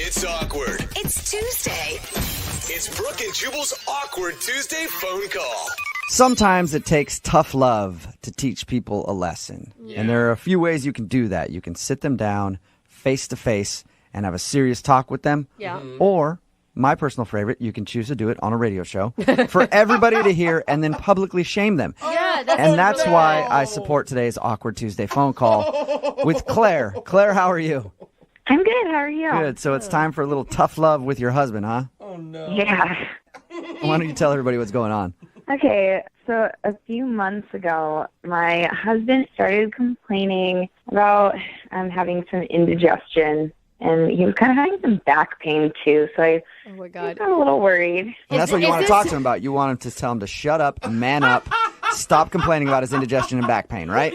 It's awkward. It's Tuesday. It's Brooke and Jubal's awkward Tuesday phone call. Sometimes it takes tough love to teach people a lesson. Yeah. And there are a few ways you can do that. You can sit them down face to face and have a serious talk with them. Yeah. Or, my personal favorite, you can choose to do it on a radio show for everybody to hear and then publicly shame them. Yeah, That's why I support today's Awkward Tuesday phone call with Claire. Claire, how are you? I'm good. How are you? Good. So it's time for a little tough love with your husband, huh? Oh, no. Yeah. Why don't you tell everybody what's going on? Okay, so a few months ago, my husband started complaining about having some indigestion, and he was kind of having some back pain too, so I Oh, my God. got a little worried. And that's what you want to talk to him about. You want him to tell him to shut up, man up, stop complaining about his indigestion and back pain, right?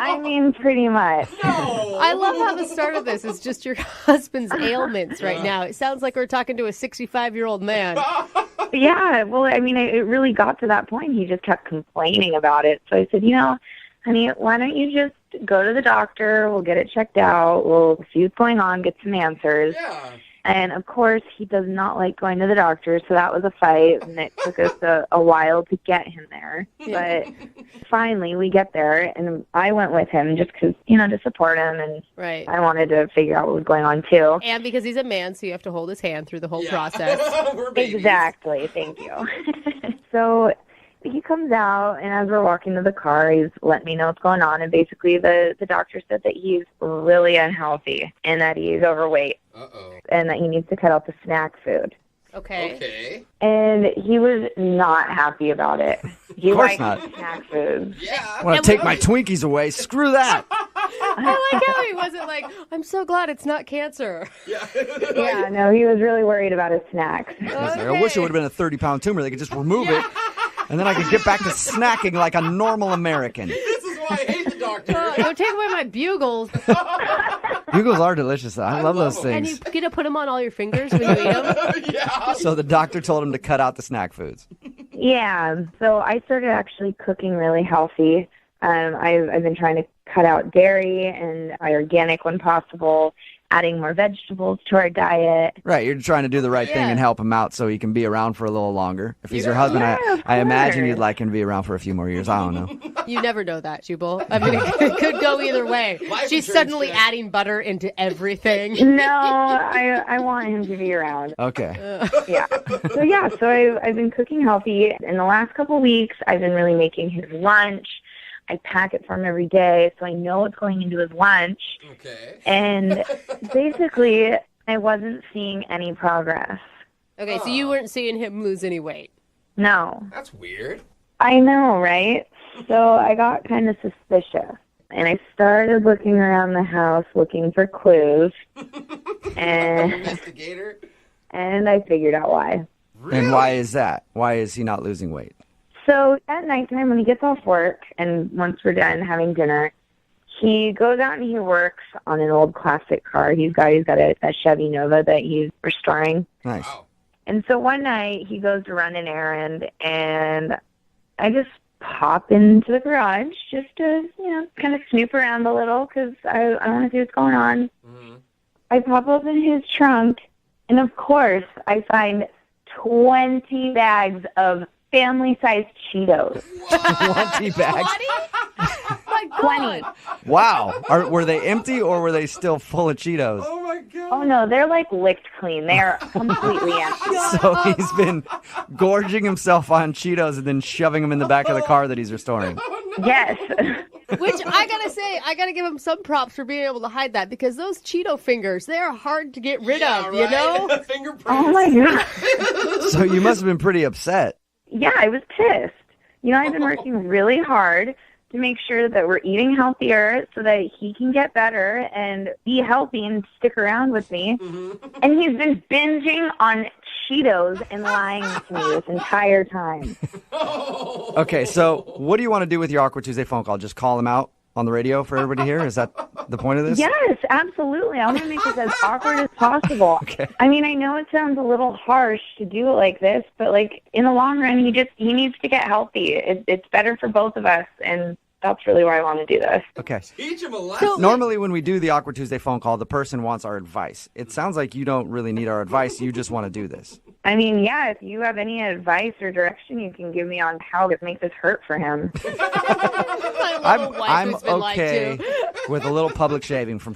I mean, pretty much. I love how the start of this is just your husband's ailments right now. It sounds like we're talking to a 65-year-old man. Yeah, well, I mean, it really got to that point. He just kept complaining about it. So I said, honey, why don't you just go to the doctor? We'll get it checked out. We'll see what's going on, get some answers. Yeah. And, of course, he does not like going to the doctor, so that was a fight, and it took us a while to get him there. But finally, we get there, and I went with him just because, to support him, and Right. I wanted to figure out what was going on, too. And because he's a man, so you have to hold his hand through the whole process. Exactly. Thank you. So he comes out, and as we're walking to the car, he's letting me know what's going on. And basically, the doctor said that he's really unhealthy and that he's overweight and that he needs to cut out the snack food. Okay. And he was not happy about it. He Of course likes not. snack food. I want to take my Twinkies away. Screw that. I like how he wasn't like, I'm so glad it's not cancer. Yeah, no, he was really worried about his snacks. I wish it would have been a 30-pound tumor. They could just remove it, and then I could get back to snacking like a normal American. This is why I hate the doctor. Don't take away my bugles. Bugles are delicious. I love those And things. you get to put them on all your fingers when you eat them. Yeah. So the doctor told him to cut out the snack foods. Yeah, so I started actually cooking really healthy. I've been trying to cut out dairy and buy organic when possible, adding more vegetables to our diet. Right, you're trying to do the right thing Yeah. and help him out so he can be around for a little longer. If he's your Yeah. husband, Yeah, of I imagine course. you'd like him to be around for a few more years. I don't know. You never know that, Jubal. I mean, it could go either way. Life She's insurance suddenly check. adding butter into everything. No, I want him to be around. Okay. Yeah. So I've been cooking healthy. In the last couple of weeks, I've been really making his lunch. I pack it for him every day, so I know what's going into his lunch. Okay. And basically, I wasn't seeing any progress. Okay, so you weren't seeing him lose any weight. No. That's weird. I know, right? So I got kind of suspicious. And I started looking around the house looking for clues. and Investigator. and I figured out why. And why is that? Why is he not losing weight? So at nighttime when he gets off work and once we're done having dinner, he goes out and he works on an old classic car. He's got a Chevy Nova that he's restoring. Nice. Wow. And so one night he goes to run an errand and I just pop into the garage just to, kind of snoop around a little because I want to see what's going on. Mm-hmm. I pop open his trunk and of course I find 20 bags of family-sized Cheetos. 20 bags. My 20. God. Wow. Were they empty or were they still full of Cheetos? Oh my god. Oh, no, they're like licked clean. They are completely empty. So he's been gorging himself on Cheetos and then shoving them in the back of the car that he's restoring. Yes. Which I gotta say, I gotta give him some props for being able to hide that because those Cheeto fingers, they are hard to get rid of, you know? Fingerprints. Oh, my God. So you must have been pretty upset. Yeah, I was pissed. I've been working really hard to make sure that we're eating healthier so that he can get better and be healthy and stick around with me. Mm-hmm. And he's been binging on Cheetos and lying to me this entire time. Okay, so what do you want to do with your Awkward Tuesday phone call? Just call him out on the radio for everybody to hear? Is that the point of this? Yes, absolutely. I want to make this as awkward as possible. Okay. I mean, I know it sounds a little harsh to do it like this, but in the long run, he needs to get healthy. It's better for both of us, and That's really why I want to do this. Okay. Teach him a lesson. Normally, when we do the Awkward Tuesday phone call, the person wants our advice. It sounds like you don't really need our advice. You just want to do this. I mean, yeah, if you have any advice or direction you can give me on how to make this hurt for him. I'm okay with a little public shaving from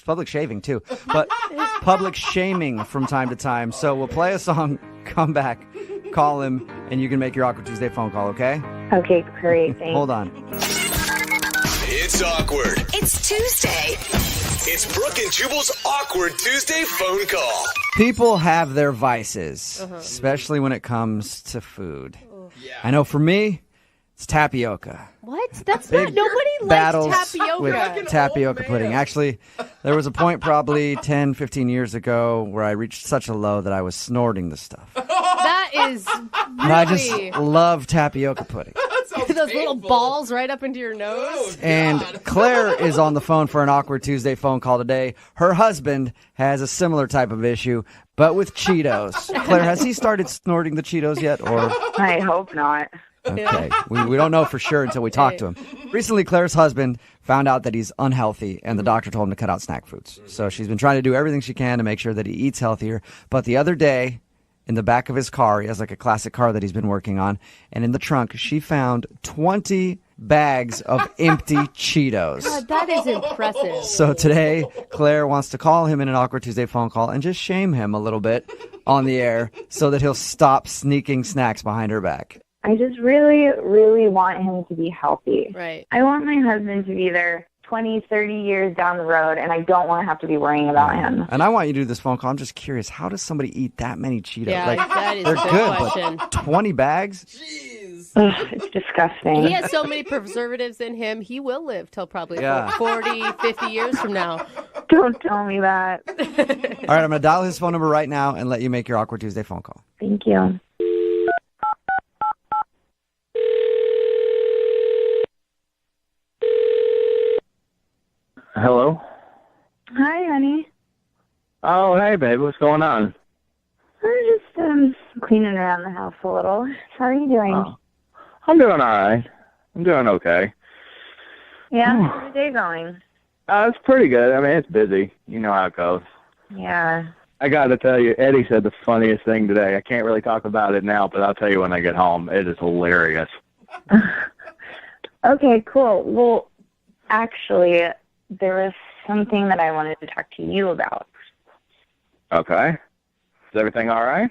public shaving too, but public shaming from time to time. So we'll play a song, come back, call him, and you can make your Awkward Tuesday phone call, okay? Okay, great. Thanks. Hold on. It's awkward. It's Tuesday. It's Brooke and Jubal's Awkward Tuesday phone call. People have their vices, especially when it comes to food. Yeah. I know for me, it's tapioca. What? That's not. Nobody Battles likes tapioca. with tapioca pudding. Actually, there was a point probably 10, 15 years ago where I reached such a low that I was snorting the stuff. That is And I just really love tapioca pudding. those little balls right up into your nose. And Claire is on the phone for an Awkward Tuesday phone call today. Her husband has a similar type of issue, but with Cheetos. Claire, has he started snorting the Cheetos yet? Or I hope not. okay, we don't know for sure until we talk to him. Recently, Claire's husband found out that he's unhealthy, and the doctor told him to cut out snack foods. So she's been trying to do everything she can to make sure that he eats healthier. But the other day, in the back of his car, he has like a classic car that he's been working on, and in the trunk, she found 20 bags of empty Cheetos. God, that is impressive. So today, Claire wants to call him in an Awkward Tuesday phone call and just shame him a little bit on the air so that he'll stop sneaking snacks behind her back. I just really, really want him to be healthy. Right. I want my husband to be there 20, 30 years down the road, and I don't want to have to be worrying about him. And I want you to do this phone call. I'm just curious, how does somebody eat that many Cheetos? Yeah, that is they're a good good, question. but 20 bags? Jeez. Ugh, it's disgusting. He has so many preservatives in him, he will live till probably Yeah. 40, 50 years from now. Don't tell me that. All right, I'm going to dial his phone number right now and let you make your Awkward Tuesday phone call. Thank you. Hello? Hi, honey. Oh, hey, babe. What's going on? I'm just cleaning around the house a little. How are you doing? Oh, I'm doing all right. I'm doing okay. Yeah, how's your day going? It's pretty good. I mean, it's busy. You know how it goes. Yeah. I got to tell you, Eddie said the funniest thing today. I can't really talk about it now, but I'll tell you when I get home. It is hilarious. Okay, cool. Well, actually, there was something that I wanted to talk to you about. Okay. Is everything all right?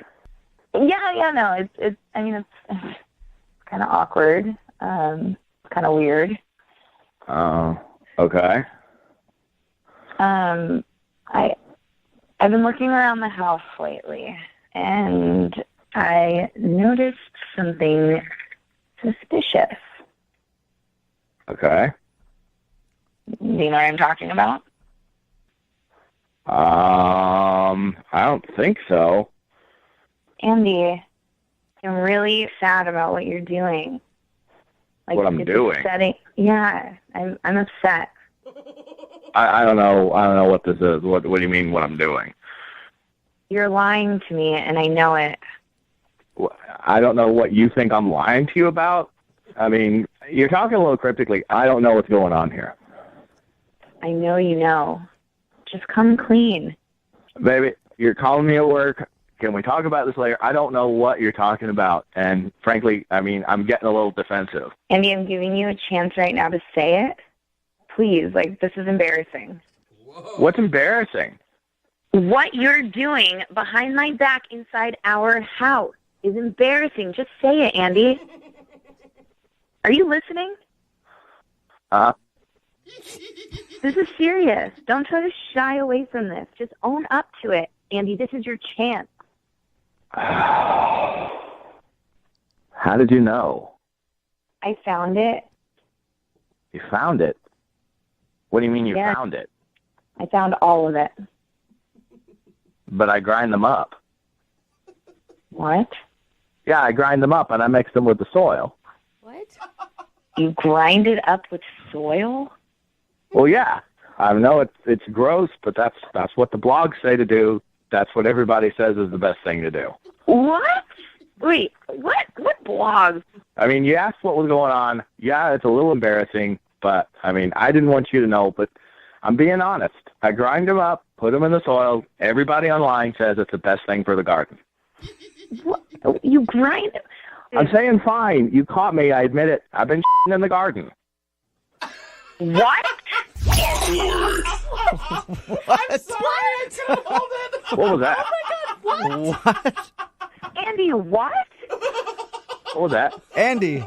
Yeah, no, it's kind of awkward, kind of weird. Okay. I've been looking around the house lately, and I noticed something suspicious. Okay. Do you know what I'm talking about? I don't think so. Andy, I'm really sad about what you're doing. Like, What I'm it's doing? upsetting. Yeah, I'm upset. I don't know what this is. What do you mean what I'm doing? You're lying to me, and I know it. I don't know what you think I'm lying to you about. I mean, you're talking a little cryptically. I don't know what's going on here. I know you know. Just come clean. Baby, you're calling me at work. Can we talk about this later? I don't know what you're talking about. And frankly, I mean, I'm getting a little defensive. Andy, I'm giving you a chance right now to say it. Please, this is embarrassing. What's embarrassing? What you're doing behind my back inside our house is embarrassing. Just say it, Andy. Are you listening? This is serious. Don't try to shy away from this. Just own up to it, Andy. This is your chance. How did you know? I found it. You found it? What do you mean you Yes. found it? I found all of it. But I grind them up. What? Yeah, I grind them up and I mix them with the soil. What? You grind it up with soil? Well, yeah. I know it's gross, but that's what the blogs say to do. That's what everybody says is the best thing to do. What? Wait, what? What blogs? I mean, you asked what was going on. Yeah, it's a little embarrassing, but, I mean, I didn't want you to know, but I'm being honest. I grind them up, put them in the soil. Everybody online says it's the best thing for the garden. What? You grind them? I'm saying fine. You caught me. I admit it. I've been in the garden. What? Awkward. I'm sorry, I couldn't hold it. What was that? What? Andy, what? What was that? Andy,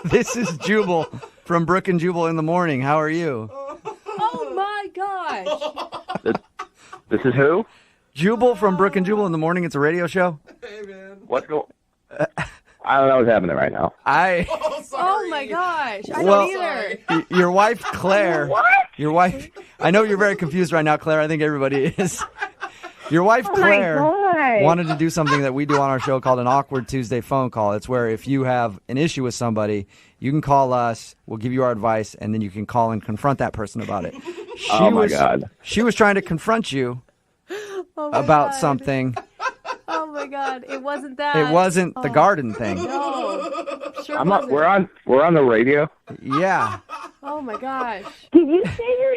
this is Jubal from Brooke and Jubal in the Morning. How are you? Oh my gosh. This is who? Jubal from Brooke and Jubal in the Morning. It's a radio show. Hey, man. What's going I don't know what's happening right now. Oh, sorry. Oh my gosh. I Well- don't either. Your wife, Claire. What? Your wife. I know you're very confused right now, Claire. I think everybody is. Your wife, Oh Claire, my God. wanted to do something that we do on our show called an Awkward Tuesday phone call. It's where if you have an issue with somebody, you can call us, we'll give you our advice, and then you can call and confront that person about it. Oh, my God. She was trying to confront you Oh my about God. something. Oh my God. It wasn't that. It wasn't the garden thing. No. Sure I'm not wasn't. we're on the radio. Yeah. Oh my gosh. Did you say you're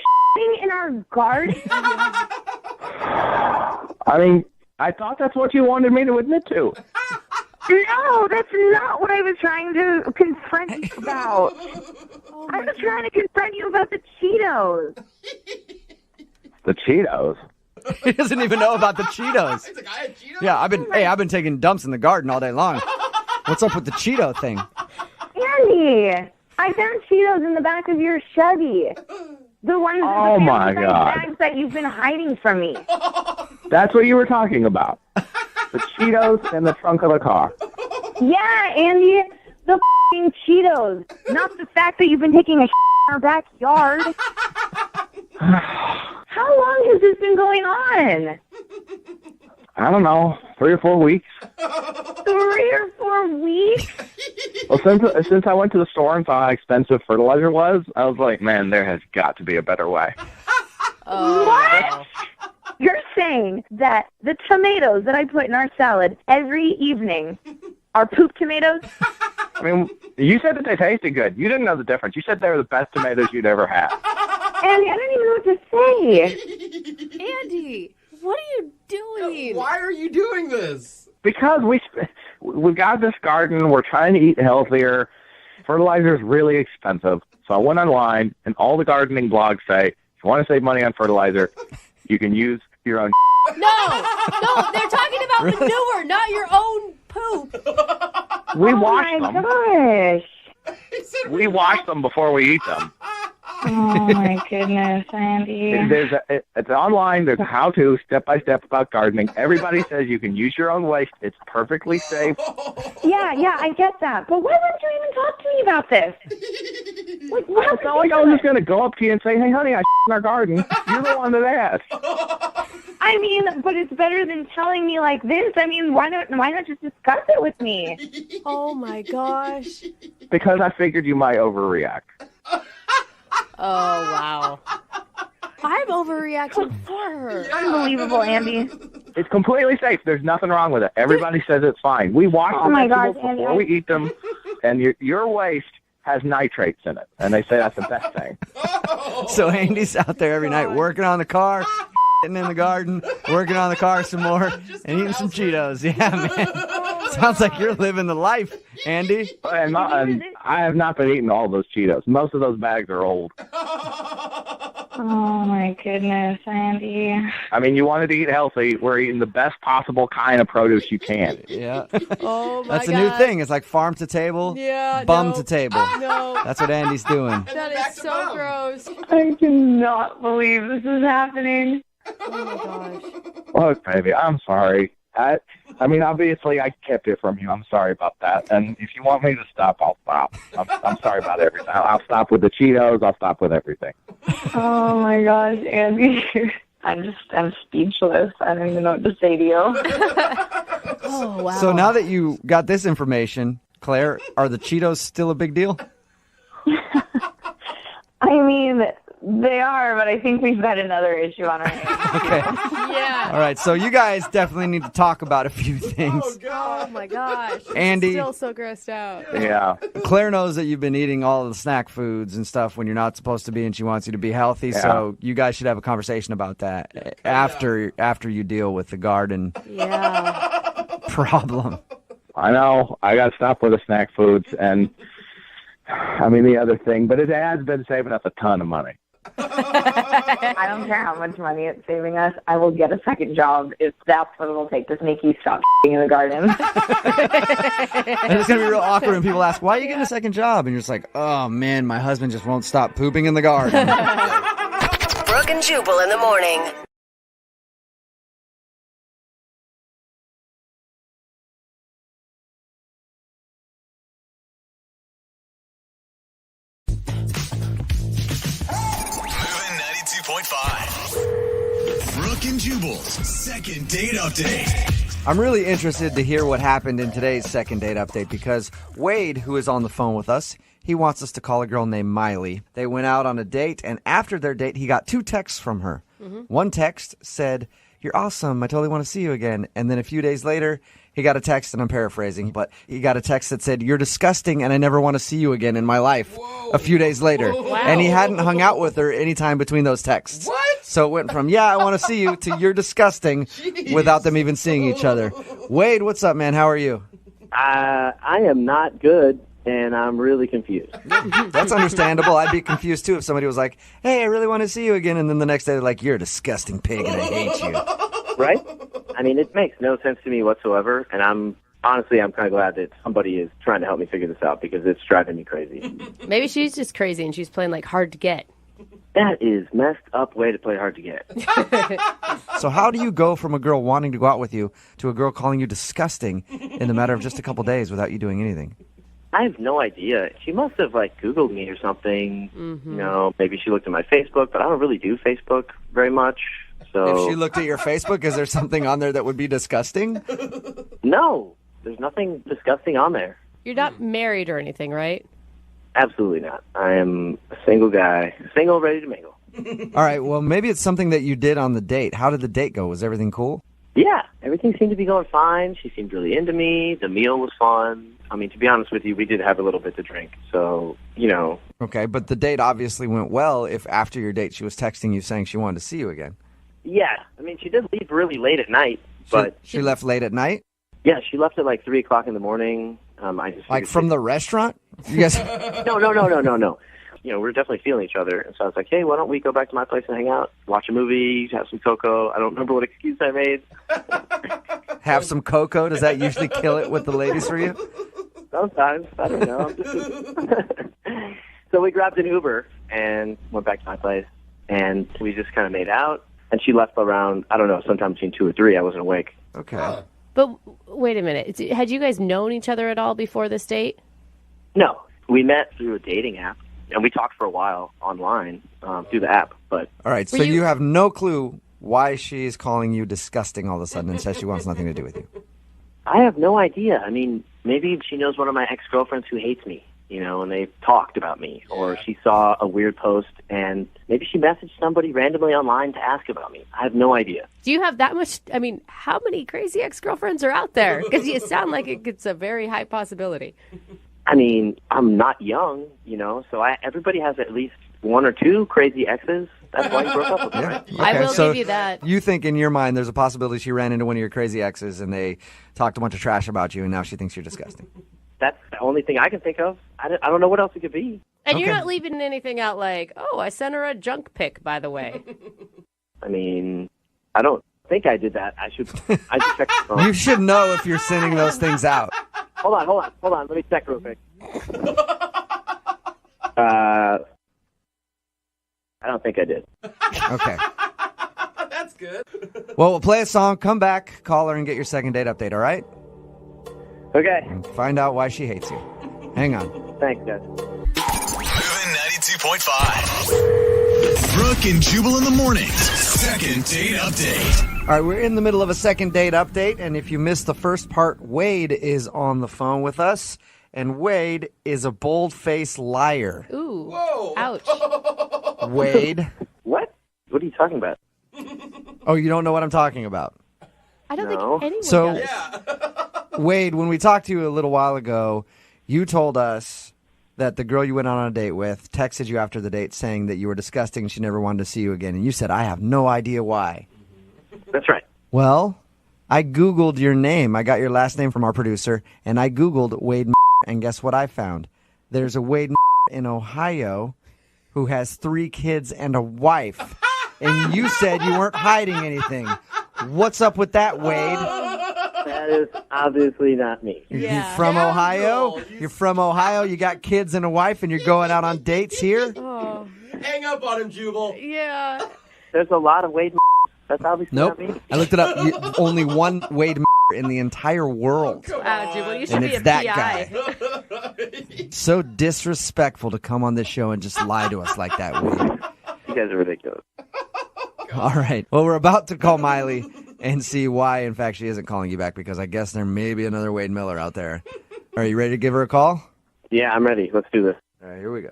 in our garden? I mean, I thought that's what you wanted me to admit to. No, that's not what I was trying to confront you about. Oh I my was trying to confront you about the Cheetos. The Cheetos. He doesn't even know about the Cheetos. It's like, I had Cheetos? Yeah, I've been taking dumps in the garden all day long. What's up with the Cheeto thing? Andy, I found Cheetos in the back of your Chevy. The ones Oh, the my family God. bags that you've been hiding from me. That's what you were talking about. The Cheetos in the trunk of the car. Yeah, Andy, the f***ing Cheetos. Not the fact that you've been taking a in our backyard. How long has this been going on? I don't know, 3 or 4 weeks. 3 or 4 weeks? Well, since I went to the store and saw how expensive fertilizer was, I was like, man, there has got to be a better way. What? You're saying that the tomatoes that I put in our salad every evening are poop tomatoes? I mean, you said that they tasted good. You didn't know the difference. You said they were the best tomatoes you'd ever had. Andy, I don't even know what to say. Andy, what are you doing? Why are you doing this? Because we got this garden. We're trying to eat healthier. Fertilizer is really expensive. So I went online, and all the gardening blogs say, if you want to save money on fertilizer, you can use your own. No, they're talking about manure, not your own poop. We Oh wash my them. gosh. He said We wash them before we eat them. Oh my goodness, Andy. It's online. There's a how-to, step-by-step about gardening. Everybody says you can use your own waste. It's perfectly safe. Yeah, I get that. But why wouldn't you even talk to me about this? Like, what It's not like I was just going to go up to you and say, hey, honey, I in our garden. You're the one that asked. I mean, but it's better than telling me like this. I mean, why not just discuss it with me? Oh my gosh. Because I figured you might overreact. Oh wow. I'm overreacting for her. Unbelievable, Andy. It's completely safe. There's nothing wrong with it. Everybody says it's fine. We wash Oh the my vegetables gosh, Andy, before we eat them, and your waste has nitrates in it, and they say that's the best thing. So Andy's out there every night working on the car, getting in the garden, working on the car some more, and eating some Cheetos. Yeah, man. Sounds like you're living the life, Andy. And I have not been eating all those Cheetos. Most of those bags are old. Oh my goodness, Andy. I mean, you wanted to eat healthy. We're eating the best possible kind of produce you can. Yeah. Oh my That's a God. new thing. It's like farm to table, Yeah. bum no. to table. No. That's what Andy's doing. That back is to so mom. gross. I cannot believe this is happening. Oh my gosh. Look, baby, I'm sorry. I mean, obviously, I kept it from you. I'm sorry about that. And if you want me to stop, I'll stop. I'm sorry about everything. I'll stop with the Cheetos. I'll stop with everything. Oh my gosh, Andy. I'm speechless. I don't even know what to say to you. Oh wow. So now that you got this information, Claire, are the Cheetos still a big deal? I mean, They are, but I think we've got another issue on our hands. Okay. Yeah. All right. So you guys definitely need to talk about a few things. Oh my gosh. Andy. Still so grossed out. Yeah. Claire knows that you've been eating all of the snack foods and stuff when you're not supposed to be, and she wants you to be healthy. Yeah. So you guys should have a conversation about that after you deal with the garden Yeah. problem. I know. I got to stop with the snack foods and, I mean, the other thing, but it has been saving us a ton of money. I don't care how much money it's saving us. I will get a second job if that's what it'll take to make you stop in the garden. And it's going to be real awkward when people ask, why are you getting a second job? And you're just like, oh, man, my husband just won't stop pooping in the garden. Brooke and Jubal in the morning. Moving 92.5. Brooke and Jubal's second date update. I'm really interested to hear what happened in today's second date update because Wade, who is on the phone with us, he wants us to call a girl named Miley. They went out on a date, and after their date, he got 2 texts from her. One text said, "You're awesome. I totally want to see you again." And then a few days later, he got a text, and I'm paraphrasing, but he got a text that said, "You're disgusting, and I never want to see you again in my life." A few days later. And he hadn't hung out with her any time between those texts. What? So it went from, "Yeah, I want to see you," to "You're disgusting," without them even seeing each other. Wade, what's up, man? How are you? I am not good, and I'm really confused. That's understandable. I'd be confused, too, if somebody was like, "Hey, I really want to see you again," and then the next day they're like, "You're a disgusting pig, and I hate you." Right? I mean, it makes no sense to me whatsoever, and I'm kind of glad that somebody is trying to help me figure this out because it's driving me crazy. Maybe she's just crazy and she's playing like hard to get. That is messed up way to play hard to get. So how do you go from a girl wanting to go out with you to a girl calling you disgusting in the matter of just a couple days without you doing anything? I have no idea. She must have, Googled me or something. You know, maybe she looked at my Facebook, but I don't really do Facebook very much. So If she looked at your Facebook, is there something on there that would be disgusting? No, there's nothing disgusting on there. You're not married or anything, right? Absolutely not. I am a single guy, single, ready to mingle. All right, well, maybe it's something that you did on the date. How did the date go? Was everything cool? Yeah, everything seemed to be going fine. She seemed really into me. The meal was fun. I mean, to be honest with you, we did have a little bit to drink. So, you know. Okay, but the date obviously went well if after your date she was texting you saying she wanted to see you again. Yeah, I mean, she did leave really late at night. But She left late at night? yeah, she left at 3 o'clock in the morning. I just Like from the restaurant? You guys... No. You know, we're definitely feeling each other. And so I was like, hey, why don't we go back to my place and hang out, watch a movie, have some cocoa. I don't remember what excuse I made. Have some cocoa? Does that usually kill it with the ladies for you? Sometimes. I don't know. So we grabbed an Uber and went back to my place. And we just kind of made out. And she left around, I don't know, sometime between 2 or 3. I wasn't awake. Okay. But wait a minute. Had you guys known each other at all before this date? No. We met through a dating app. And we talked for a while online through the app. But All right, so you have no clue why she's calling you disgusting all of a sudden and says she wants nothing to do with you. I have no idea. I mean, maybe she knows one of my ex-girlfriends who hates me, you know, and they've talked about me. Or she saw a weird post, and maybe she messaged somebody randomly online to ask about me. I have no idea. Do you have that much? I mean, how many crazy ex-girlfriends are out there? Because you sound like it's a very high possibility. I mean, I'm not young, you know, so everybody has at least 1 or 2 crazy exes. That's why you broke up with me, right? I will so give you that. You think in your mind there's a possibility she ran into one of your crazy exes and they talked a bunch of trash about you and now she thinks you're disgusting. That's the only thing I can think of. I don't know what else it could be. And you're Okay. not leaving anything out like, oh, I sent her a junk pic, by the way. I mean, I don't think I did that. I should check the phone. You should know if you're sending those things out. Hold on. Let me check real quick. I don't think I did. Okay. That's good. Well, we'll play a song, come back, call her, and get your second date update, all right? Okay. And find out why she hates you. Hang on. Thanks, guys. Moving 92.5. Brooke and Jubal in the morning. Second date update. All right, we're in the middle of a second date update, and if you missed the first part, Wade is on the phone with us, and Wade is a bold-faced liar. Ooh. Whoa. Ouch. Wade. What? What are you talking about? Oh, you don't know what I'm talking about. I don't No. think anyone So, does. Wade, when we talked to you a little while ago, you told us that the girl you went on a date with texted you after the date saying that you were disgusting and she never wanted to see you again. And you said, I have no idea why. That's right. Well, I Googled your name. I got your last name from our producer, and I Googled Wade, and guess what I found? There's a Wade in Ohio who has 3 kids and a wife. And you said you weren't hiding anything. What's up with that, Wade? That is obviously not me. You Yeah. from Ohio? Scoundrel. You're from Ohio? You got kids and a wife, and you're going out on dates here? Oh, Hang up on him, Jubal. yeah. There's a lot of Wade. That's obviously Nope. not me. I looked it up. Only one Wade in the entire world. Wow, Jubal, you should And be it's a that PI. guy. So disrespectful to come on this show and just lie to us like that, Wade. You guys are ridiculous. All right. Well, we're about to call Miley and see why, in fact, she isn't calling you back, because I guess there may be another Wade Miller out there. Are you ready to give her a call? Yeah, I'm ready. Let's do this. All right, here we go.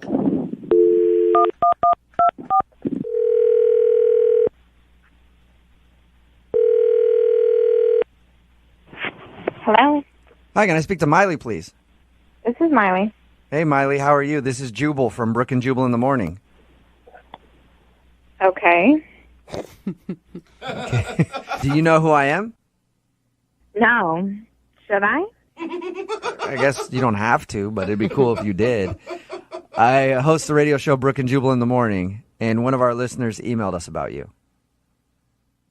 Hello, Hi, can I speak to Miley, please? this is Miley. Hey, Miley, how are you? This is Jubal from Brooke and Jubal in the Morning. Okay. Do you know who I am? No. Should I? I guess you don't have to, but it'd be cool if you did. I host the radio show Brooke and Jubal in the Morning, and one of our listeners emailed us about you.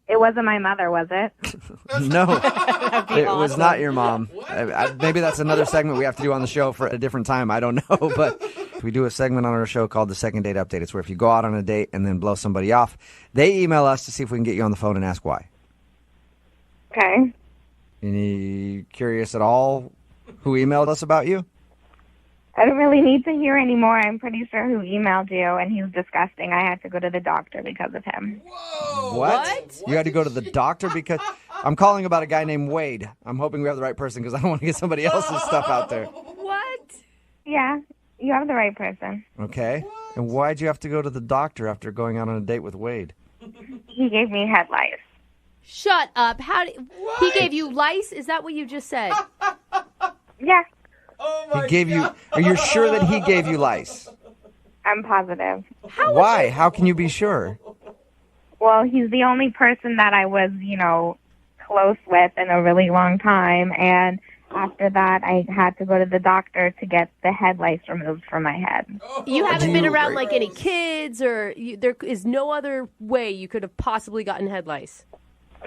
It wasn't my mother, was it? No, it was not your mom. Maybe that's another segment we have to do on the show for a different time. I don't know, but we do a segment on our show called the Second Date Update. It's where if you go out on a date and then blow somebody off, they email us to see if we can get you on the phone and ask why. Okay. Any curious at all who emailed us about you? I don't really need to hear anymore. I'm pretty sure who emailed you, and he was disgusting. I had to go to the doctor because of him. What? You had to go to the doctor because I'm calling about a guy named Wade. I'm hoping we have the right person because I don't want to get somebody else's stuff out there. What? Yeah, you have the right person. Okay. And why'd you have to go to the doctor after going out on a date with Wade? He gave me head lice. Shut up. He gave you lice? Is that what you just said? Yeah, He gave you. Are you sure that he gave you lice? I'm positive. Why? How can you be sure? Well, he's the only person that I was, close with in a really long time, and after that, I had to go to the doctor to get the head lice removed from my head. You haven't been around like any kids, or there is no other way you could have possibly gotten head lice?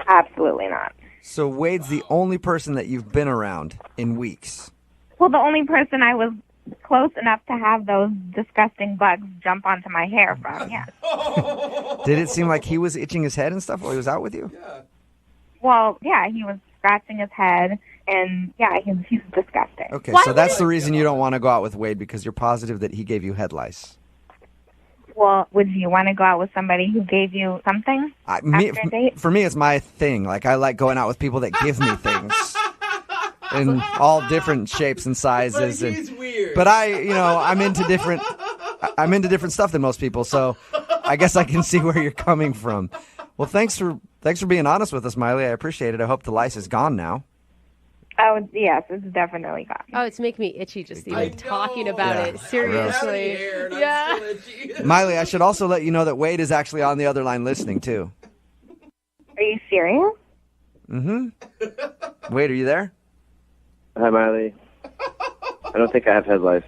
Absolutely not. So Wade's the only person that you've been around in weeks. Well, the only person I was close enough to have those disgusting bugs jump onto my hair from, yes. Did it seem like he was itching his head and stuff while he was out with you? Well, yeah, he was scratching his head, and yeah, he's disgusting. Okay, Why so that's would the reason you don't want to go out with Wade, because you're positive that he gave you head lice. Well, would you want to go out with somebody who gave you something after a date? For me, it's my thing. Like, I like going out with people that give me things. In all different shapes and sizes. But he's weird. But I'm into different stuff than most people, so I guess I can see where you're coming from. Well, thanks for being honest with us, Miley. I appreciate it. I hope the lice is gone now. Oh, yes, it's definitely gone. Oh, it's making me itchy just I even talking know. about Yeah. it. Seriously. Hair, and I'm Yeah. still itchy. Miley, I should also let you know that Wade is actually on the other line listening, too. Are you serious? Mm-hmm. Wade, are you there? Hi, Miley. I don't think I have head lice.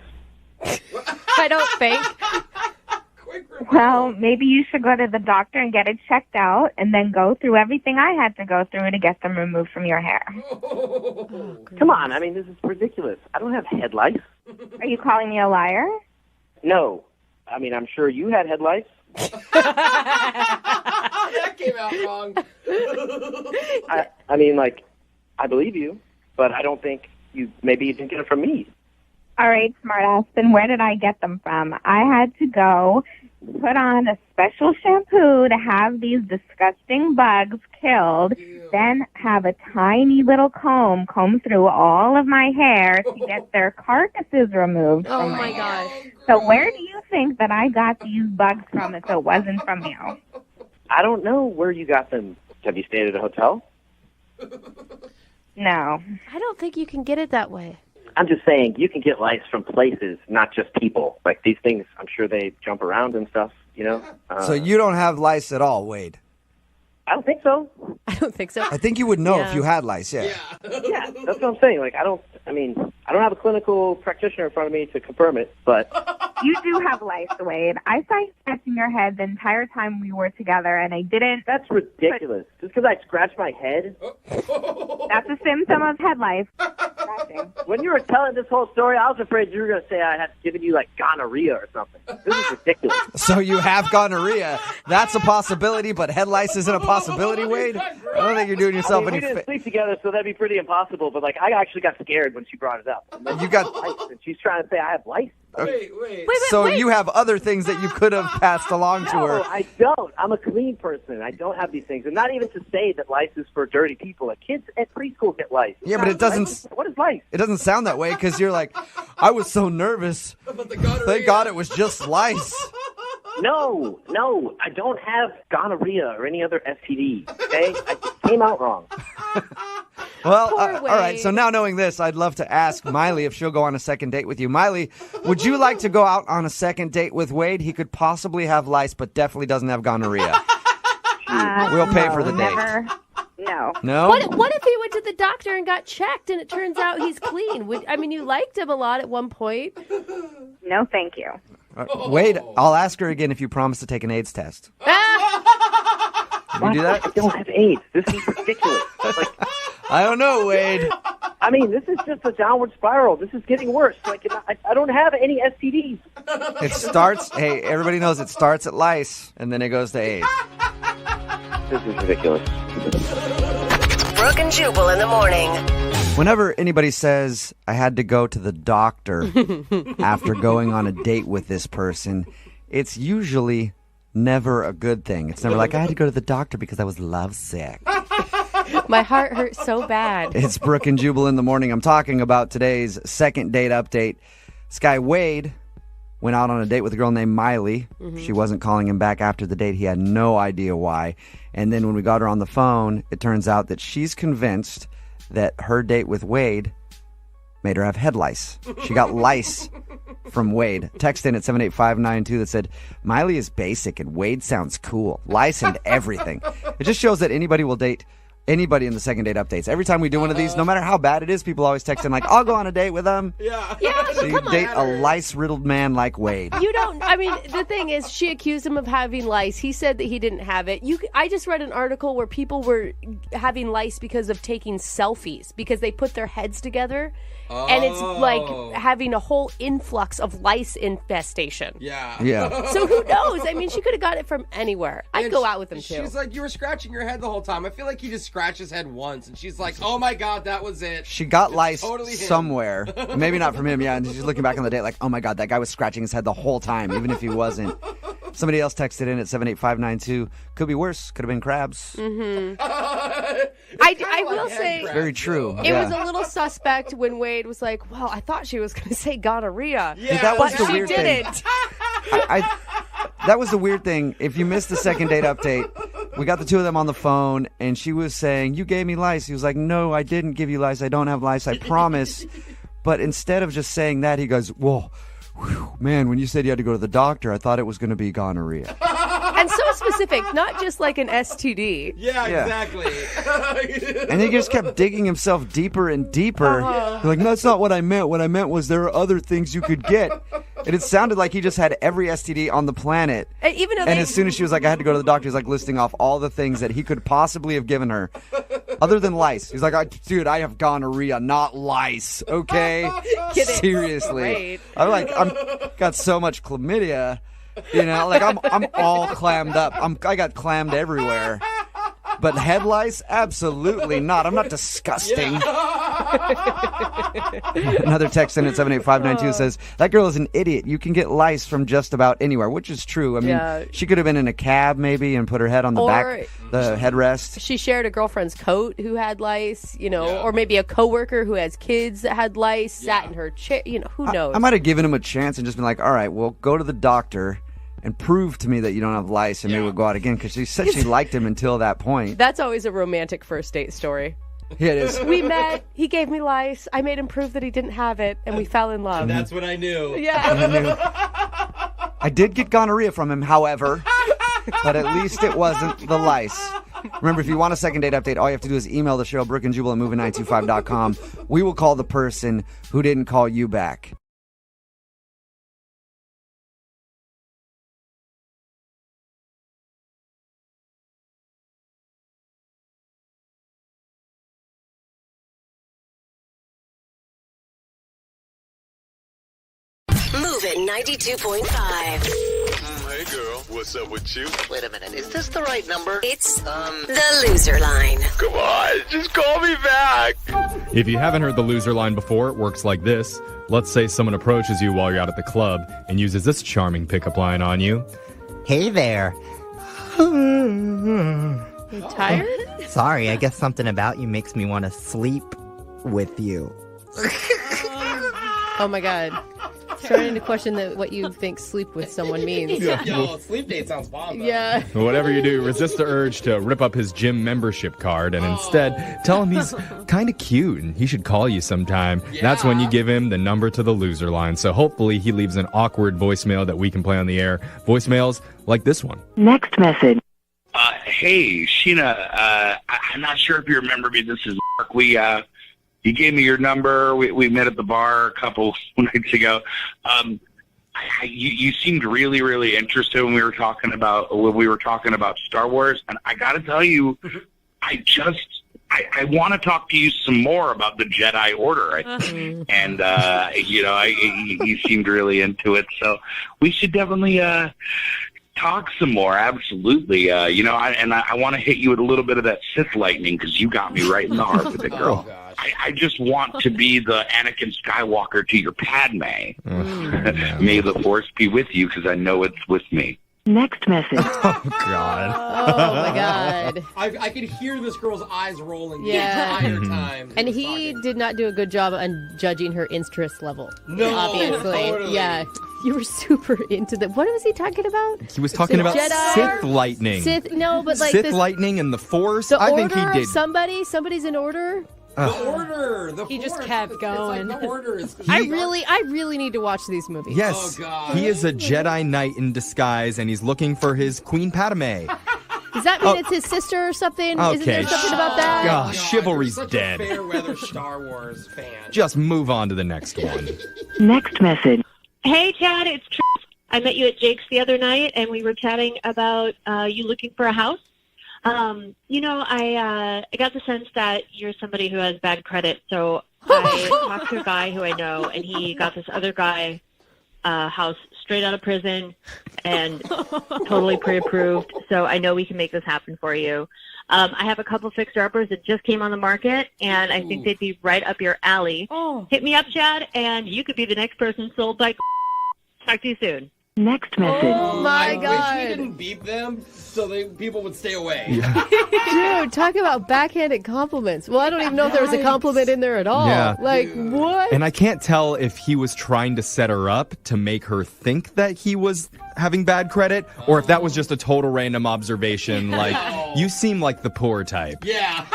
I don't think. Quick reminder. Well, maybe you should go to the doctor and get it checked out, and then go through everything I had to go through to get them removed from your hair. Come on, I mean, this is ridiculous. I don't have head lice. Are you calling me a liar? No. I mean, I'm sure you had head lice. That came out wrong. I mean, I believe you, but I don't think maybe you didn't get it from me. All right, smartass. Then where did I get them from? I had to go put on a special shampoo to have these disgusting bugs killed, then have a tiny little comb through all of my hair to get their carcasses removed Oh from my hair. gosh. So where do you think that I got these bugs from if it wasn't from you? I don't know where you got them. Have you stayed at a hotel? No. I don't think you can get it that way. I'm just saying you can get lice from places, not just people. Like these things, I'm sure they jump around and stuff, you know? So you don't have lice at all, Wade? I don't think so. I don't think so. I think you would know Yeah. if you had lice, yeah. Yeah, that's what I'm saying. Like, I don't have a clinical practitioner in front of me to confirm it, but You do have lice, Wade. I saw you scratching your head the entire time we were together, and I didn't. that's ridiculous. Just because I scratch my head? That's a symptom of head lice. Scratching. When you were telling this whole story, I was afraid you were going to say I had given you, like, gonorrhea or something. This is ridiculous. So you have gonorrhea. That's a possibility, but head lice isn't a possibility, Wade? I don't think you're doing yourself we any didn't sleep together, so that'd be pretty impossible, but, like, I actually got scared when she brought it up. And then You got- lice, and she's trying to say I have lice. Wait. So you have other things that you could have passed along to No, her. I don't. I'm a clean person. I don't have these things. And not even to say that lice is for dirty people. Like kids at preschool get lice. Yeah, but it doesn't. What is lice? It doesn't sound that way because you're like, I was so nervous. Thank God it was just lice. No, I don't have gonorrhea or any other STD. Okay, I just came out wrong. Well, Poor all right. Wade. So now knowing this, I'd love to ask Miley if she'll go on a second date with you. Miley, would you like to go out on a second date with Wade? He could possibly have lice, but definitely doesn't have gonorrhea. We'll pay for the date. Never. No. No? What if he went to the doctor and got checked and it turns out he's clean? You liked him a lot at one point. No, thank you. Wade, I'll ask her again if you promise to take an AIDS test. Can you do I that? don't have AIDS. This is ridiculous. Like, I don't know, Wade. I mean, this is just a downward spiral. This is getting worse. Like, I don't have any STDs. It starts, hey, everybody knows it starts at lice and then it goes to AIDS. This is ridiculous. Brooke and Jubal in the morning. Whenever anybody says, I had to go to the doctor after going on a date with this person, it's usually never a good thing. It's never like, I had to go to the doctor because I was lovesick. My heart hurts so bad. It's Brooke and Jubal in the morning. I'm talking about today's second date update. This guy, Wade, went out on a date with a girl named Miley. She wasn't calling him back after the date. He had no idea why. And then when we got her on the phone, it turns out that she's convinced that her date with Wade made her have head lice. She got lice from Wade. Text in at 78592 that said, Miley is basic and Wade sounds cool. Lice and everything. It just shows that anybody will date anybody in the second date updates. Every time we do one of these, no matter how bad it is, people always text in like, I'll go on a date with them. Yeah. So you date a lice-riddled man like Wade. You don't. The thing is, she accused him of having lice. He said that he didn't have it. I just read an article where people were having lice because of taking selfies because they put their heads together, and it's like having a whole influx of lice infestation. Yeah. Yeah. So who knows? She could have got it from anywhere. I'd And go out with him too. She's like, you were scratching your head the whole time. I feel like he just scratched his head once, and she's like, oh my God, that was it. She got lice totally him. somewhere. Maybe not from him, yeah. And she's looking back on the date like, oh my God, that guy was scratching his head the whole time, even if he wasn't. Somebody else texted in at 78592. Could be worse. Could have been crabs. I will say, Very true. it was a little suspect when Wade was like, well, I thought she was going to say gonorrhea. Yeah, that was But the she weird thing. didn't. That was the weird thing. If you missed the second date update, we got the two of them on the phone, and she was saying, you gave me lice. He was like, no, I didn't give you lice. I don't have lice. I promise. But instead of just saying that, he goes, whoa, whew, man, when you said you had to go to the doctor, I thought it was going to be gonorrhea. And so specific, not just like an STD. Yeah, Yeah. exactly. And he just kept digging himself deeper and deeper. Like, no, that's not what I meant. What I meant was there are other things you could get. And it sounded like he just had every STD on the planet. Even though And as soon as she was like, I had to go to the doctor, he's like listing off all the things that he could possibly have given her other than lice. He's like, dude, I have gonorrhea, not lice. Okay? Seriously. Great. I'm got so much chlamydia. Like I'm all clammed up. I got clammed everywhere. But head lice? Absolutely not. I'm not disgusting. Another text in at 78592 says, that girl is an idiot. You can get lice from just about anywhere, which is true. I mean, she could have been in a cab maybe and put her head on the back, the headrest. She shared a girlfriend's coat who had lice, or maybe a coworker who has kids that had lice, sat in her chair, who knows? I might have given him a chance and just been like, all right, well, go to the doctor and prove to me that you don't have lice, and maybe we'll go out again, because she said she liked him until that point. That's always a romantic first date story. Yeah, it is. We met, he gave me lice, I made him prove that he didn't have it, and we fell in love. And that's what I knew. Yeah. I did get gonorrhea from him, however, but at least it wasn't the lice. Remember, if you want a second date update, all you have to do is email the show, Brooke and Jubal at moving925.com. We will call the person who didn't call you back. Moving 92.5. Hey, girl. What's up with you? Wait a minute. Is this the right number? It's the loser line. Come on. Just call me back. If you haven't heard the loser line before, it works like this. Let's say someone approaches you while you're out at the club and uses this charming pickup line on you. Hey there. You tired? Sorry, I guess something about you makes me want to sleep with you. Oh my God. Starting to question what you think sleep with someone means. Yo, sleep date sounds bomb, though. Yeah. Whatever you do, resist the urge to rip up his gym membership card and instead tell him he's kind of cute and he should call you sometime. Yeah. That's when you give him the number to the loser line. So hopefully he leaves an awkward voicemail that we can play on the air. Voicemails like this one. Next message. Hey, Sheena, I'm not sure if you remember me. This is Mark. You gave me your number. We met at the bar a couple nights ago. You seemed really, really interested when we were talking about Star Wars, and I got to tell you, I want to talk to you some more about the Jedi Order. And you seemed really into it, so we should definitely talk some more. Absolutely. I want to hit you with a little bit of that Sith lightning because you got me right in the heart with it, girl. Oh, I just want to be the Anakin Skywalker to your Padme. May the Force be with you, because I know it's with me. Next message. Oh, God. Oh, my God. I could hear this girl's eyes rolling Yeah. the entire time. And he did not do a good job on judging her interest level. No, obviously. totally. Yeah. You were super into that. What was he talking about? He was talking about Jedi? Sith lightning. Sith, no, but like Sith lightning and the Force. the I order think he did. of somebody's in order. The Order. He just Force. kept It's going. like the Order is. I really need to watch these movies. Yes, Oh, God. he is a Jedi Knight in disguise, and he's looking for his Queen Padme. Does that mean it's his sister or something? Isn't Okay. there something about that? God, God, chivalry's you're such dead. A fair weather Star Wars fan. Just move on to the next one. Next message. Hey, Chad, it's Trish. I met you at Jake's the other night, and we were chatting about you looking for a house. I got the sense that you're somebody who has bad credit, so I talked to a guy who I know, and he got this other guy house straight out of prison and totally pre-approved, so I know we can make this happen for you. I have a couple fixer-uppers that just came on the market, and I think they'd be right up your alley. Hit me up, Chad, and you could be the next person sold by. Talk to you soon. Next message. Oh my I God. wish we didn't beep them so people would stay away. Dude, talk about backhanded compliments. Well, I don't even know if there was a compliment in there at all. Yeah. Like, what? And I can't tell if he was trying to set her up to make her think that he was having bad credit, or if that was just a total random observation. Like, you seem like the poor type. Yeah.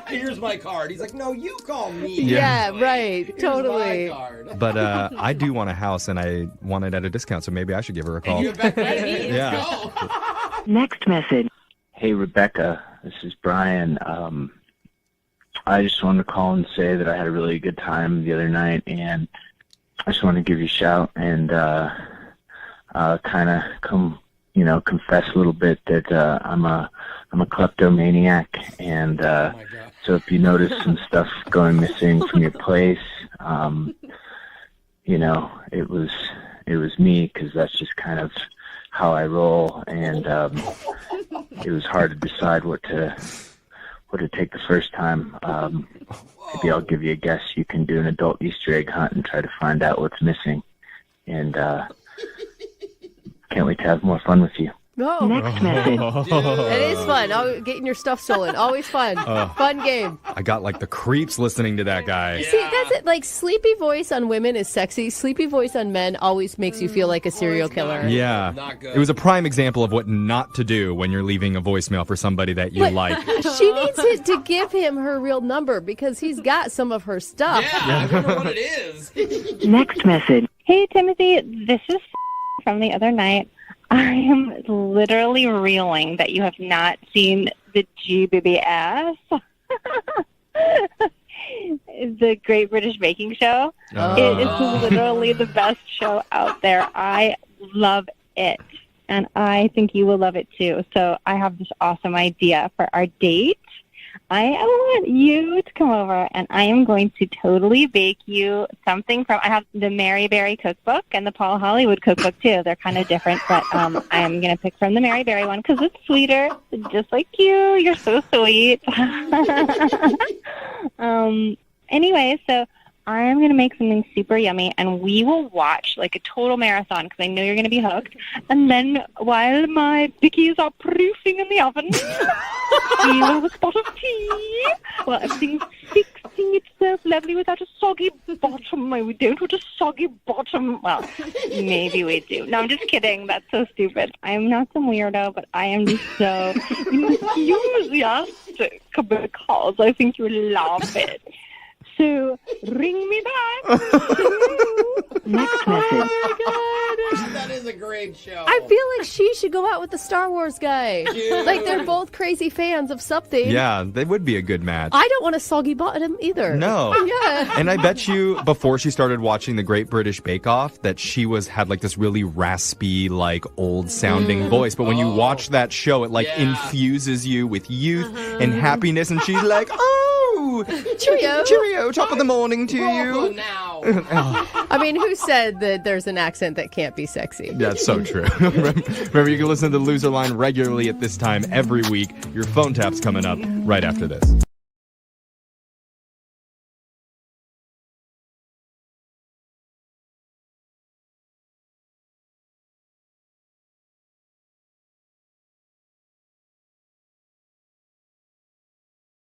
Here's my card. He's like, no, you call me. Yeah, right. Here's Totally. my card. But I do want a house, and I want it at a discount, so maybe I should give her a call. You have back credit? Yeah. Let's go. Next message. Hey, Rebecca, this is Brian. I just wanted to call and say that I had a really good time the other night, and I just want to give you a shout and kind of confess a little bit that I'm a kleptomaniac, and so if you notice some stuff going missing from your place, it was me, because that's just kind of how I roll, and it was hard to decide what to what did it take the first time? Maybe I'll give you a guess. You can do an adult Easter egg hunt and try to find out what's missing. And can't wait to have more fun with you. No. Next message. It is fun. Getting your stuff stolen. Always fun. Fun game. I got like the creeps listening to that guy. See, that's it. Like, sleepy voice on women is sexy. Sleepy voice on men always makes you feel like a serial killer. Yeah. Not good. It was a prime example of what not to do when you're leaving a voicemail for somebody that you like. She needs to give him her real number because he's got some of her stuff. Yeah, I wonder what it is. Next message. Hey, Timothy, this is from the other night. I am literally reeling that you have not seen the GBBS, the Great British Baking Show. It is literally the best show out there. I love it, and I think you will love it too. So I have this awesome idea for our date. I want you to come over, and I am going to totally bake you something from. I have the Mary Berry cookbook and the Paul Hollywood cookbook too. They're kind of different, but I am going to pick from the Mary Berry one because it's sweeter, just like you. You're so sweet. Anyway, so I am going to make something super yummy, and we will watch like a total marathon because I know you're going to be hooked. And then while my bickies are proofing in the oven, we'll have a spot of tea. Well, everything's fixing itself lovely without a soggy bottom. We don't want a soggy bottom. Well, maybe we do. No, I'm just kidding. That's so stupid. I am not some weirdo, but I am just so enthusiastic because I think you will love it. So, ring me back. Next message. That is a great show. I feel like she should go out with the Star Wars guy. Dude. Like, they're both crazy fans of something. Yeah, they would be a good match. I don't want a soggy bottom either. No. Yeah. And I bet you before she started watching the Great British Bake Off that she had like this really raspy, like old sounding voice. But when you watch that show, it like infuses you with youth and happiness. And she's like, oh, cheerio, top of the morning to you. Now. I mean, who said that there's an accent that can't be sexy? That's so true. Remember, you can listen to the Loser Line regularly at this time every week. Your phone tap's coming up right after this.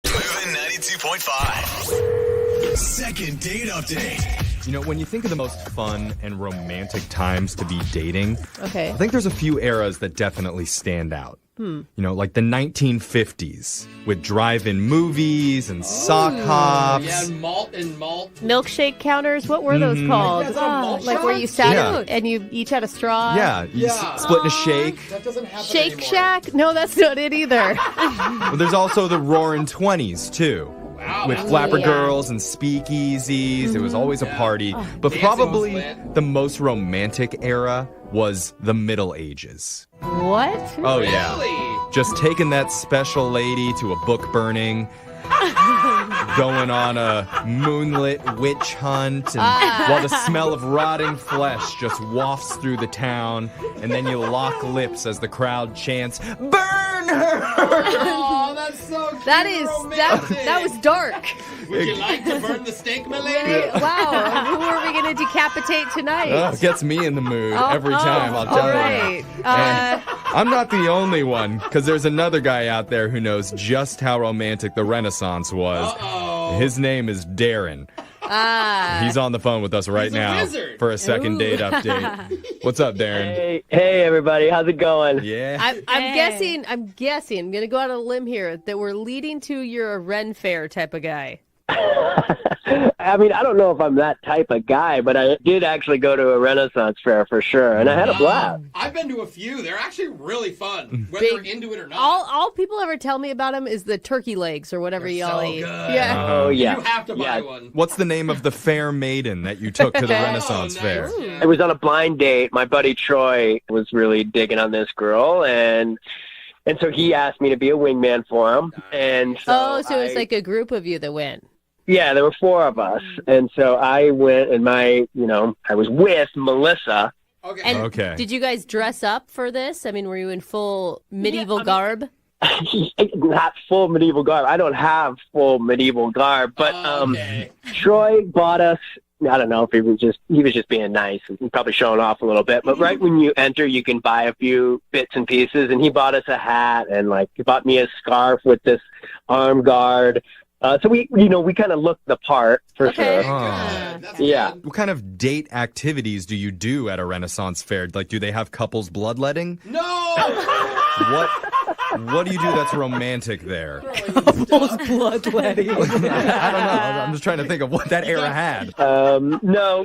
Moving 92.5. Second date update. You know, when you think of the most fun and romantic times to be dating, Okay. I think there's a few eras that definitely stand out. You know, like the 1950s with drive-in movies and sock hops. Yeah, malt. Milkshake counters, what were those called? Is that a malt Like shop? where you sat Yeah. and you each had a straw? Yeah, you split in a shake. That doesn't happen Shake anymore. Shack? No, that's not it either. Well, there's also the Roaring 20s, too. Wow. With flapper girls and speakeasies. It was always a party. But Dancing was probably lit. the most romantic era was the Middle Ages. What? Oh, yeah. Really? Just taking that special lady to a book burning, going on a moonlit witch hunt, and while the smell of rotting flesh just wafts through the town, and then you lock lips as the crowd chants, "Burn her!" Oh, that's so cute. That was dark. Would you like to burn the steak, my lady? Wow. Who are we going to decapitate tonight? Oh, it gets me in the mood every time, I'll tell all you. right. And I'm not the only one, because there's another guy out there who knows just how romantic the Renaissance was. His name is Darren. He's on the phone with us right now for a second date update. What's up, Darren? Hey, everybody. How's it going? Yeah. I'm guessing, I'm going to go out on a limb here, that we're leading to you're a Ren Fair type of guy. I mean, I don't know if I'm that type of guy, but I did actually go to a Renaissance fair for sure, and I had a blast. I've been to a few. They're actually really fun, whether you're into it or not. All people ever tell me about them is the turkey legs or whatever y'all eat. Good. Yeah. Oh, yeah. You have to buy one. What's the name of the fair maiden that you took to the Renaissance fair? It was on a blind date. My buddy Troy was really digging on this girl, and so he asked me to be a wingman for him. And so so it's like a group of you that went. Yeah, there were four of us. And so I went and I was with Melissa. And did you guys dress up for this? I mean, were you in full medieval garb? not full medieval garb. I don't have full medieval garb, but Troy bought us. I don't know if he was just being nice and probably showing off a little bit. But right when you enter, you can buy a few bits and pieces. And he bought us a hat and like he bought me a scarf with this arm guard. So we kind of looked the part for sure. Yeah. What kind of date activities do you do at a Renaissance fair? Like, do they have couples bloodletting? No. What do you do that's romantic there? Couples bloodletting. I don't know. I'm just trying to think of what that era had. No,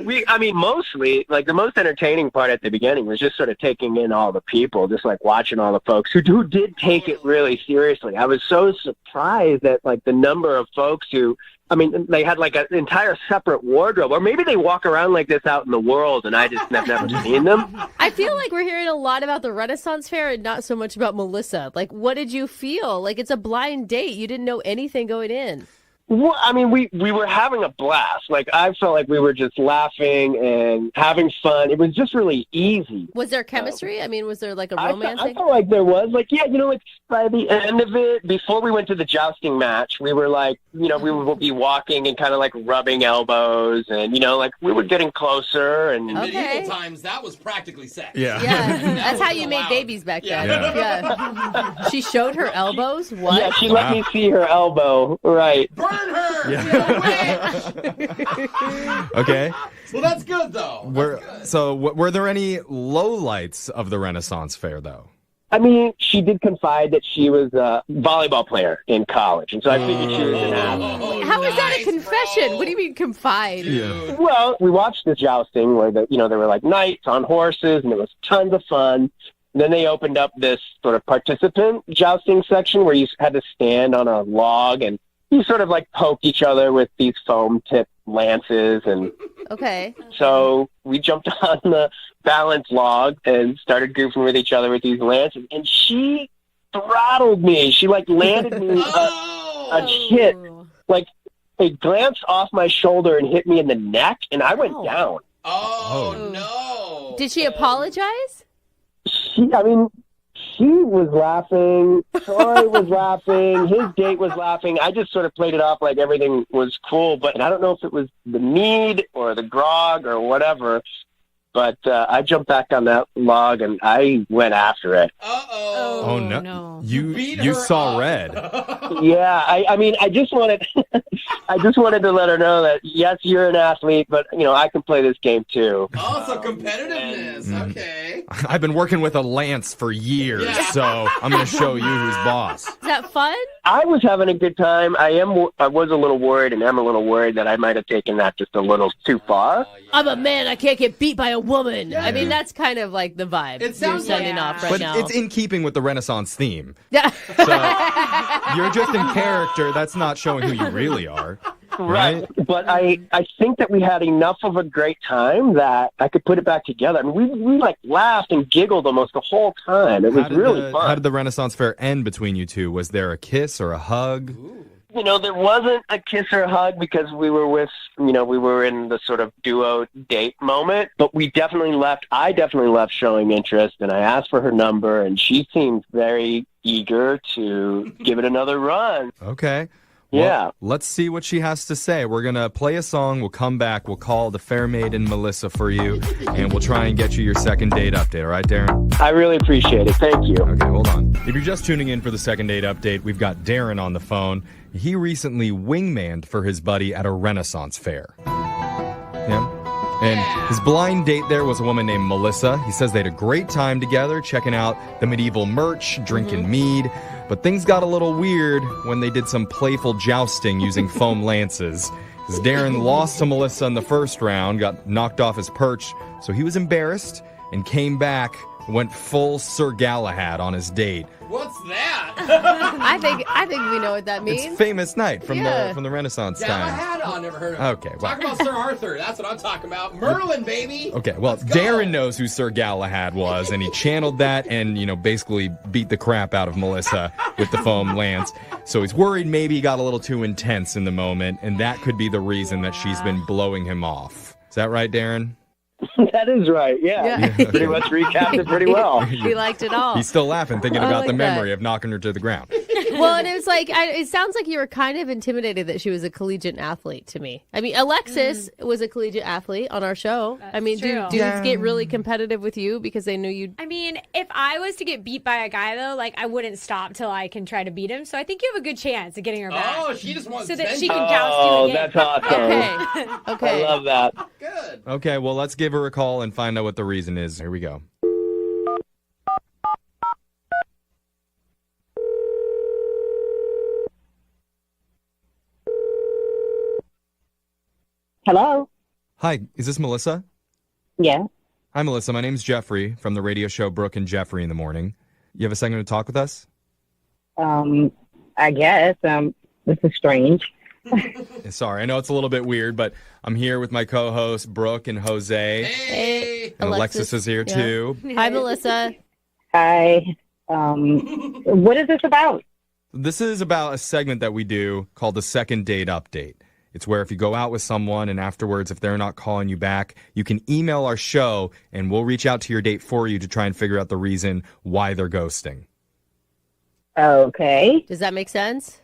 mostly, like, the most entertaining part at the beginning was just sort of taking in all the people, just, like, watching all the folks who did take it really seriously. I was so surprised at, like, the number of folks who, they had, like, an entire separate wardrobe. Or maybe they walk around like this out in the world, and I just have never seen them. I feel like we're hearing a lot about the Renaissance Fair and not so much about Melissa. Like, what did you feel? Like, it's a blind date. You didn't know anything going in. Well, we were having a blast. Like, I felt like we were just laughing and having fun. It was just really easy. Was there chemistry? Was there like a romance? I felt like there was. Like, yeah, like by the end of it, before we went to the jousting match, we were like, we would be walking and kind of like rubbing elbows and, like we were getting closer. And in medieval times, that was practically sex. Yeah. That's how you made babies back then. Yeah. She showed her elbows? What? Yeah, she let me see her elbow. Right. Burn her! Yeah. Okay. Well, that's good, though. Were there any lowlights of the Renaissance Fair, though? She did confide that she was a volleyball player in college, and so I figured she was an athlete. How is that a confession? Bro. What do you mean confide? Yeah. Well, we watched this jousting where there were like knights on horses, and it was tons of fun. And then they opened up this sort of participant jousting section where you had to stand on a log and you sort of like poke each other with these foam tip lances. And okay. So we jumped on the balance log and started goofing with each other with these lances. And she throttled me. She like landed me a hit. Like it glanced off my shoulder and hit me in the neck, and I went down. Oh, no. Did she apologize? She was laughing. Troy was laughing. His date was laughing. I just sort of played it off like everything was cool. But I don't know if it was the mead or the grog or whatever. But I jumped back on that log and I went after it. Oh no! You saw red. Yeah, I just wanted, I just wanted to let her know that yes, you're an athlete, but I can play this game too. Oh, so competitiveness. Okay. I've been working with a lance for years, so I'm going to show you who's boss. Is that fun? I was having a good time. I was a little worried, and am a little worried that I might have taken that just a little too far. I'm a man. I can't get beat by a woman. Yeah. That's kind of like the vibe it sounds you're sending off right now. But it's in keeping with the Renaissance theme. Yeah. So you're just in character. That's not showing who you really are. Right. But I think that we had enough of a great time that I could put it back together. We like laughed and giggled almost the whole time. It was really fun. How did the Renaissance Fair end between you two? Was there a kiss or a hug? Ooh. There wasn't a kiss or a hug because we were with, we were in the sort of duo date moment, but I definitely left showing interest, and I asked for her number, and she seemed very eager to give it another run. Okay. Well, yeah. Let's see what she has to say. We're going to play a song. We'll come back. We'll call the fair maiden Melissa for you, and we'll try and get you your second date update. All right, Darren? I really appreciate it. Thank you. Okay, hold on. If you're just tuning in for the second date update, we've got Darren on the phone. He recently wingmaned for his buddy at a Renaissance fair. Yeah. And his blind date there was a woman named Melissa. He says they had a great time together, checking out the medieval merch, drinking mead. But things got a little weird when they did some playful jousting using foam lances. As Darren lost to Melissa in the first round, got knocked off his perch, so he was embarrassed and came back, went full Sir Galahad on his date. What's that? I think we know what that means. It's famous knight from the Renaissance time. Galahad? I never heard of it. Okay, Talk about Sir Arthur. That's what I'm talking about. Merlin, baby. Okay, well, Darren knows who Sir Galahad was, and he channeled that and, basically beat the crap out of Melissa with the foam lance. So he's worried maybe he got a little too intense in the moment, and that could be the reason that she's been blowing him off. Is that right, Darren? That is right. Yeah. Pretty much recapped it pretty well. He liked it all. He's still laughing, thinking I about like the that. memory of knocking her to the ground. Well, and it was like, it sounds like you were kind of intimidated that she was a collegiate athlete to me. I mean, Alexis was a collegiate athlete on our show. I mean, do true. dudes get really competitive with you because they knew you'd... I mean, if I was to get beat by a guy, though, like, I wouldn't stop till I can try to beat him. So I think you have a good chance of getting her back. Oh, she just wants so that vengeance. she can joust you again. That's awesome. Okay. I love that. Good. Okay, well, let's give her a call and find out what the reason is. Here we go. Hello? Hi, is this Melissa? Yeah. Hi, Melissa. My name's Jeffrey from the radio show Brooke and Jeffrey in the Morning. You have a second to talk with us? I guess. This is strange. Sorry, I know it's a little bit weird, but I'm here with my co-hosts, Brooke and Jose. Hey. And Alexis is here, too. Hi, Melissa. Hi. What is this about? This is about a segment that we do called the Second Date Update. It's where if you go out with someone and afterwards, if they're not calling you back, you can email our show and we'll reach out to your date for you to try and figure out the reason why they're ghosting. Okay. Does that make sense?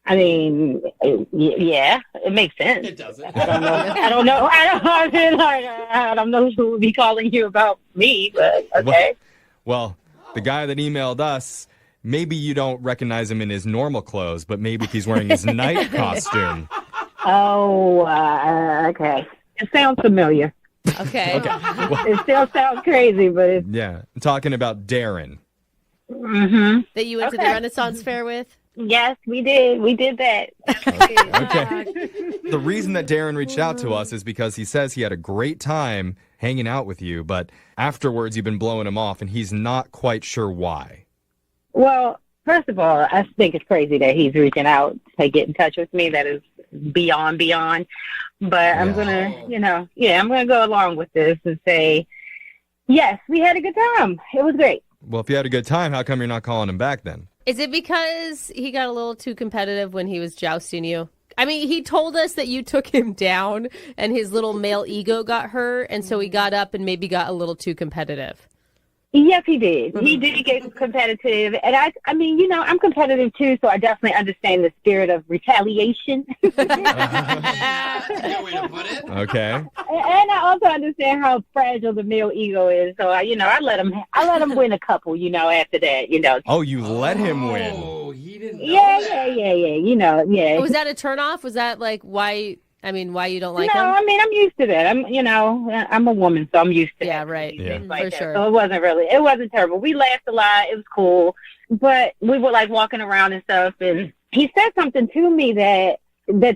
I mean, yeah, it makes sense. It doesn't. I don't know. I don't know who would be calling you about me, but okay. Well, the guy that emailed us, maybe you don't recognize him in his normal clothes, but maybe if he's wearing his night costume. Oh, okay. It sounds familiar. Okay. It still sounds crazy, but it's... Yeah, I'm talking about Darren. Mm-hmm. That you went to the Renaissance Fair with? Yes, we did. We did that. Okay. The reason that Darren reached out to us is because he says he had a great time hanging out with you, but afterwards you've been blowing him off and he's not quite sure why. Well, first of all, I think it's crazy that he's reaching out to get in touch with me. That is beyond. But I'm going to, I'm going to go along with this and say, yes, we had a good time. It was great. Well, if you had a good time, how come you're not calling him back then? Is it because he got a little too competitive when he was jousting you? I mean, he told us that you took him down and his little male ego got hurt, and so he got up and maybe got a little too competitive. Yes, he did. He did get competitive. And I mean, I'm competitive too, so I definitely understand the spirit of retaliation. That's a good way to put it. Okay. And I also understand how fragile the male ego is. So I let him win a couple, after that, Oh, you let him win. Oh, he didn't know Yeah. Oh, was that a turnoff? Was that like why you don't like him? No, I mean, I'm used to that. I'm a woman, so I'm used to Yeah, that. right. Yeah. Like For that. sure. So it wasn't terrible. We laughed a lot. It was cool. But we were like walking around and stuff, and he said something to me that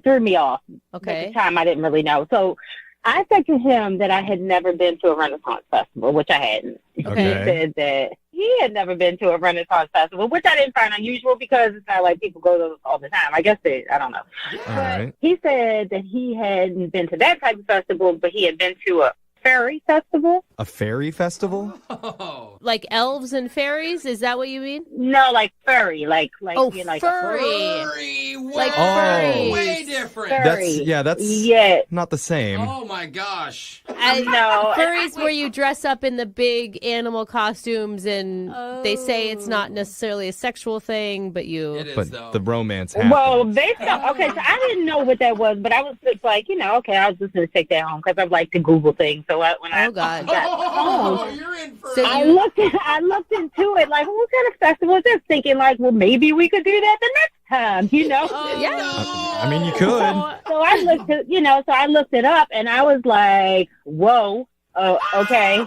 threw me off. Okay. At the time, I didn't really know. So I said to him that I had never been to a Renaissance festival, which I hadn't. Okay. He said that he had never been to a Renaissance festival, which I didn't find unusual because it's not like people go to those all the time. I guess I don't know. All right. He said that he hadn't been to that type of festival, but he had been to a fairy festival. A fairy festival? Oh. Like elves and fairies? Is that what you mean? No, like furry, like Oh, you know, like furry. Furry. Like Way furries. different. Furry. That's Yeah. not the same. Oh, my gosh. I know. Furries where you dress up in the big animal costumes and they say it's not necessarily a sexual thing, but you... It is, But though. the romance happened. Well, okay, so I didn't know what that was, but I was just like, okay, I was just going to take that home because I like to Google things. So when I Oh, God. got home, Oh, you're in for So I you- looked into it, like, what kind of festival is this? Thinking, like, well, maybe we could do that the next time, Yeah. I mean, you could. So I looked it up, and I was like, whoa, okay.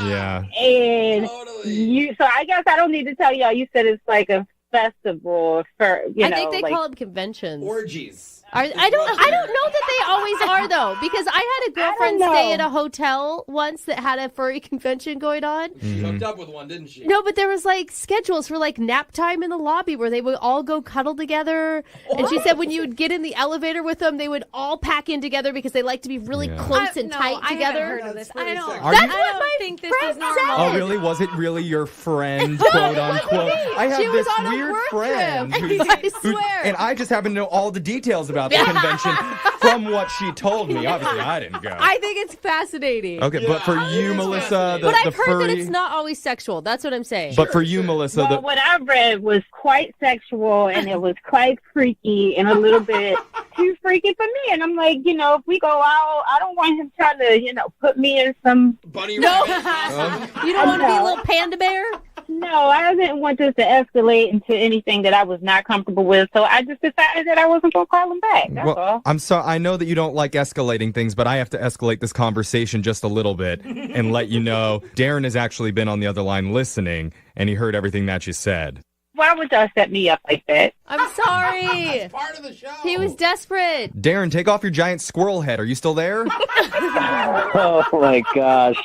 Yeah. And Totally. so I guess I don't need to tell y'all. You said it's like a festival for, I think they call them conventions. Orgies. I don't know that they always are though, because I had a girlfriend know. stay at a hotel once that had a furry convention going on. She hooked up with one, didn't she? No, but there was like schedules for like nap time in the lobby where they would all go cuddle together. And she said when you would get in the elevator with them, they would all pack in together because they like to be really Yeah. close and tight I together. haven't heard of this. I don't. Are That's you- what my think this friend is normal. said. Oh, really? Was it really your friend, quote unquote? I have She was this on a weird weird work friend. trip. I swear. And I just happen to know all the details about the convention from what she told me. Obviously, I didn't go. I think it's fascinating. Okay, but for you, Melissa, But the I've heard that furry... it's not always sexual. That's what I'm saying. But for you, Melissa, Well, what I read was quite sexual, and it was quite freaky and a little bit too freaky for me. And I'm like, if we go out, I don't want him trying to, put me in some... Bunny No. rabbit. You don't want to be a little panda bear? No, I didn't want this to escalate into anything that I was not comfortable with, so I just decided that I wasn't going to call him back. That's all. I'm sorry. I know that you don't like escalating things, but I have to escalate this conversation just a little bit and let you know Darren has actually been on the other line listening, and he heard everything that you said. Why would y'all set me up like that? I'm sorry. It's part of the show. He was desperate. Darren, take off your giant squirrel head. Are you still there? Oh my gosh.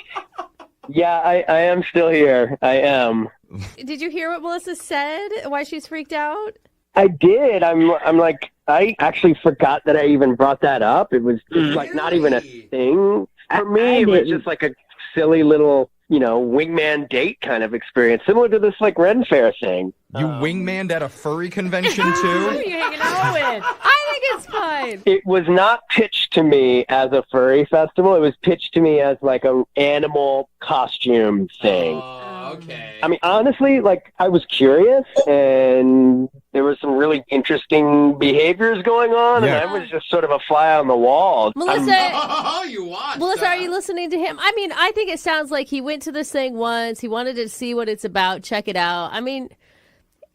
Yeah, I am still here. I am. Did you hear what Melissa said? Why she's freaked out? I did. I'm like, I actually forgot that I even brought that up. It was just like not even a thing for me. It was just like a silly little, wingman date kind of experience, similar to this like Ren Fair thing. You wingmaned at a furry convention Who are too? you hanging out with? I think it's fine. It was not pitched to me as a furry festival. It was pitched to me as like a animal costume thing. Okay. I mean, honestly, like I was curious, and there was some really interesting behaviors going on, Yeah. and I was just sort of a fly on the wall. Melissa, Oh, you watched. Melissa, are you listening to him? I mean, I think it sounds like he went to this thing once. He wanted to see what it's about, check it out. I mean,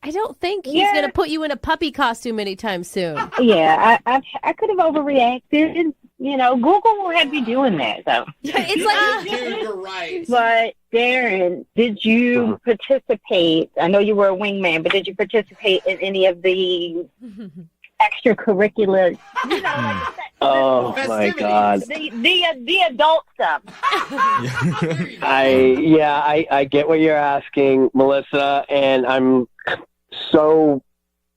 I don't think he's going to put you in a puppy costume anytime soon. Yeah, I could have overreacted. Google will have you doing that, though. It's like Dude, you're right. But Darren, did you participate? I know you were a wingman, but did you participate in any of the extracurricular? Oh my God! The adult stuff. I get what you're asking, Melissa, and I'm so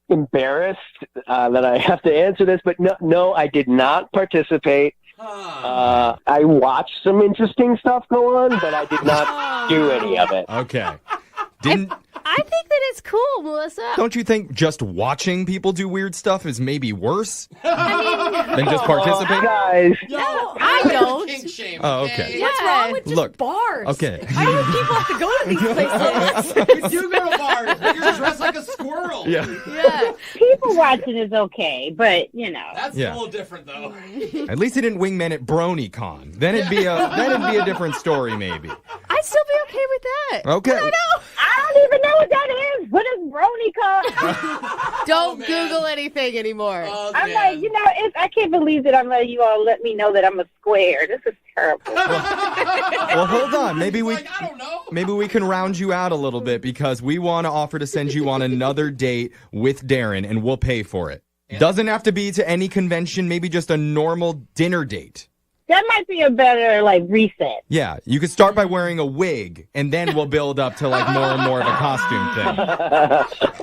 embarrassed that I have to answer this, but no, I did not participate. I watched some interesting stuff go on, but I did not do any of it. Okay. I think that it's cool, Melissa. Don't you think just watching people do weird stuff is maybe worse I than just participating? Guys, No, I don't. Kink shame. Oh, okay. What's wrong with just Look, bars? okay. I know people have to go to these places. You do go to bars, but you're dressed like a squirrel. Yeah. Yeah. People watching is okay, but That's Yeah. a little different, though. At least he didn't wingman at BronyCon. Then it'd be a different story, maybe. I'd still be okay with that. Okay. I don't know. I don't even know what that is. What is BronyCon? Don't Google anything anymore. Oh, I'm man. like, I can't believe that I'm letting you all let me know that I'm a square. This is terrible. Well, hold on. Maybe we I don't know. maybe we can round you out a little bit because we want to offer to send you on another date with Darren, and we'll pay for it. Doesn't have to be to any convention. Maybe just a normal dinner date. That might be a better, reset. Yeah, you could start by wearing a wig, and then we'll build up to more and more of a costume thing.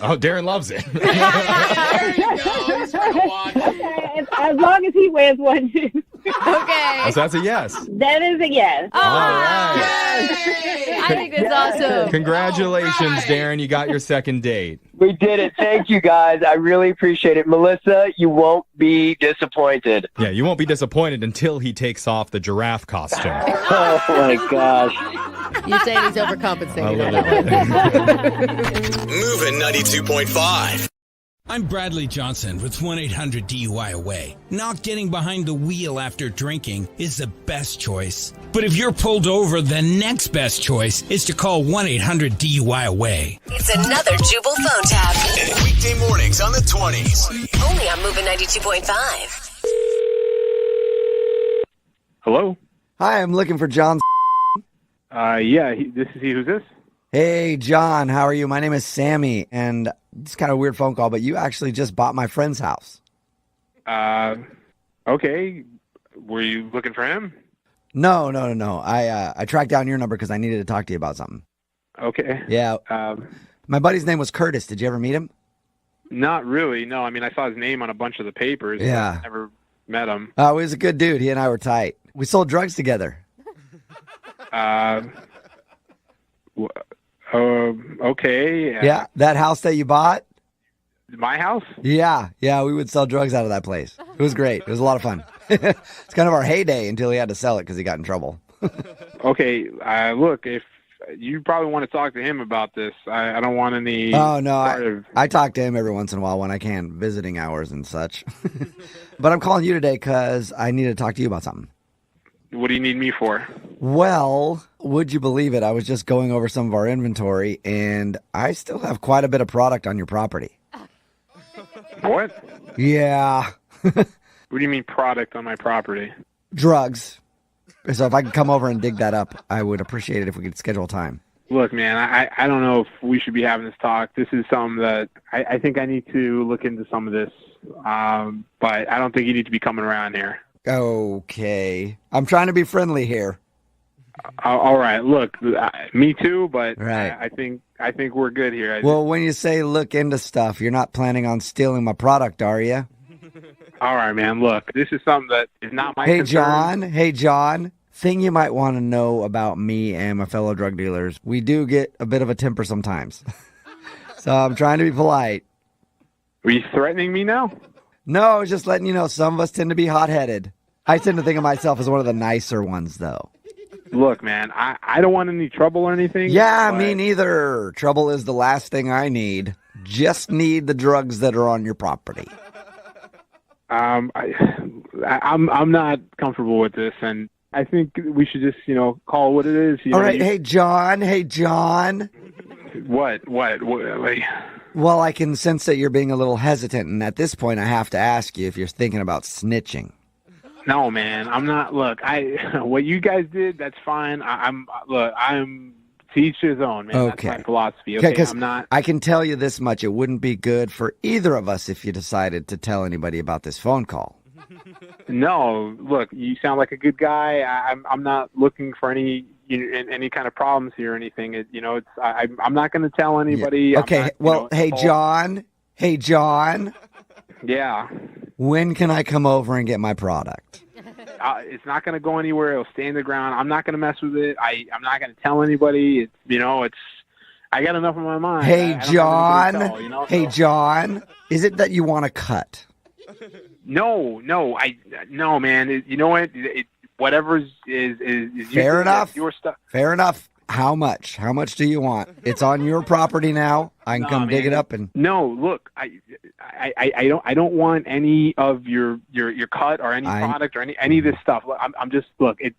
Oh, Darren loves it. There you go. He's trying to watch. Okay, as long as he wears one too. Okay. Oh, so that's a yes. That is a yes. Oh, All right. Yay! I think that's awesome. Congratulations, All right. Darren. You got your second date. We did it. Thank you, guys. I really appreciate it. Melissa, you won't be disappointed. Yeah, you won't be disappointed until he takes off the giraffe costume. Oh, my gosh. You're saying he's A overcompensating. little bit. Moving 92.5. I'm Bradley Johnson with 1-800-DUI-AWAY. Not getting behind the wheel after drinking is the best choice. But if you're pulled over, the next best choice is to call 1-800-DUI-AWAY. It's another Jubal phone tab. Weekday mornings on the 20s. Only on Moving 92.5. Hello? Hi, I'm looking for John. This is he. Who's this? Hey, John, how are you? My name is Sammy, and it's kind of a weird phone call, but you actually just bought my friend's house. Okay. Were you looking for him? No. I tracked down your number because I needed to talk to you about something. Okay. Yeah. My buddy's name was Curtis. Did you ever meet him? Not really. No, I mean, I saw his name on a bunch of the papers. But Yeah. I never met him. Oh, he was a good dude. He and I were tight. We sold drugs together. Okay. Yeah, that house that you bought, My house? Yeah, we would sell drugs out of that place. It was great. It was a lot of fun. It's kind of our heyday until he had to sell it because he got in trouble. Okay, look, if you probably want to talk to him about this, I don't want any. Oh, no, I talk to him every once in a while when I can, visiting hours and such. But I'm calling you today because I need to talk to you about something. What do you need me for? Well, would you believe it? I was just going over some of our inventory, and I still have quite a bit of product on your property. What? Yeah. What do you mean product on my property? Drugs. So if I could come over and dig that up, I would appreciate it if we could schedule time. Look, man, I don't know if we should be having this talk. This is something that I think I need to look into some of this, but I don't think you need to be coming around here. Okay. I'm trying to be friendly here. All right. Look, me too, but right. I think we're good here. Well, when you say look into stuff, you're not planning on stealing my product, are you? All right, man. Look, this is something that is not my concern. Hey, John. Thing you might want to know about me and my fellow drug dealers, we do get a bit of a temper sometimes. So I'm trying to be polite. Are you threatening me now? No, just letting you know some of us tend to be hot-headed. I tend to think of myself as one of the nicer ones, though. Look, man, I don't want any trouble or anything. Yeah, me neither. Trouble is the last thing I need. Just need the drugs that are on your property. I'm not comfortable with this, and I think we should just, call it what it is. All right, hey, John. What? Like... Well, I can sense that you're being a little hesitant, and at this point, I have to ask you if you're thinking about snitching. No, man, I'm not. Look, what you guys did, that's fine. I'm to each his own, man. Okay. That's my philosophy. Okay, I'm not. I can tell you this much: it wouldn't be good for either of us if you decided to tell anybody about this phone call. No, look, you sound like a good guy. I'm not looking for any kind of problems here or anything. I'm not going to tell anybody. Yeah. Okay. Hey, John. Hey, John. Yeah. When can I come over and get my product? It's not going to go anywhere. It'll stay in the ground. I'm not going to mess with it. I'm not going to tell anybody. I got enough on my mind. Hey, John. Hey, John. Is it that you want to cut? No, man. You know what? Whatever is fair enough. Your stuff. Fair enough. How much? How much do you want? It's on your property now. I can come dig it up and. No, look, I don't want any of your cut or any product or any of this stuff. I'm just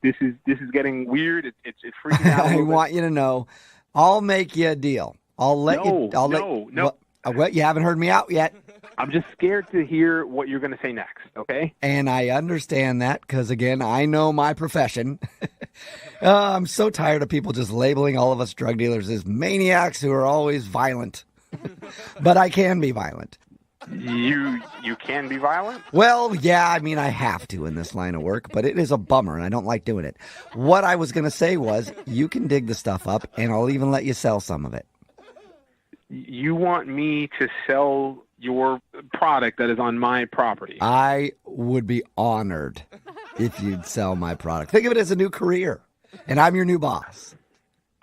this is getting weird. It's freaking out. I want you to know, I'll make you a deal. I'll let you. No. Well, you haven't heard me out yet. I'm just scared to hear what you're going to say next, okay? And I understand that because, again, I know my profession. I'm so tired of people just labeling all of us drug dealers as maniacs who are always violent. But I can be violent. You can be violent? Well, yeah, I mean, I have to in this line of work, but it is a bummer, and I don't like doing it. What I was going to say was, you can dig the stuff up, and I'll even let you sell some of it. You want me to sell your product that is on my property? I would be honored if you'd sell my product. Think of it as a new career, and I'm your new boss.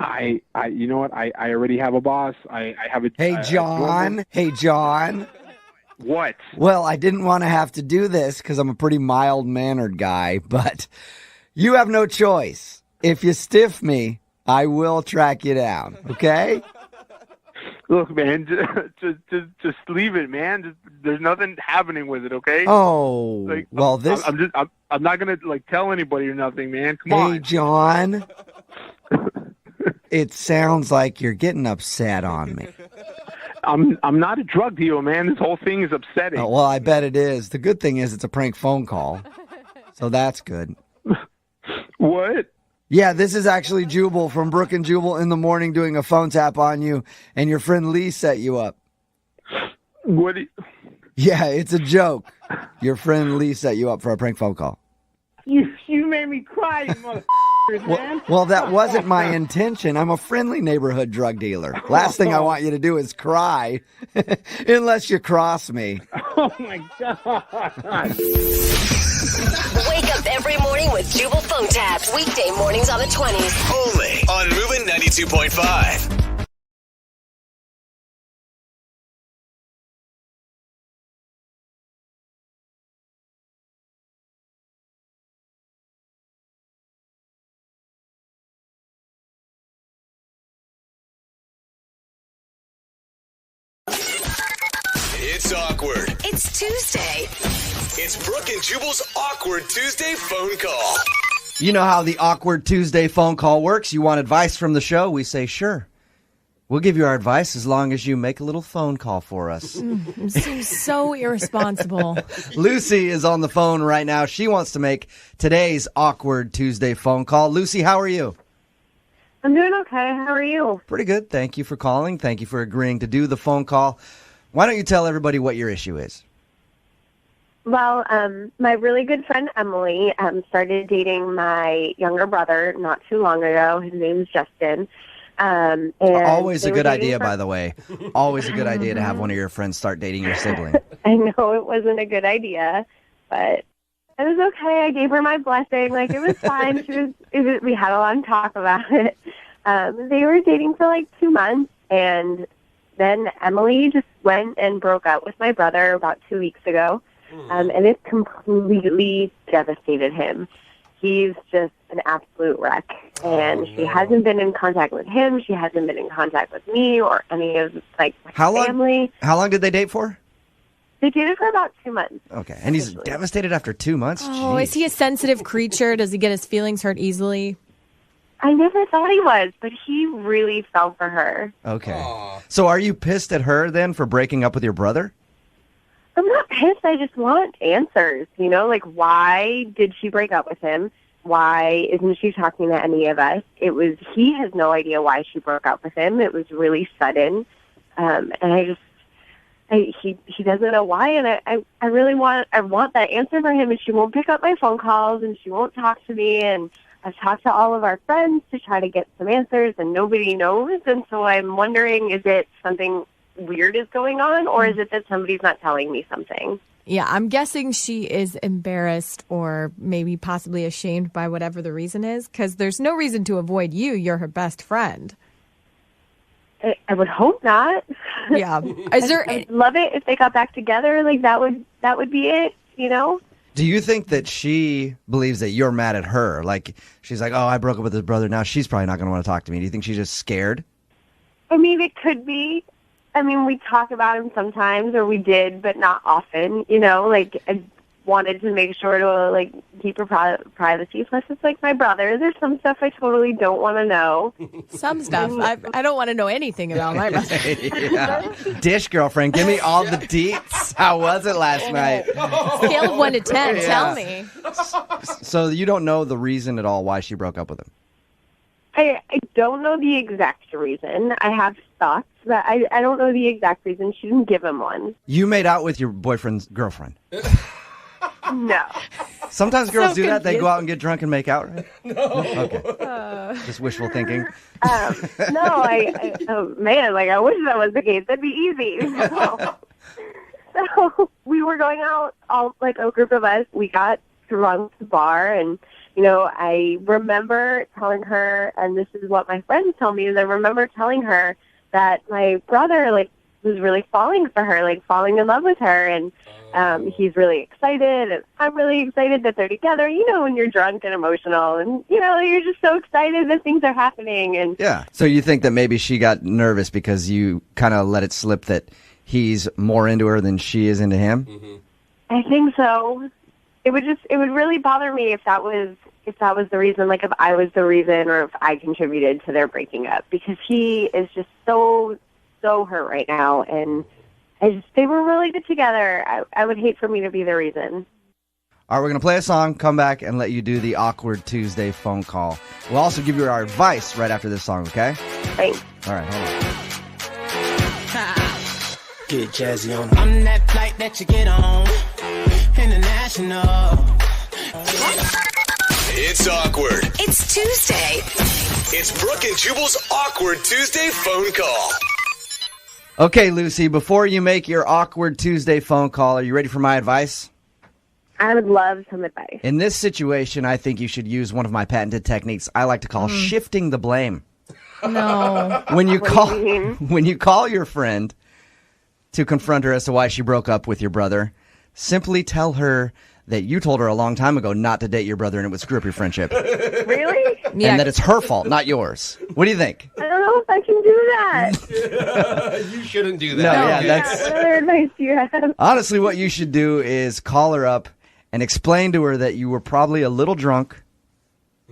You know what? I already have a boss. I have a. Hey, John. Hey, John. What? Well, I didn't want to have to do this because I'm a pretty mild-mannered guy, but you have no choice. If you stiff me, I will track you down, okay? Look, man, just leave it, man. There's nothing happening with it, okay? Oh, well, I'm not gonna tell anybody or nothing, man. Come on. Hey, John. It sounds like you're getting upset on me. I'm not a drug dealer, man. This whole thing is upsetting. Oh, well, I bet it is. The good thing is it's a prank phone call, so that's good. What? Yeah, this is actually Jubal from Brooke and Jubal in the morning doing a phone tap on you, and your friend Lee set you up. What? Yeah, it's a joke. Your friend Lee set you up for a prank phone call. You made me cry, you motherfuckers, man. Well, that wasn't my intention. I'm a friendly neighborhood drug dealer. Last thing I want you to do is cry, unless you cross me. Oh, my God. Wake up every morning with Jubal phone tabs. Weekday mornings on the 20s. Only on Moving 92.5. It's awkward. It's Tuesday. It's Brooke and Jubal's awkward Tuesday phone call. You know how the awkward Tuesday phone call works. You want advice from the show? We say, sure. We'll give you our advice as long as you make a little phone call for us. It seems so irresponsible. Lucy is on the phone right now. She wants to make today's awkward Tuesday phone call. Lucy, how are you? I'm doing okay. How are you? Pretty good. Thank you for calling. Thank you for agreeing to do the phone call. Why don't you tell everybody what your issue is? Well, my really good friend Emily started dating my younger brother not too long ago. His name's Justin. And Always a they were good dating idea, for- by the way. Always a good idea to have one of your friends start dating your sibling. I know it wasn't a good idea, but it was okay. I gave her my blessing. Like, it was fine. We had a long talk about it. They were dating for like 2 months, and then Emily just went and broke up with my brother about 2 weeks ago, and it completely devastated him. He's just an absolute wreck, and she hasn't been in contact with him. She hasn't been in contact with me or any of my family. How long did they date for? They dated for about 2 months. Okay, and he's devastated after 2 months? Oh, is he a sensitive creature? Does he get his feelings hurt easily? I never thought he was, but he really fell for her. Okay. So are you pissed at her then for breaking up with your brother? I'm not pissed. I just want answers. You know, like, why did she break up with him? Why isn't she talking to any of us? He has no idea why she broke up with him. It was really sudden. And he doesn't know why. And I really want that answer for him. And she won't pick up my phone calls, and she won't talk to me. And I've talked to all of our friends to try to get some answers, and nobody knows. And so I'm wondering, is it something weird is going on, or is it that somebody's not telling me something? Yeah, I'm guessing she is embarrassed or maybe possibly ashamed by whatever the reason is, because there's no reason to avoid you. You're her best friend. I would hope not. Yeah. I'd love it if they got back together. Like, that would be it, you know? Do you think that she believes that you're mad at her? Like, she's like, oh, I broke up with his brother. Now she's probably not going to want to talk to me. Do you think she's just scared? I mean, it could be. I mean, we talk about him sometimes, or we did, but not often, you know? Like, I wanted to make sure to, like, keep her privacy. Plus, it's like my brother. There's some stuff I totally don't want to know. Some stuff. I don't want to know anything about my brother. Yeah. Dish girlfriend, give me all the deets. How was it last night? Scale of 1 to 10. Yeah. Tell me. So you don't know the reason at all why she broke up with him? I don't know the exact reason. I have thoughts, but I don't know the exact reason. She didn't give him one. You made out with your boyfriend's girlfriend. No. Sometimes girls So do that. They go confused. out and get drunk and make out, right? No. Okay. Just wishful thinking. No, oh, man, like, I wish that was the case. That'd be easy. So we were going out, all like a group of us. We got drunk at the bar, and you know, I remember telling her, and this is what my friends tell me, is I remember telling her that my brother, like, was really falling for her, like, falling in love with her, and he's really excited, and I'm really excited that they're together. You know, when you're drunk and emotional, and, you know, you're just so excited that things are happening, and Yeah. So you think that maybe she got nervous because you kind of let it slip that he's more into her than she is into him? I think so. It would really bother me if that was the reason, like if I was the reason or if I contributed to their breaking up, because he is just so hurt right now, and they were really good together. I would hate for me to be the reason. All right, we're going to play a song, come back, and let you do the awkward Tuesday phone call. We'll also give you our advice right after this song, okay? Thanks. All right, hold on. Get jazzy on. I'm that flight that you get on. International. It's awkward. It's Tuesday. It's Brooke and Jubal's awkward Tuesday phone call. Okay, Lucy, before you make your awkward Tuesday phone call, are you ready for my advice? I would love some advice. In this situation, I think you should use one of my patented techniques I like to call shifting the blame. No. When you What do you mean? when you call your friend to confront her as to why she broke up with your brother, simply tell her that you told her a long time ago not to date your brother and it would screw up your friendship. Really? And that it's her fault, not yours. What do you think? I don't know if I can do that? You shouldn't do No, that. yeah, that's What other advice do you have? honestly what you should do is call her up and explain to her that you were probably a little drunk.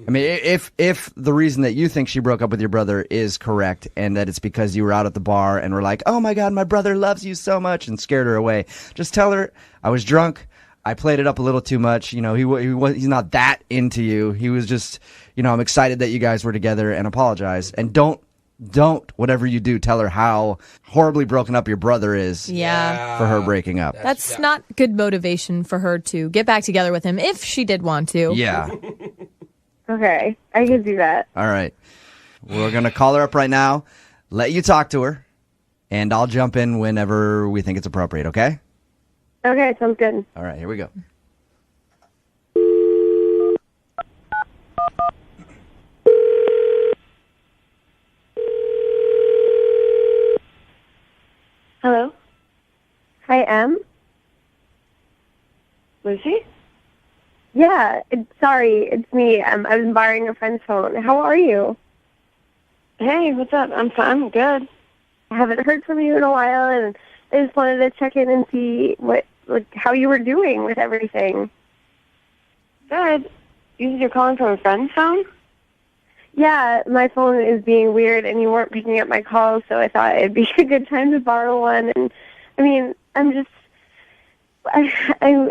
I mean, if the reason that you think she broke up with your brother is correct and that it's because you were out at the bar and were like, oh my God, my brother loves you so much, and scared her away, just tell her, I was drunk. I played it up a little too much. You know, he's not that into you. He was just, you know, I'm excited that you guys were together, and apologize. And don't, whatever you do, tell her how horribly broken up your brother is Yeah. for her breaking up. That's not good motivation for her to get back together with him if she did want to. Yeah. Okay, I can do that. All right. We're going to call her up right now, let you talk to her, and I'll jump in whenever we think it's appropriate, okay? Okay, sounds good. All right, here we go. Hello? Hi, Em? Lucy? Yeah, sorry, it's me. I was borrowing a friend's phone. How are you? Hey, what's up? I'm good. I haven't heard from you in a while, and I just wanted to check in and see how you were doing with everything. Good. You said you're calling from a friend's phone? Yeah, my phone is being weird, and you weren't picking up my calls, so I thought it'd be a good time to borrow one. And I mean, I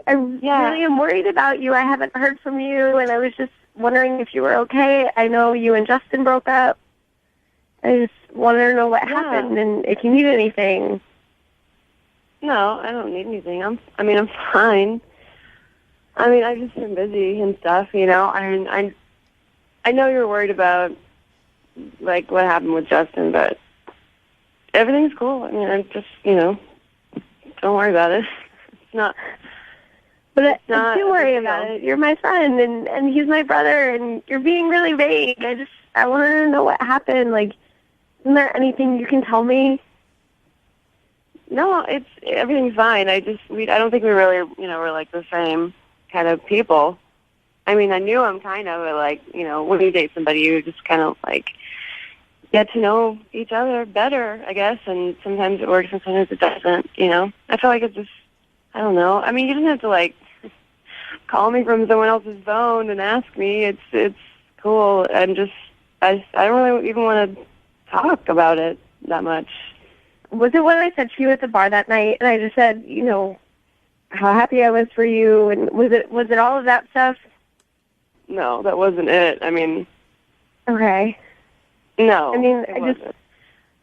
really am worried about you. I haven't heard from you, and I was just wondering if you were okay. I know you and Justin broke up. I just wanted to know what happened and if you need anything. No, I don't need anything. I'm fine. I mean, I've just been busy and stuff, you know. I know you're worried about, like, what happened with Justin, but everything's cool. I mean, I'm just, you know, don't worry about it. It's not... But I do worry about it. You're my friend, and he's my brother, and you're being really vague. I wanted to know what happened. Like, isn't there anything you can tell me? No, everything's fine. I don't think we really, you know, we're like the same kind of people. I mean, I knew him kind of, but like, you know, when you date somebody, you just kind of like get to know each other better, I guess. And sometimes it works, and sometimes it doesn't. You know, I feel like it's just, I don't know. I mean, you don't have to like call me from someone else's phone and ask me. It's cool. I don't really even want to talk about it that much. Was it what I said to you at the bar that night? And I just said, you know, how happy I was for you, and was it all of that stuff? No, that wasn't it. I mean, okay. No, I mean,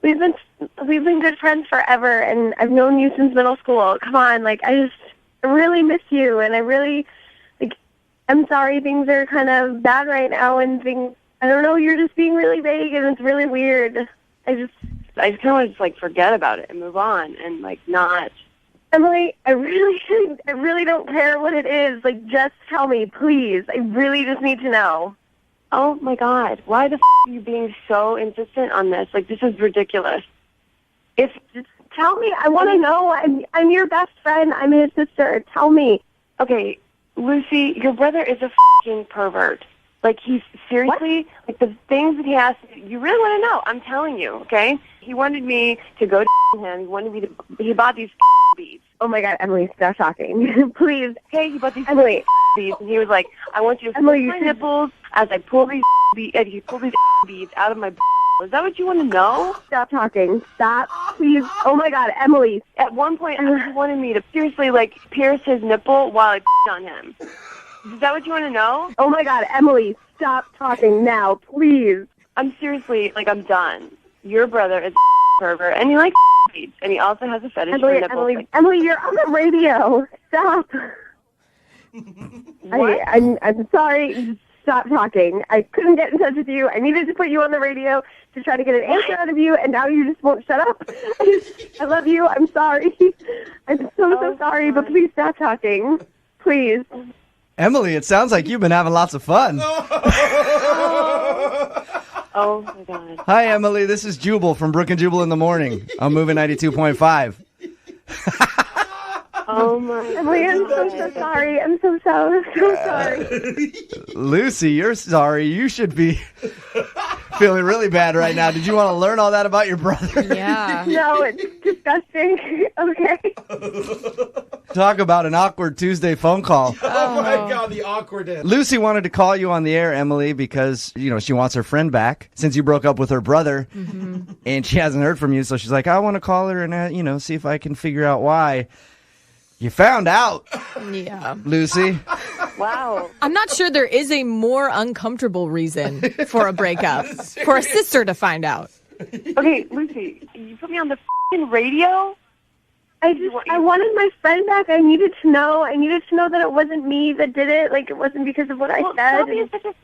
we've been good friends forever, and I've known you since middle school. Come on, like I really miss you, and I really I'm sorry things are kind of bad right now, and I don't know, you're just being really vague, and it's really weird. I just kind of want to just like forget about it and move on, and like not. Emily, I really don't care what it is. Like, just tell me, please. I really just need to know. Oh my God, why the are you being so insistent on this? Like, this is ridiculous. Just tell me. I want to know. I'm your best friend. I'm his sister. Tell me. Okay, Lucy, your brother is a pervert. Like, he's seriously, like, the things that he has, you really want to know. I'm telling you, okay? He wanted me to go to him. He bought these beads. Oh, my God, Emily, stop talking. Please. Hey, he bought these Emily. beads, and he was like, I want you to Emily, feel my nipples as I pull these beads, and he pulled these beads out of my Is that what you want to know? Stop talking. Stop, please. Oh, my God, Emily. At one point, he wanted me to seriously, like, pierce his nipple while I on him. Is that what you want to know? Oh, my God, Emily, stop talking now, please. I'm seriously, like, I'm done. Your brother is a pervert, and he likes beads, and he also has a fetish for nipples. Emily, you're on the radio. Stop. I'm sorry. Stop talking. I couldn't get in touch with you. I needed to put you on the radio to try to get an answer out of you, and now you just won't shut up. I love you. I'm sorry. I'm so sorry, but please stop talking. Please. Emily, it sounds like you've been having lots of fun. Oh, my God. Hi, Emily. This is Jubal from Brooke and Jubal in the Morning. I'm moving 92.5. Oh, my God. Emily, I'm so sorry. I'm so sorry. Lucy, you're sorry. You should be feeling really bad right now. Did you want to learn all that about your brother? Yeah. No, it's disgusting. Okay. Talk about an awkward Tuesday phone call. Oh my God, the awkwardness. Lucy wanted to call you on the air, Emily, because, she wants her friend back since you broke up with her brother and she hasn't heard from you. So she's like, I want to call her and, see if I can figure out why. You found out. Yeah. Lucy. Wow. I'm not sure there is a more uncomfortable reason for a breakup. For a sister to find out. Okay, Lucy, you put me on the f***ing radio? I wanted my friend back. I needed to know. That it wasn't me that did it. Like, it wasn't because of what I said. Tell me it's such a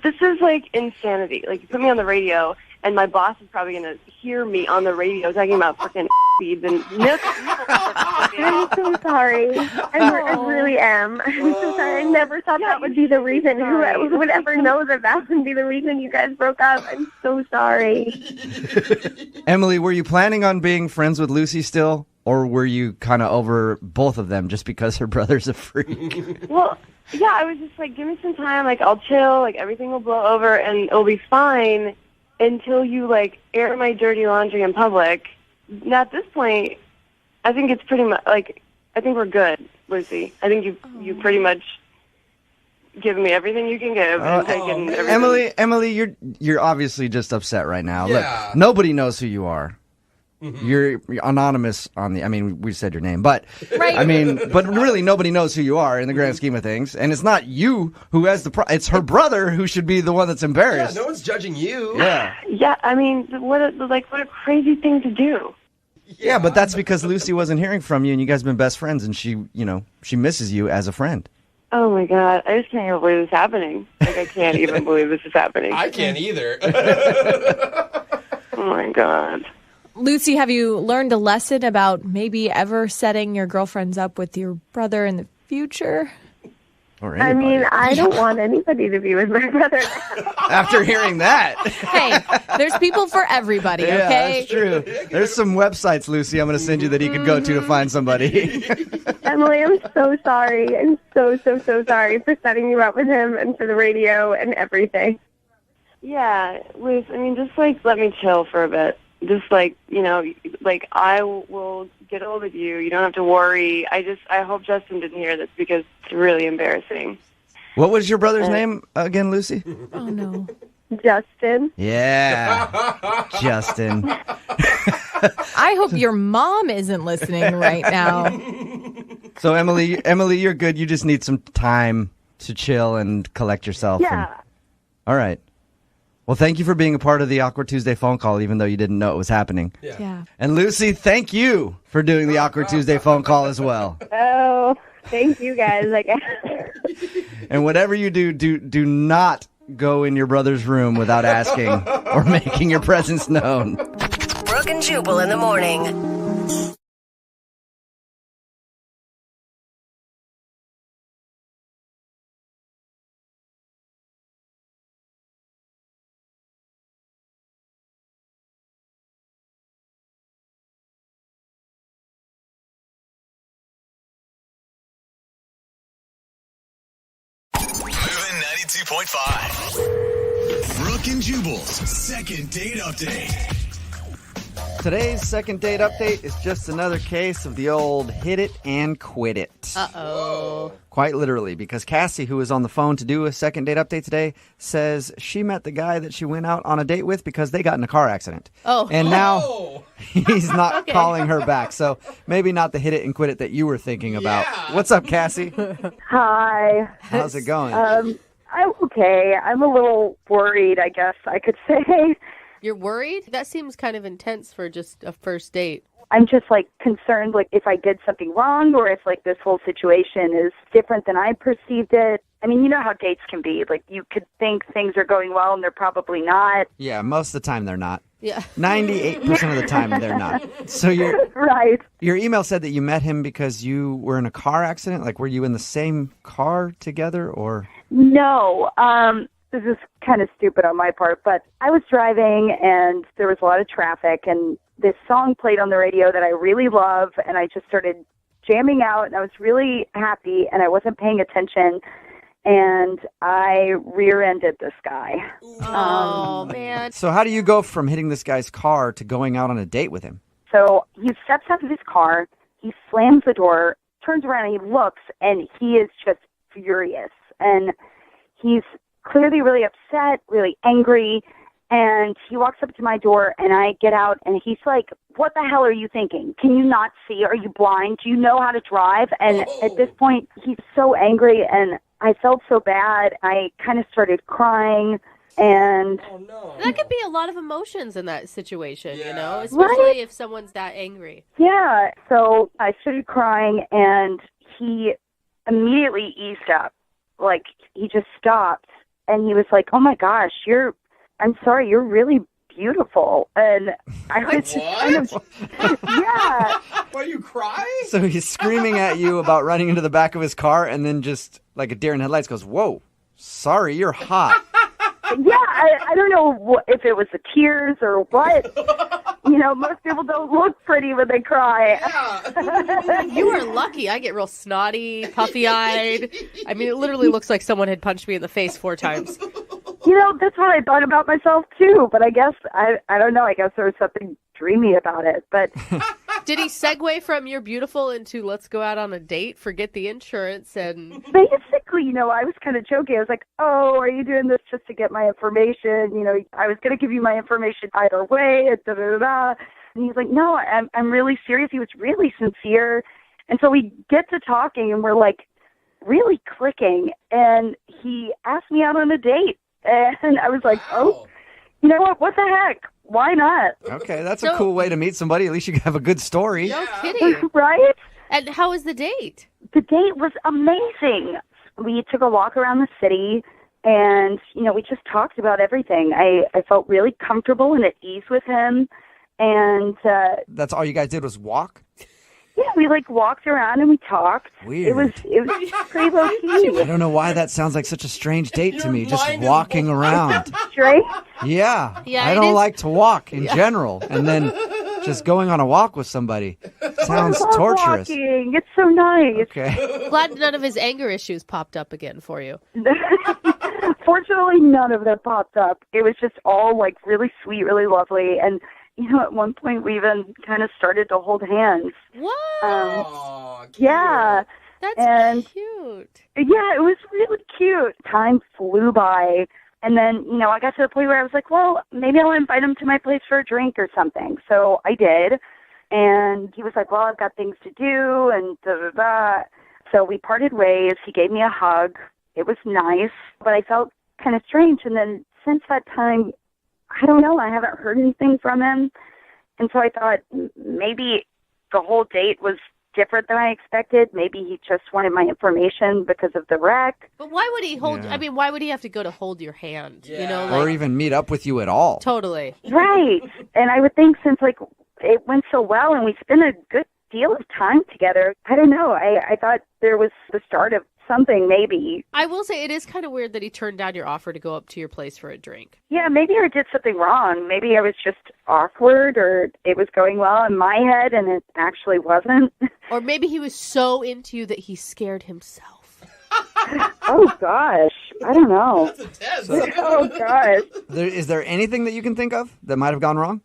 this is like insanity. Like, you put me on the radio, and my boss is probably going to hear me on the radio talking about freaking seeds and milk. I'm so sorry. I really am. I'm so sorry. I never thought that would be the reason. Who would ever know that would be the reason you guys broke up? I'm so sorry. Emily, were you planning on being friends with Lucy still? Or were you kind of over both of them just because her brother's a freak? Well, yeah, I was just like, give me some time. Like, I'll chill. Like, everything will blow over, and it'll be fine until you, like, air my dirty laundry in public. Now, at this point, I think it's pretty much, like, I think we're good, Lucy. I think you pretty much given me everything you can give and taken everything. Emily, you're obviously just upset right now. Yeah. Look, nobody knows who you are. You're anonymous on we said your name, but right. But really nobody knows who you are in the grand scheme of things. And it's not you who has it's her brother who should be the one that's embarrassed. Yeah, no one's judging you. Yeah. Yeah, what a crazy thing to do. Yeah, but that's because Lucy wasn't hearing from you and you guys have been best friends and she misses you as a friend. Oh my God, I just can't even believe this is happening. Like, I can't even believe this is happening. I can't either. Oh my God. Lucy, have you learned a lesson about maybe ever setting your girlfriends up with your brother in the future? Or anybody. I don't want anybody to be with my brother now. After hearing that. Hey, there's people for everybody, Yeah, okay? that's true. There's some websites, Lucy, I'm going to send you that you could go to find somebody. Emily, I'm so sorry. I'm so sorry for setting you up with him and for the radio and everything. Yeah, Luce, just, like, let me chill for a bit. Just, like, I will get hold of you. You don't have to worry. I hope Justin didn't hear this because it's really embarrassing. What was your brother's name again, Lucy? Oh, no. Justin. Yeah. Justin. I hope your mom isn't listening right now. So, Emily, you're good. You just need some time to chill and collect yourself. Yeah. All right. Well, thank you for being a part of the Awkward Tuesday phone call, even though you didn't know it was happening. Yeah. And Lucy, thank you for doing the Awkward Tuesday phone call as well. Oh, thank you guys. I guess. And whatever you do not go in your brother's room without asking or making your presence known. Brooke and Jubal in the morning. Moving 92.5. Brooke and Jubal's second date update. Today's second date update is just another case of the old hit it and quit it. Uh-oh. Quite literally, because Cassie, who is on the phone to do a second date update today, says she met the guy that she went out on a date with because they got in a car accident. Oh. And now he's not Okay. calling her back. So maybe not the hit it and quit it that you were thinking about. What's up, Cassie? Hi. How's it going? I'm okay. I'm a little worried, I guess I could say. You're worried? That seems kind of intense for just a first date. I'm just concerned if I did something wrong or if this whole situation is different than I perceived it. You know how dates can be. You could think things are going well and they're probably not. Yeah, most of the time they're not. Yeah. 98% of the time they're not. So right. Your email said that you met him because you were in a car accident? Were you in the same car together or? No. This is kind of stupid on my part, but I was driving and there was a lot of traffic and this song played on the radio that I really love and I just started jamming out and I was really happy and I wasn't paying attention and I rear-ended this guy. Oh, man. So how do you go from hitting this guy's car to going out on a date with him? So he steps out of his car, he slams the door, turns around, and he looks, and he is just furious. And he's clearly really upset, really angry, and he walks up to my door, and I get out, and he's like, what the hell are you thinking? Can you not see? Are you blind? Do you know how to drive? And at this point, he's so angry, and I felt so bad. I kind of started crying, and That could be a lot of emotions in that situation, you know, especially if someone's that angry. yeah, so I started crying, and he immediately eased up. Like, he just stopped, and he was like, oh my gosh, I'm sorry, you're really beautiful. And I was just kind of, yeah. Why you crying? So he's screaming at you about running into the back of his car and then just like a deer in headlights goes, whoa, sorry, you're hot. Yeah, I don't know if it was the tears or what. You know, most people don't look pretty when they cry. You are lucky. I get real snotty, puffy-eyed. I mean, it literally looks like someone had punched me in the face 4 times. You know, that's what I thought about myself, too. But I guess, I don't know, I guess there was something dreamy about it. But Did he segue from you're beautiful into let's go out on a date, forget the insurance, and... basically, you know, I was kind of joking. I was like, oh, are you doing this just to get my information? You know, I was going to give you my information either way, and da-da-da-da. And he's like, no, I'm really serious. He was really sincere. And so we get to talking, and we're like really clicking. And he asked me out on a date. And I was like, oh, you know what? What the heck? Why not? Okay, that's a cool way to meet somebody. At least you have a good story. No kidding. Right? And how was the date? The date was amazing. We took a walk around the city, and, you know, we just talked about everything. I felt really comfortable and at ease with him. And That's all you guys did was walk? yeah, we like walked around and we talked. Weird. It was pretty low key. I don't know why that sounds like such a strange date to me, just walking around. Straight? Yeah, Yeah, I it don't is- like to walk in general. And then just going on a walk with somebody sounds I love torturous. walking. It's so nice. Okay. Glad none of his anger issues popped up again for you. Fortunately, none of that popped up. It was just all like really sweet, really lovely. And, you know, at one point we even kind of started to hold hands. What? Yeah. That's cute. Yeah, it was really cute. Time flew by. And then, you know, I got to the point where I was like, well, maybe I'll invite him to my place for a drink or something. So I did. And he was like, well, I've got things to do and da-da-da. So we parted ways. He gave me a hug. It was nice, but I felt kind of strange. And then since that time, I don't know, I haven't heard anything from him. And so I thought maybe the whole date was different than I expected. Maybe he just wanted my information because of the wreck. But why would he hold, Yeah. I mean, why would he have to go to hold your hand? You know, Or like, even meet up with you at all. totally. Right. And I would think since, like, it went so well and we spent a good deal of time together, I don't know. I thought there was the start of something, maybe. I will say it is kind of weird that he turned down your offer to go up to your place for a drink. Yeah, maybe I did something wrong. Maybe I was just awkward or it was going well in my head and it actually wasn't. Or maybe he was so into you that he scared himself. Oh, gosh. I don't know. Oh, gosh. Is there anything that you can think of that might have gone wrong?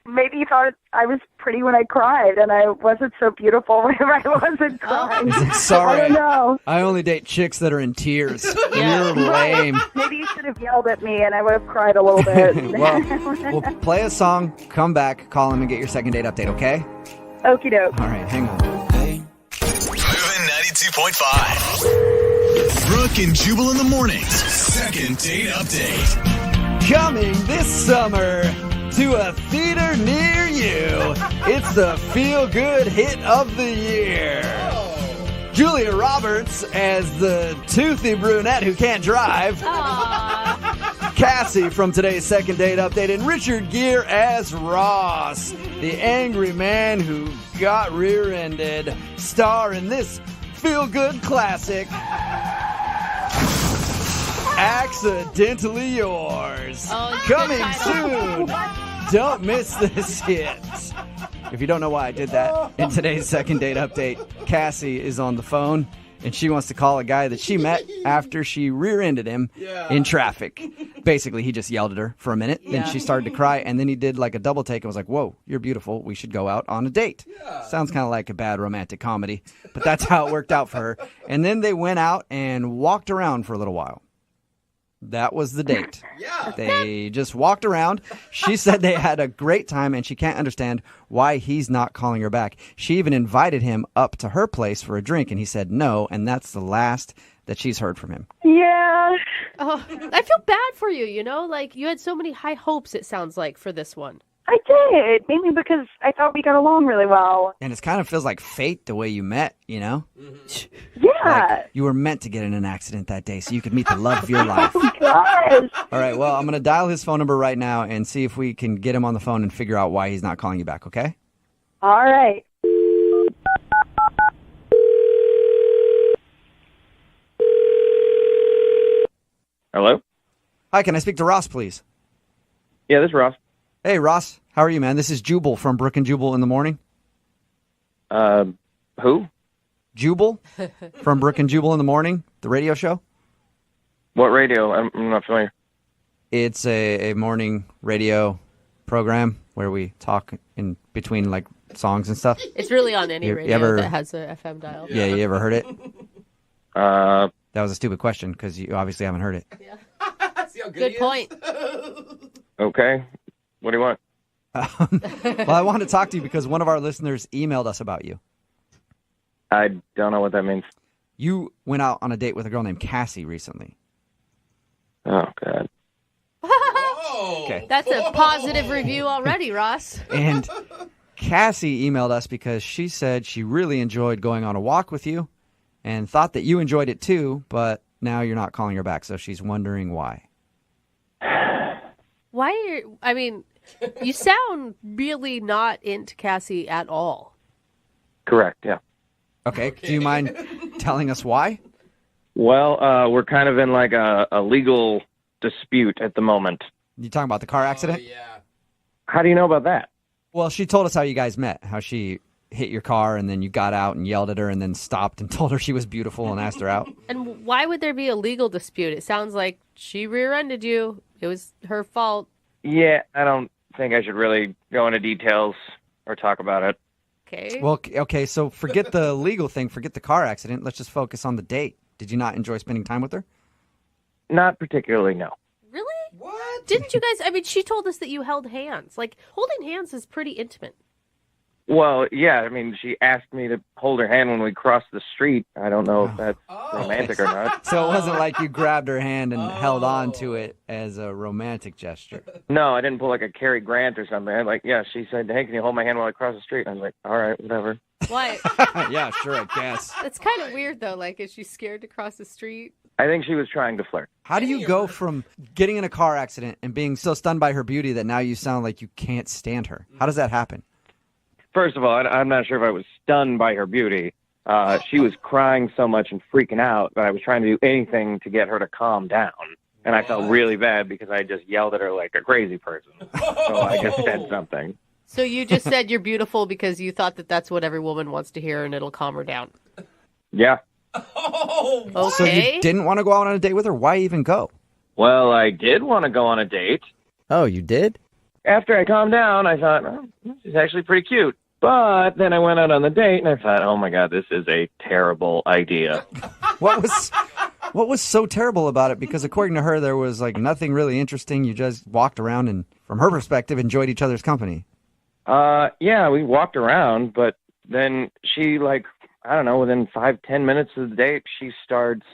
Maybe he thought I was pretty when I cried, and I wasn't so beautiful when I wasn't crying. Sorry. I don't know. I only date chicks that are in tears. You're lame. Maybe you should have yelled at me, and I would have cried a little bit. We'll play a song, come back, call him, and get your second date update, okay? Okie doke. All right, hang on. Moving 92.5. Brooke and Jubal in the mornings. Second date update. Coming this summer to a theater near you, it's the feel-good hit of the year. Julia Roberts as the toothy brunette who can't drive. Cassie from today's second date update, and Richard Gere as Ross, the angry man who got rear-ended. Star in this feel-good classic, Accidentally Yours. Coming soon. Don't miss this hit. If you don't know why I did that, in today's second date update, Cassie is on the phone, and she wants to call a guy that she met after she rear-ended him in traffic. Basically, he just yelled at her for a minute. Then she started to cry, and then he did like a double take and was like, whoa, you're beautiful. We should go out on a date. Sounds kind of like a bad romantic comedy, but that's how it worked out for her. And then they went out and walked around for a little while. That was the date. They just walked around. She said they had a great time, and she can't understand why he's not calling her back. She even invited him up to her place for a drink, and he said no, and that's the last that she's heard from him. Yeah. Oh, I feel bad for you, you know? Like, you had so many high hopes, it sounds like, for this one. I did, mainly because I thought we got along really well. And it kind of feels like fate the way you met, you know? Yeah. Like you were meant to get in an accident that day so you could meet the love of your life. Oh, gosh. All right, well, I'm going to dial his phone number right now and see if we can get him on the phone and figure out why he's not calling you back, okay? All right. Hello? Hi, can I speak to Ross, please? Yeah, this is Ross. Hey, Ross. How are you, man? This is Jubal from Brooke and Jubal in the Morning. Who? Jubal from Brooke and Jubal in the Morning, the radio show. What radio? I'm not familiar. It's a morning radio program where we talk in between, like, songs and stuff. It's really on any You radio ever- that has a FM dial. Yeah, you ever heard it? That was a stupid question because you obviously haven't heard it. Good point. Okay. What do you want? Well, I wanted to talk to you because one of our listeners emailed us about you. I don't know what that means. You went out on a date with a girl named Cassie recently. Oh, God. Okay. That's a positive review already, Ross. And Cassie emailed us because she said she really enjoyed going on a walk with you and thought that you enjoyed it too, but now you're not calling her back, so she's wondering why. Why are you, I mean, you sound really not into Cassie at all. Correct, yeah. Okay. Do you mind telling us why? Well, we're kind of in like a legal dispute at the moment. You talking about the car accident? How do you know about that? Well, she told us how you guys met, how she hit your car and then you got out and yelled at her and then stopped and told her she was beautiful and asked her out. And why would there be a legal dispute? It sounds like she rear-ended you. It was her fault. Yeah, I don't think I should really go into details or talk about it. Okay. Well, okay, so forget the legal thing, forget the car accident. Let's just focus on the date. Did you not enjoy spending time with her? Not particularly, no. Really? What? Didn't you guys, I mean, she told us that you held hands. Like, holding hands is pretty intimate. Well, yeah, I mean, she asked me to hold her hand when we crossed the street. I don't know if that's romantic or not. So it wasn't like you grabbed her hand and held on to it as a romantic gesture. No, I didn't pull like a Cary Grant or something. She said, hey, can you hold my hand while I cross the street? And I was like, all right, whatever. Why? Yeah, sure, I guess. It's kind of weird, though. Like, is she scared to cross the street? I think she was trying to flirt. How do you go from getting in a car accident and being so stunned by her beauty that now you sound like you can't stand her? How does that happen? First of all, I'm not sure if I was stunned by her beauty. She was crying so much and freaking out that I was trying to do anything to get her to calm down. And I felt really bad because I just yelled at her like a crazy person. So I just said something. So you just said you're beautiful because you thought that that's what every woman wants to hear and it'll calm her down. Yeah. Okay. So you didn't want to go out on a date with her? Why even go? Well, I did want to go on a date. Oh, you did? After I calmed down, I thought, oh, this is actually pretty cute. But then I went out on the date and I thought, oh my God, this is a terrible idea. What was so terrible about it? Because according to her, there was like nothing really interesting. You just walked around and, from her perspective, enjoyed each other's company. Yeah, we walked around, but then she, like, I don't know, within 5-10 minutes of the date, she starts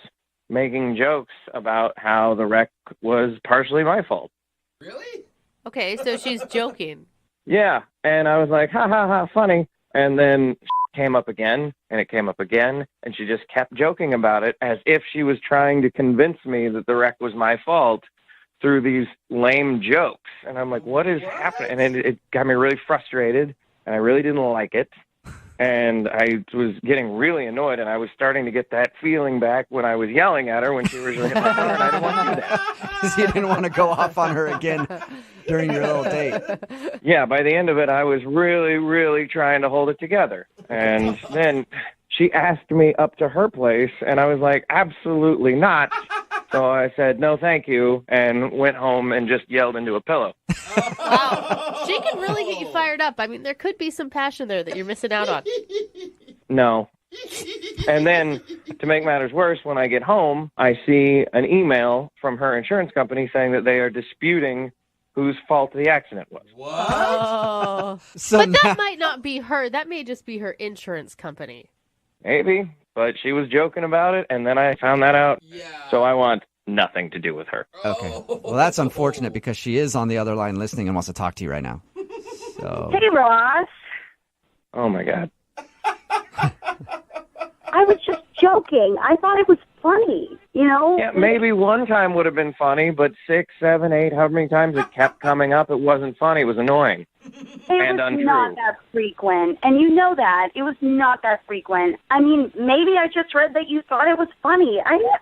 making jokes about how the wreck was partially my fault. Okay, so she's joking. Yeah, and I was like, ha, ha, ha, funny. And then came up again, and it came up again, and she just kept joking about it as if she was trying to convince me that the wreck was my fault through these lame jokes. And I'm like, what is happening? And it got me really frustrated, and I really didn't like it. And I was getting really annoyed, and I was starting to get that feeling back when I was yelling at her when she was hitting my car, and I didn't want to do that. You didn't want to go off on her again during your little date. Yeah, by the end of it, I was really, really trying to hold it together. And then she asked me up to her place, and I was like, absolutely not. So I said, no, thank you, and went home and just yelled into a pillow. Wow. She can really get you fired up. I mean, there could be some passion there that you're missing out on. No. And then, to make matters worse, when I get home, I see an email from her insurance company saying that they are disputing whose fault the accident was. Oh. So but that now- might not be her. That may just be her insurance company. Maybe, but she was joking about it, and then I found that out. So I want nothing to do with her. Okay. Well, that's unfortunate because she is on the other line listening and wants to talk to you right now. So. Hey, Ross. Oh, my God. I was just joking. I thought it was funny, you know? Yeah, maybe one time would have been funny, but 6, 7, 8, however many times it kept coming up, it wasn't funny. It was annoying. It was not that frequent, and you know that. It was not that frequent. I mean, maybe I just read that you thought it was funny. I just,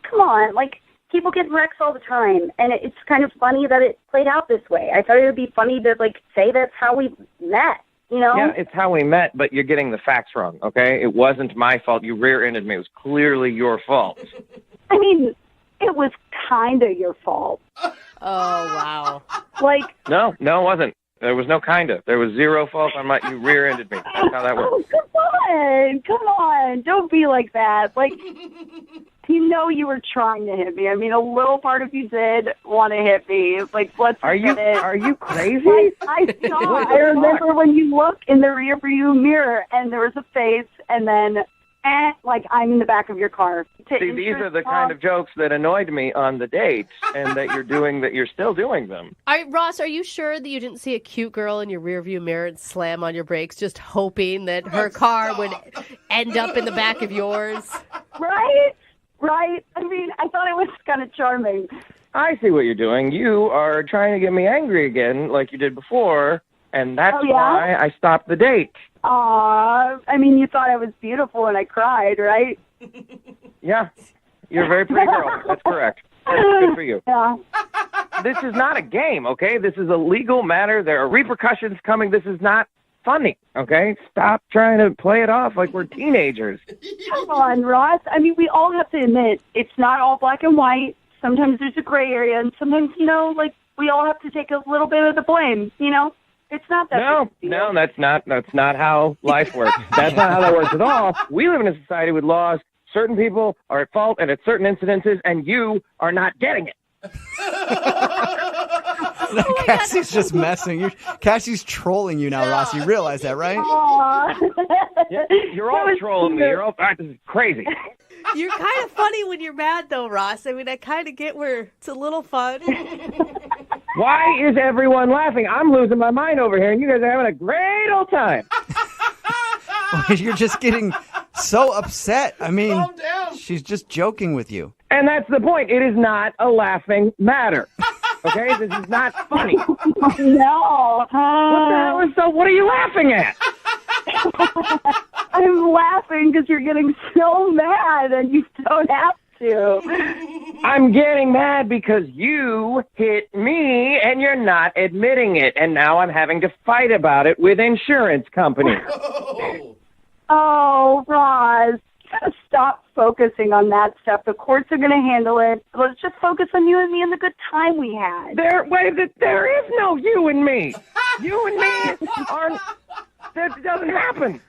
come on, like, people get wrecks all the time, and it's kind of funny that it played out this way. I thought it would be funny to, like, say that's how we met, you know? Yeah, it's how we met, but you're getting the facts wrong, okay? It wasn't my fault. You rear-ended me. It was clearly your fault. I mean, it was kind of your fault. Oh, wow. Like... No, it wasn't. There was no kinda. There was zero fault on my... You rear-ended me. That's how that works. Oh, come on. Don't be like that. Like, you know you were trying to hit me. I mean, a little part of you did want to hit me. Like, let's get it. Are you crazy? I saw. I remember when you look in the rearview mirror and there was a face, and then, like, I'm in the back of your car. See, these are the kind of jokes that annoyed me on the dates, and that you're still doing them. Ross, are you sure that you didn't see a cute girl in your rearview mirror and slam on your brakes, just hoping that her car would end up in the back of yours? Right? I mean, I thought it was kind of charming. I see what you're doing. You are trying to get me angry again, like you did before, and that's why I stopped the date. Aw, I mean, you thought I was beautiful and I cried, right? Yeah, you're a very pretty girl. That's correct. Good for you. Yeah. This is not a game, okay? This is a legal matter. There are repercussions coming. This is not funny, okay? Stop trying to play it off like we're teenagers. Come on, Ross. I mean, we all have to admit, it's not all black and white. Sometimes there's a gray area, and sometimes, you know, like, we all have to take a little bit of the blame, you know? It's not that No, that's not how life works. That's not how that works at all. We live in a society with laws. Certain people are at fault and at certain incidences, and you are not getting it. Cassie's just messing. Cassie's trolling you now, Ross. You realize that, right? Yeah, you're all trolling me. You're all this is crazy. You're kind of funny when you're mad, though, Ross. I mean, I kind of get where it's a little fun. Why is everyone laughing? I'm losing my mind over here, and you guys are having a great old time. You're just getting so upset. I mean, she's just joking with you. And that's the point. It is not a laughing matter. Okay? This is not funny. No. What are you laughing at? I'm laughing because you're getting so mad and you don't have to. I'm getting mad because you hit me and you're not admitting it. And now I'm having to fight about it with insurance companies. Oh, Ross. Gotta stop focusing on that stuff. The courts are going to handle it. Let's just focus on you and me and the good time we had. There is no you and me. You and me aren't. That doesn't happen.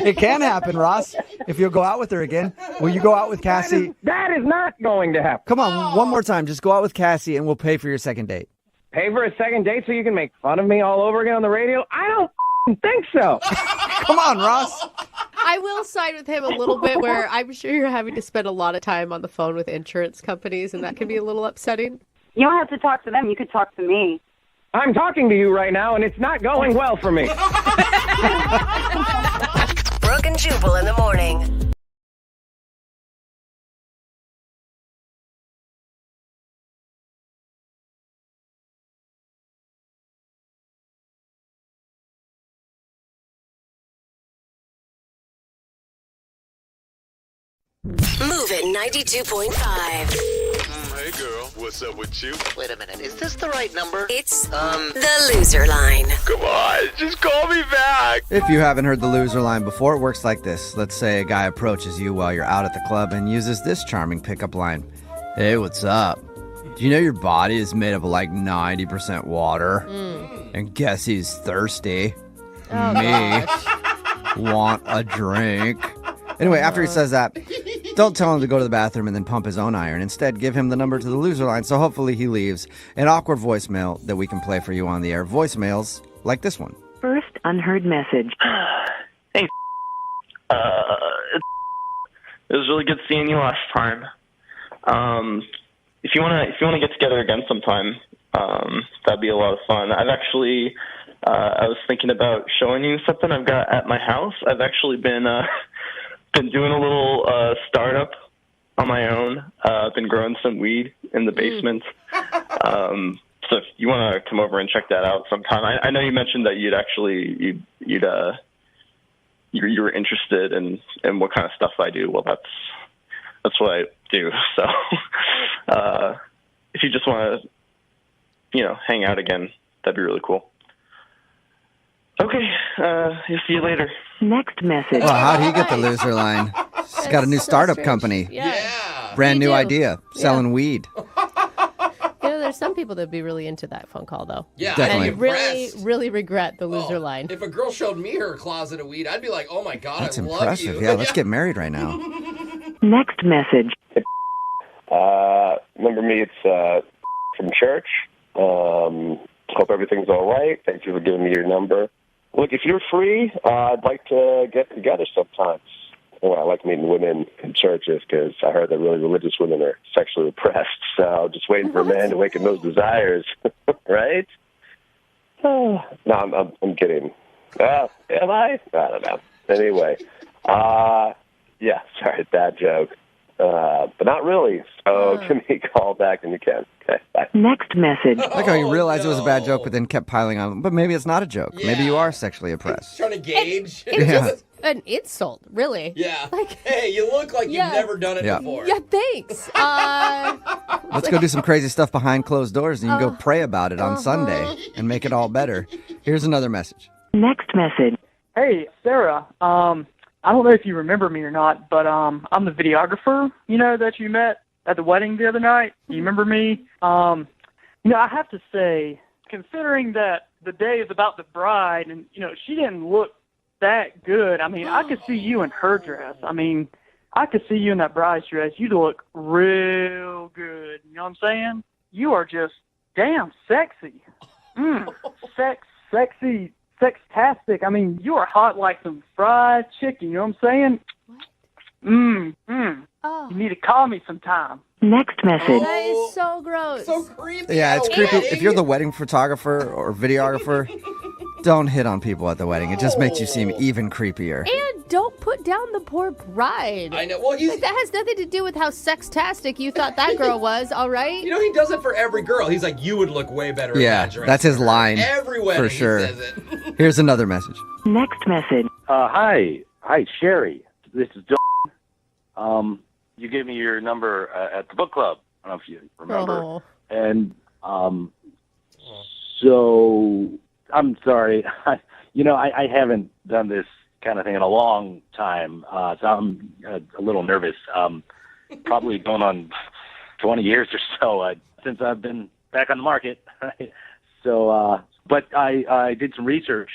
It can happen, Ross. If you'll go out with her again, will you go out with Cassie? That is not going to happen. Come on, one more time. Just go out with Cassie, and we'll pay for your second date. Pay for a second date so you can make fun of me all over again on the radio? I don't think so. Come on, Ross. I will side with him a little bit where I'm sure you're having to spend a lot of time on the phone with insurance companies, and that can be a little upsetting. You don't have to talk to them. You could talk to me. I'm talking to you right now, and it's not going well for me. Brooke and Jubal in the morning. Move it 92.5. Hey, girl. What's up with you? Wait a minute. Is this the right number? It's the loser line. Come on. Just call me back. If you haven't heard the loser line before, it works like this. Let's say a guy approaches you while you're out at the club and uses this charming pickup line. Hey, what's up? Do you know your body is made of like 90% water? And guess who's thirsty? Oh, Me. gosh. Want a drink? Anyway, after he says that, don't tell him to go to the bathroom and then pump his own iron. Instead, give him the number to the loser line, so hopefully he leaves an awkward voicemail that we can play for you on the air. Voicemails like this one. First unheard message. Hey, it was really good seeing you last time. If you wanna get together again sometime, that'd be a lot of fun. I've actually, I was thinking about showing you something I've got at my house. I've actually been doing a little startup on my own. I've been growing some weed in the basement. So if you want to come over and check that out sometime, I know you mentioned that you were interested in what kind of stuff I do. Well, that's what I do. So if you just want to, hang out again, that'd be really cool. Okay, see you later. Next message. Well, how'd he get the loser line? He's got a new startup company. Yeah. Brand We new do. idea. Selling weed. There's some people that'd be really into that phone call, though. Yeah, Definitely. I'd And be really, impressed. really regret the loser Oh, line. If a girl showed me her closet of weed, I'd be like, oh my God, That's I love impressive. you. Yeah, let's get married right now. Next message. Remember me, it's from church. Hope everything's all right. Thank you for giving me your number. Look, if you're free, I'd like to get together sometimes. Well, I like meeting women in churches because I heard that really religious women are sexually repressed. So just waiting for a man to awaken those desires, right? No, I'm kidding. Am I? I don't know. Anyway, yeah, sorry, bad joke. But not really. So give me a call back when you can. Okay, bye. Next message. Like how you realized it was a bad joke, but then kept piling on. But maybe it's not a joke. Maybe you are sexually oppressed. Trying to gauge. It's Yeah. just an insult, really. Yeah. Hey, you look like Yeah. you've never done it Yeah. before. Yeah, thanks. Let's go do some crazy stuff behind closed doors, and you can go pray about it on Sunday and make it all better. Here's another message. Next message. Hey, Sarah. I don't know if you remember me or not, but I'm the videographer, that you met at the wedding the other night. You remember me? I have to say, considering that the day is about the bride and, she didn't look that good. I mean, I could see you in her dress. I mean, I could see you in that bride's dress. You look real good. You know what I'm saying? You are just damn sexy. Sexy. Sextastic. I mean, you are hot like some fried chicken. You know what I'm saying? Oh. You need to call me sometime. Next message. That is so gross. So creepy. Yeah, it's at a creepy. wedding. If you're the wedding photographer or videographer, don't hit on people at the wedding. It just makes you seem even creepier. And don't put down the poor bride. I know. Well, he's Like, that has nothing to do with how sextastic you thought that girl was, all right? he does it for every girl. He's like, you would look way better in Yeah, that dress. that's his line. Every wedding for sure. he says it. Here's another message. Next message. Hi, Sherry. This is John. You gave me your number at the book club. I don't know if you remember. Oh. And so I'm sorry. I haven't done this kind of thing in a long time, so I'm a little nervous. Probably going on 20 years or so since I've been back on the market. Right? So, but I did some research.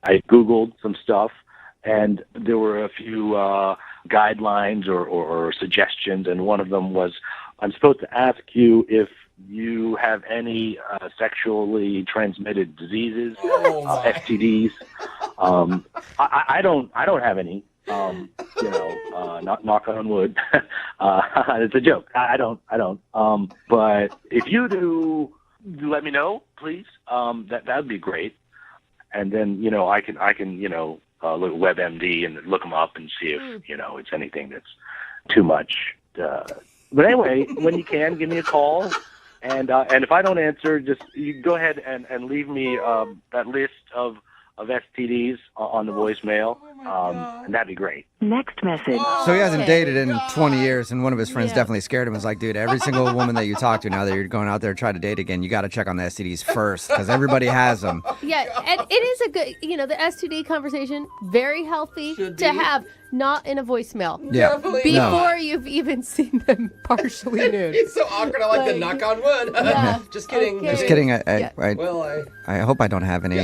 I Googled some stuff, and there were a few guidelines or suggestions, and one of them was I'm supposed to ask you if you have any sexually transmitted diseases, STDs. I don't have any. Not knock on wood. It's a joke. I don't. But if you do, let me know, please. That'd be great. And then I can look at WebMD and look them up and see if it's anything that's too much. But anyway, when you can, give me a call. And if I don't answer, just you go ahead and leave me that list of of STDs on the voicemail, and that'd be great. Next message. So he hasn't dated in 20 years, and one of his friends definitely scared him. Was like, dude, every single woman that you talk to now that you're going out there to try to date again, you got to check on the STDs first because everybody has them. Yeah, and it is a good, the STD conversation, very healthy to have, not in a voicemail. Yeah. Before you've even seen them partially nude. It's so awkward. I like to knock on wood. Yeah. Just kidding. Okay. Just kidding. I hope I don't have any.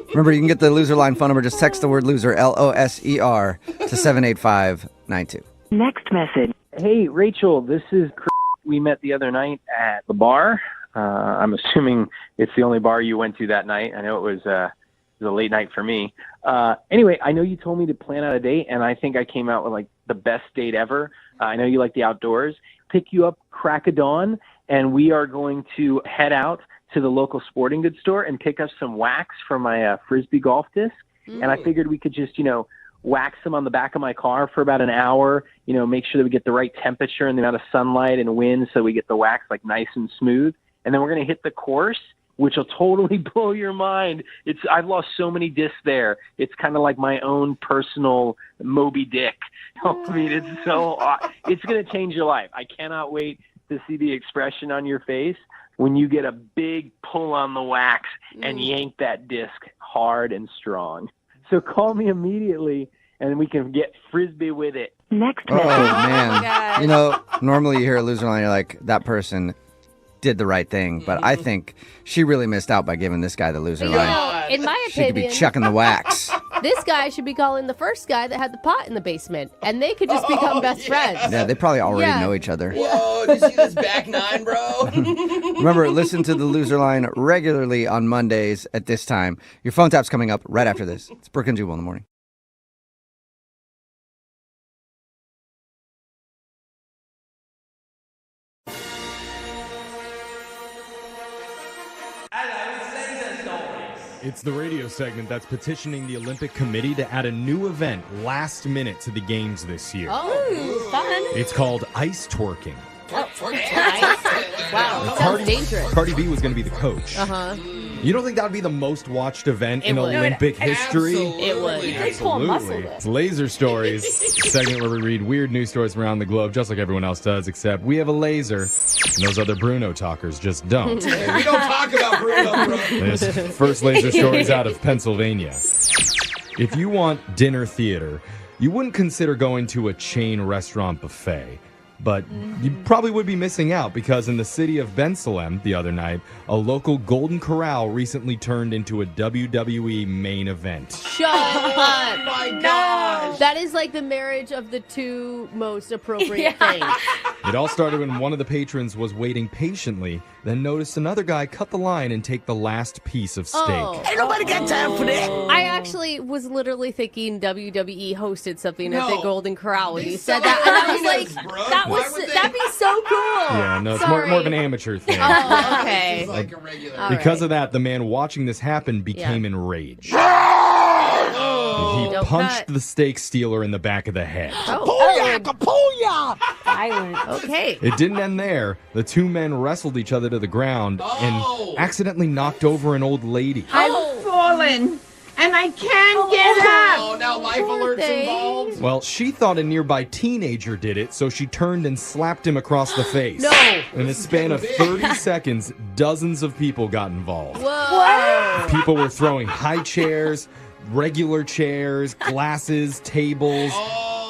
Remember, you can get the loser line phone number. Just text the word loser, LOSER, to 78592. Next message. Hey, Rachel, this is Chris. We met the other night at the bar. I'm assuming it's the only bar you went to that night. I know it was a late night for me. Anyway, I know you told me to plan out a date, and I think I came out with like the best date ever. I know you like the outdoors. Pick you up crack of dawn, and we are going to head out to the local sporting goods store and pick up some wax for my Frisbee golf disc. And I figured we could just, wax them on the back of my car for about an hour, make sure that we get the right temperature and the amount of sunlight and wind so we get the wax like nice and smooth. And then we're going to hit the course, which will totally blow your mind. I've lost so many discs there. It's kind of like my own personal Moby Dick. I mean, it's going to change your life. I cannot wait to see the expression on your face when you get a big pull on the wax and yank that disc hard and strong. So call me immediately and we can get Frisbee with it. Next message. Oh, man. Normally you hear a loser line, you're like, that person did the right thing, but I think she really missed out by giving this guy the loser line. In my She could opinion, be chucking the wax. this guy should be calling the first guy that had the pot in the basement, and they could just become best friends. Yeah, they probably already know each other. Whoa, did you see this back nine, bro? Remember, listen to the loser line regularly on Mondays at this time. Your phone tap's coming up right after this. It's Brooke and Jubal in the morning. It's the radio segment that's petitioning the Olympic Committee to add a new event last minute to the games this year. Oh, fun. It's called ice twerking. Wow, it sounds dangerous. Cardi B was going to be the coach. Uh-huh. You don't think that would be the most watched event in would. Olympic history? It would. You could pull a muscle Absolutely. there. It's Laser Stories, a segment where we read weird news stories from around the globe, just like everyone else does, except we have a laser, and those other Bruno talkers just don't. Hey, we don't talk about Bruno, bro. This first Laser Stories out of Pennsylvania. If you want dinner theater, you wouldn't consider going to a chain restaurant buffet. But you probably would be missing out because in the city of Bensalem the other night, a local Golden Corral recently turned into a WWE main event. Shut up. Oh my gosh. That is like the marriage of the two most appropriate things. It all started when one of the patrons was waiting patiently, then noticed another guy cut the line and take the last piece of steak. Ain't nobody got time for that. I actually was literally thinking WWE hosted something at the Golden Corral when you said that. And I was like, that'd be so cool. Yeah, no, it's more of an amateur thing. Oh, okay. Like a regular. Because of that, the man watching this happen became enraged. He punched the steak stealer in the back of the head. Kapuya! Violent. Okay. It didn't end there. The two men wrestled each other to the ground and accidentally knocked over an old lady. I've fallen, and I can't get up. Oh, now life alert's involved. Well, she thought a nearby teenager did it, so she turned and slapped him across the face. No. In a span of 30 seconds, dozens of people got involved. Whoa. People were throwing high chairs, regular chairs, glasses, tables,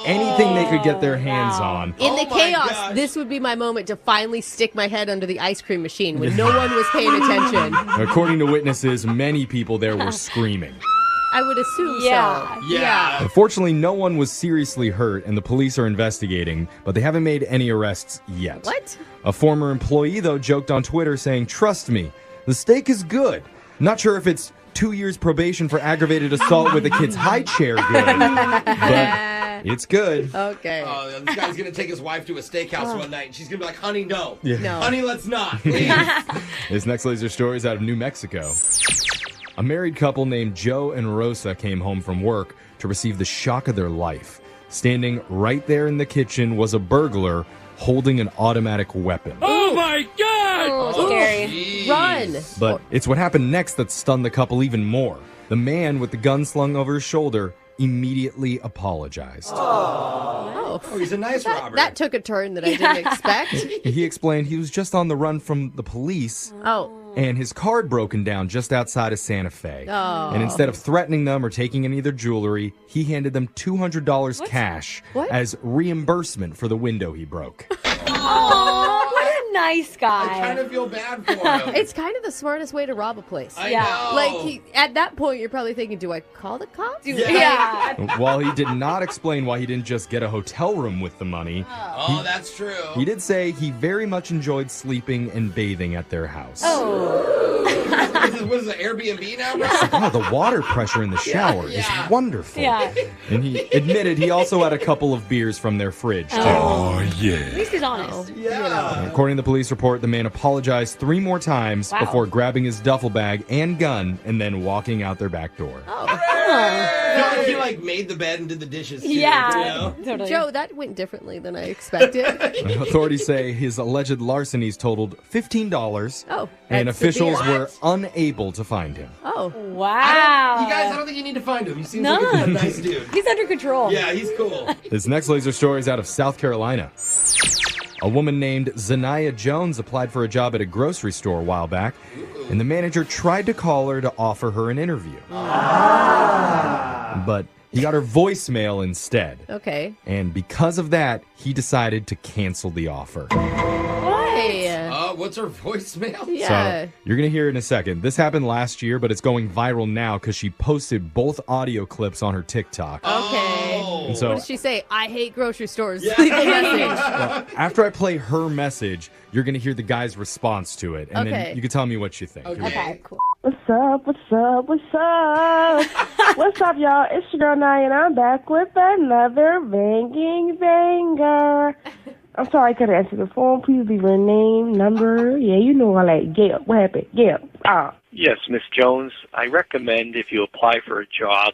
anything they could get their hands on. In the chaos, this would be my moment to finally stick my head under the ice cream machine when no one was paying attention. According to witnesses, many people there were screaming. I would assume so. Yeah. Unfortunately, no one was seriously hurt, and the police are investigating, but they haven't made any arrests yet. What? A former employee, though, joked on Twitter saying, "Trust me, the steak is good. Not sure if it's 2 years probation for aggravated assault with a kid's high chair good, but it's good." Okay. This guy's going to take his wife to a steakhouse one night, and she's going to be like, honey, no. Yeah. No. Honey, let's not, please. This next laser story is out of New Mexico. A married couple named Joe and Rosa came home from work to receive the shock of their life. Standing right there in the kitchen was a burglar holding an automatic weapon. Oh my God! Oh, scary. Run. But it's what happened next that stunned the couple even more. The man with the gun slung over his shoulder immediately apologized. Oh, he's a nice robber. That took a turn that I didn't expect. He explained he was just on the run from the police. Oh. And his car had broken down just outside of Santa Fe. Oh. And instead of threatening them or taking any of their jewelry, he handed them $200 cash as reimbursement for the window he broke. Oh, what a nice guy. I kind of feel bad for him. It's kind of the smartest way to rob a place. I know. Like, at that point, you're probably thinking, do I call the cops? Yeah. While he did not explain why he didn't just get a hotel room with the money, Oh, that's true. he did say he very much enjoyed sleeping and bathing at their house. Oh. What is it, Airbnb now, bro? Oh, the water pressure in the shower is wonderful. Yeah. And he admitted he also had a couple of beers from their fridge, too. Oh, yeah. At least he's honest. According to the police report, the man apologized 3 more times Wow. before grabbing his duffel bag and gun and then walking out their back door. I feel like he made the bed and did the dishes too. Yeah. You know? Totally. Joe, that went differently than I expected. Authorities say his alleged larcenies totaled $15, Oh, and that's the officials deal. were unable to find him. Oh. Wow. You guys, I don't think you need to find him. He seems No. like a nice dude. He's under control. Yeah, he's cool. This next laser story is out of South Carolina. A woman named Zanaya Jones applied for a job at a grocery store a while back, and the manager tried to call her to offer her an interview. But he got her voicemail instead. Okay. And because of that, he decided to cancel the offer. Why? What's her voicemail? Yeah. So you're going to hear it in a second. This happened last year, but it's going viral now because she posted both audio clips on her TikTok. Okay. And so What did she say? I hate grocery stores. Leave a message. well, after I play her message, you're going to hear the guy's response to it. And Okay. then you can tell me what you think. Okay, cool. What's up? What's up? What's up? What's up, y'all? It's your girl Nye, and I'm back with another banging banger. I'm sorry I couldn't answer the phone. Please leave your name, number. Yeah, you know all that. Gail, what happened? Gail. Yes, Miss Jones. I recommend if you apply for a job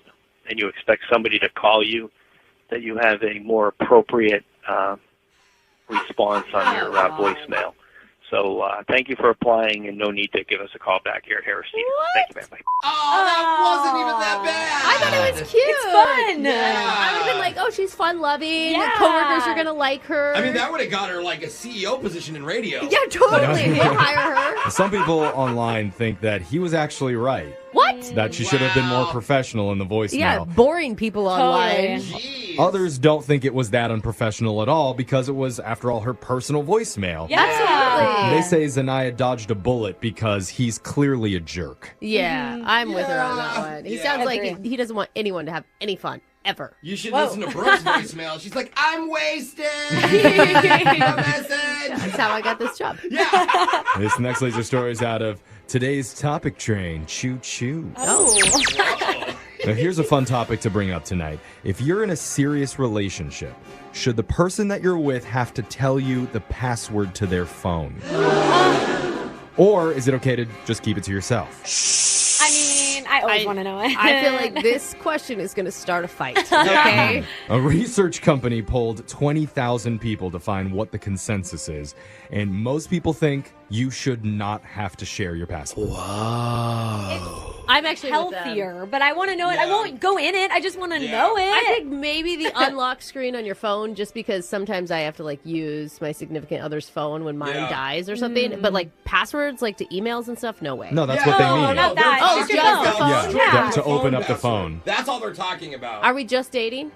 and you expect somebody to call you, that you have a more appropriate response on your voicemail. So thank you for applying, and no need to give us a call back here at Harris Teeter. Thank you, man. Oh, that wasn't even that bad. I thought it was cute. It's fun. Yeah. I would have been like, oh, she's fun-loving. Yeah. Coworkers are going to like her. I mean, that would have got her like a CEO position in radio. Yeah, totally. We'll hire her. Some people online think that he was actually right. What? That she should have been more professional in the voicemail. Yeah, boring people online. Others don't think it was that unprofessional at all because it was, after all, her personal voicemail. Yeah. Absolutely. They say Zanaya dodged a bullet because he's clearly a jerk. Yeah, I'm with her on that one. He sounds like Agreed. he doesn't want anyone to have any fun, ever. You should Whoa. listen to Brooke's voicemail. She's like, I'm wasted. A message. That's how I got this job. This next laser story is out of today's topic train. Choo choo. Oh. Now, here's a fun topic to bring up tonight. If you're in a serious relationship, should the person that you're with have to tell you the password to their phone? Or is it okay to just keep it to yourself? I mean, I always want to know it. I feel like this question is going to start a fight. Okay. A research company polled 20,000 people to find what the consensus is, and most people think you should not have to share your password. Wow. I'm actually healthier, but I want to know it. I won't go in it. I just want to know it. I think maybe the unlock screen on your phone, just because sometimes I have to like use my significant other's phone when mine dies or something. But like passwords, like to emails and stuff, no way. No, that's what they mean. Not that. Oh, Just just your the phone. phone? Yeah, to open up the phone. That's all they're talking about. Are we just dating?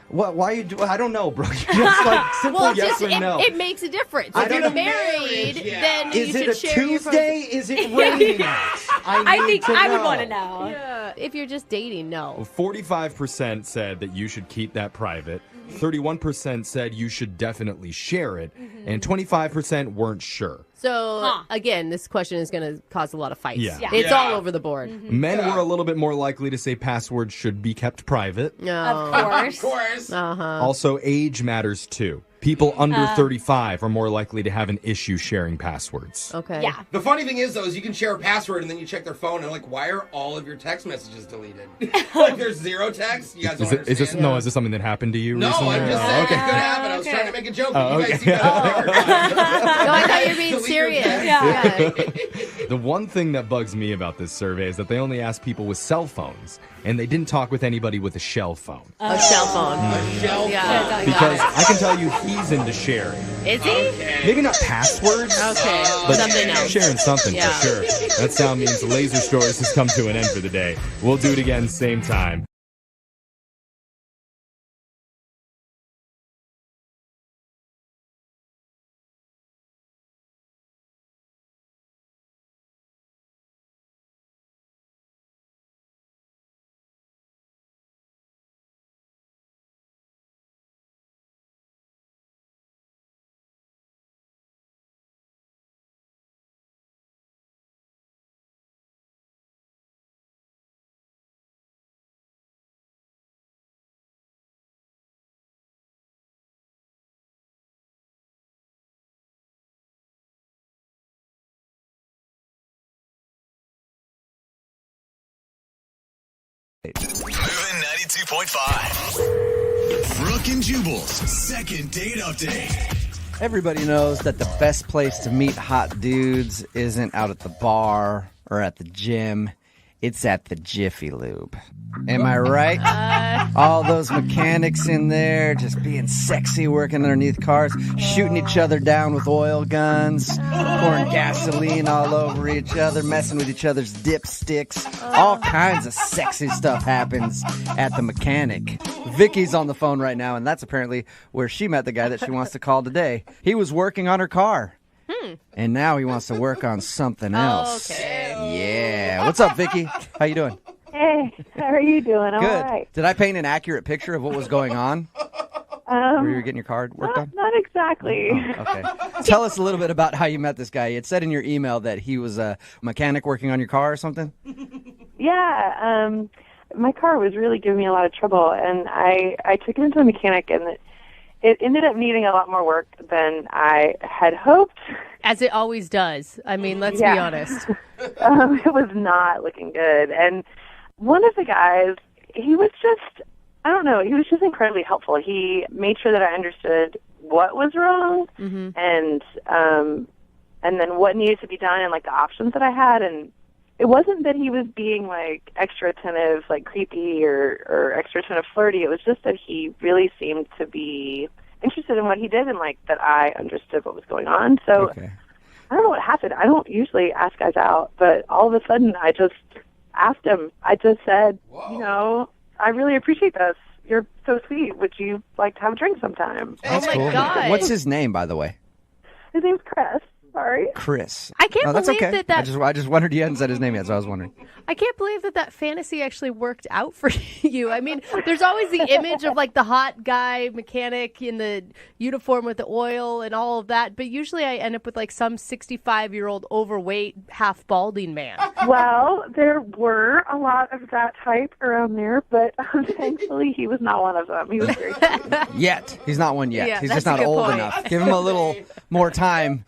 What? Why you do? I don't know, bro. Just like simple Well, yes just, or no. it makes a difference. I If don't you're know. married, then Is you it should a share your phone. Tuesday? Is it raining out? I need think to I would know. want to know. Yeah, if you're just dating, no. 45% said that you should keep that private. 31% said you should definitely share it. And 25% weren't sure. So, again, this question is going to cause a lot of fights. Yeah. It's all over the board. Men were a little bit more likely to say passwords should be kept private. No. Of course. Uh-huh. Also, age matters too. People under 35 are more likely to have an issue sharing passwords. Okay. Yeah. The funny thing is, though, is you can share a password and then you check their phone and like, why are all of your text messages deleted? Like, there's zero text. You guys don't Is this understand. is this something that happened to you No, recently? I'm just saying it could happen. I was trying to make a joke. Oh, You guys okay. see that? No, I thought you were being serious. Yeah. The one thing that bugs me about this survey is that they only asked people with cell phones, and they didn't talk with anybody with a shell phone. A cell phone. Yeah. Because I can tell you he's into sharing. Is he? Maybe not passwords, Okay. but Something else. sharing something Yeah. for sure. That sound means Laser Stories has come to an end for the day. We'll do it again same time. Moving 92.5. Brooke and Jubal's second date update. Everybody knows that the best place to meet hot dudes isn't out at the bar or at the gym. It's at the Jiffy Lube. Am I right? All those mechanics in there just being sexy, working underneath cars, shooting each other down with oil guns, pouring gasoline all over each other, messing with each other's dipsticks. All kinds of sexy stuff happens at the mechanic. Vicky's on the phone right now, and that's apparently where she met the guy that she wants to call today. He was working on her car. And now he wants to work on something else. Okay. Yeah. What's up, Vicky? How you doing? Hey, how are you doing? I'm Good. all right. Did I paint an accurate picture of what was going on? Where you were getting your car worked on? Not exactly. Okay. Tell us a little bit about how you met this guy. It said in your email that he was a mechanic working on your car or something? Yeah, my car was really giving me a lot of trouble, and I took it into a mechanic, and it ended up needing a lot more work than I had hoped. As it always does. I mean, let's be honest. It was not looking good. And one of the guys, he was just, I don't know, he was just incredibly helpful. He made sure that I understood what was wrong and then what needed to be done and, like, the options that I had. And it wasn't that he was being, like, extra attentive, like, creepy or extra attentive flirty. It was just that he really seemed to be interested in what he did and, like, that I understood what was going on. So I don't know what happened. I don't usually ask guys out, but all of a sudden I just asked him. I just said, you know, I really appreciate this. You're so sweet. Would you like to have a drink sometime? That's cool. God. What's his name, by the way? His name's Chris. Sorry. Chris. I can't that's believe okay. that I just wondered you hadn't said his name yet, so I was wondering. I can't believe that fantasy actually worked out for you. I mean, there's always the image of, like, the hot guy mechanic in the uniform with the oil and all of that, but usually I end up with, like, some 65-year-old overweight, half balding man. Well, there were a lot of that type around there, but thankfully he was not one of them. He was very sweet. Yet. He's not one yet. Yeah, He's that's just not a good old point. enough. Give him a little more time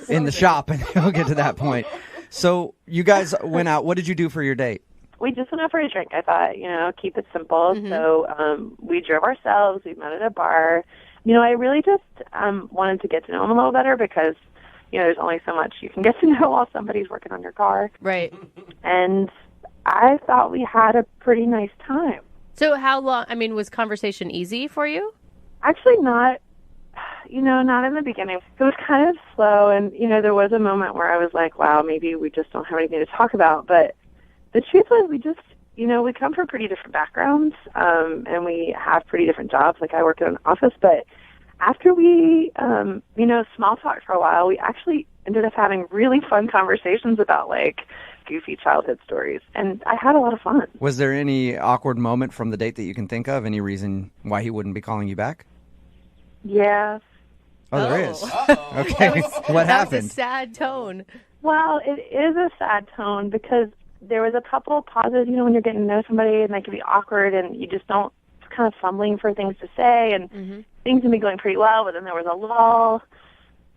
in the shop, and he'll get to that point. So you guys went out. What did you do for your date? We just went out for a drink. I thought, you know, keep it simple. So we drove ourselves. We met at a bar. You know, I really just wanted to get to know him a little better because, you know, there's only so much you can get to know while somebody's working on your car. Right. And I thought we had a pretty nice time. So how long, I mean, was conversation easy for you? Actually not, you know, not in the beginning. It was kind of slow, and, you know, there was a moment where I was like, wow, maybe we just don't have anything to talk about. But the truth was we just, you know, we come from pretty different backgrounds, and we have pretty different jobs. Like, I work in an office, but after we, you know, small talked for a while, we actually ended up having really fun conversations about, like, goofy childhood stories, and I had a lot of fun. Was there any awkward moment from the date that you can think of? Any reason why he wouldn't be calling you back? Yeah. Oh, there is. Okay. What That was happened? a sad tone. Well, it is a sad tone because there was a couple of pauses, you know, when you're getting to know somebody and they can be awkward and you just don't, it's kind of fumbling for things to say, and things can be going pretty well, but then there was a lull,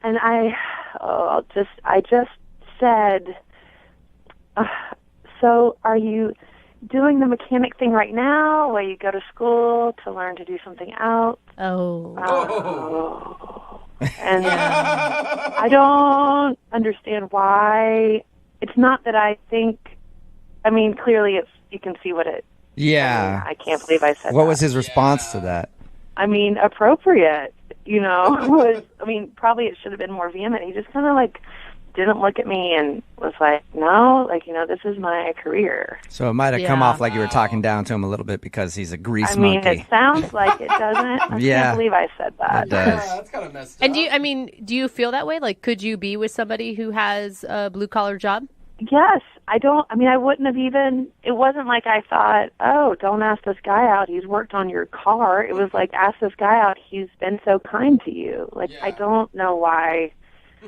and I just said, so are you doing the mechanic thing right now, where you go to school to learn to do something else. Oh. And I don't understand why. It's not that I think. I mean, clearly, you can see what it. Yeah. I can't believe I said What that. was his response to that? I mean, appropriate. Probably it should have been more vehement. He just kind of didn't look at me and was like, no, this is my career. So it might have come off like you were talking down to him a little bit because he's a grease I mean, monkey. it sounds like it, doesn't. I can't believe I said that. It does. That's kind of messed up. And do you feel that way? Like, could you be with somebody who has a blue collar job? Yes. I wouldn't have even, it wasn't like I thought, oh, don't ask this guy out. He's worked on your car. It was like, ask this guy out. He's been so kind to you. I don't know why.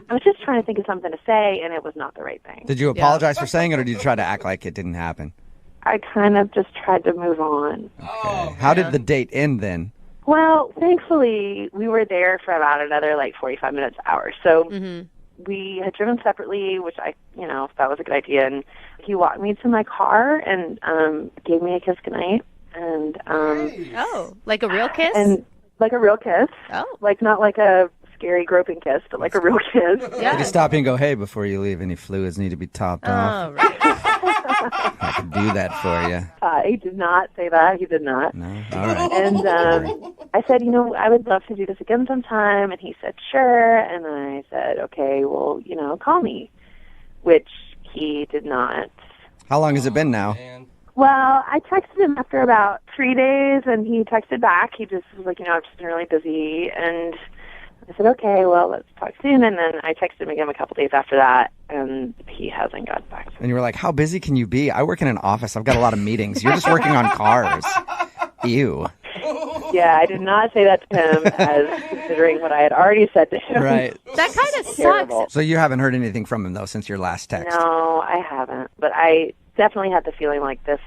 I was just trying to think of something to say, and it was not the right thing. Did you apologize for saying it, or did you try to act like it didn't happen? I kind of just tried to move on. Okay. How did the date end then? Well, thankfully, we were there for about another 45 minutes, hour. So we had driven separately, which I thought was a good idea. And he walked me to my car and gave me a kiss goodnight. And like a real kiss? And like a real kiss. Oh, not like a scary groping kiss, but like a real kiss. Did you stop and go, hey, before you leave, any fluids need to be topped off? Right. I could do that for you. He did not say that. He did not. No? All right. And I said, I would love to do this again sometime. And he said, sure. And I said, okay, well, call me, which he did not. How long has it been now? Well, I texted him after about 3 days, and he texted back. He just was like, I've just been really busy. And I said, okay, well, let's talk soon. And then I texted him again a couple days after that, and he hasn't gotten back to me. And you were like, how busy can you be? I work in an office. I've got a lot of meetings. You're just working on cars. Ew. Yeah, I did not say that to him as considering what I had already said to him. Right. That kind of Terrible. sucks. So you haven't heard anything from him, though, since your last text? No, I haven't. But I definitely had the feeling like this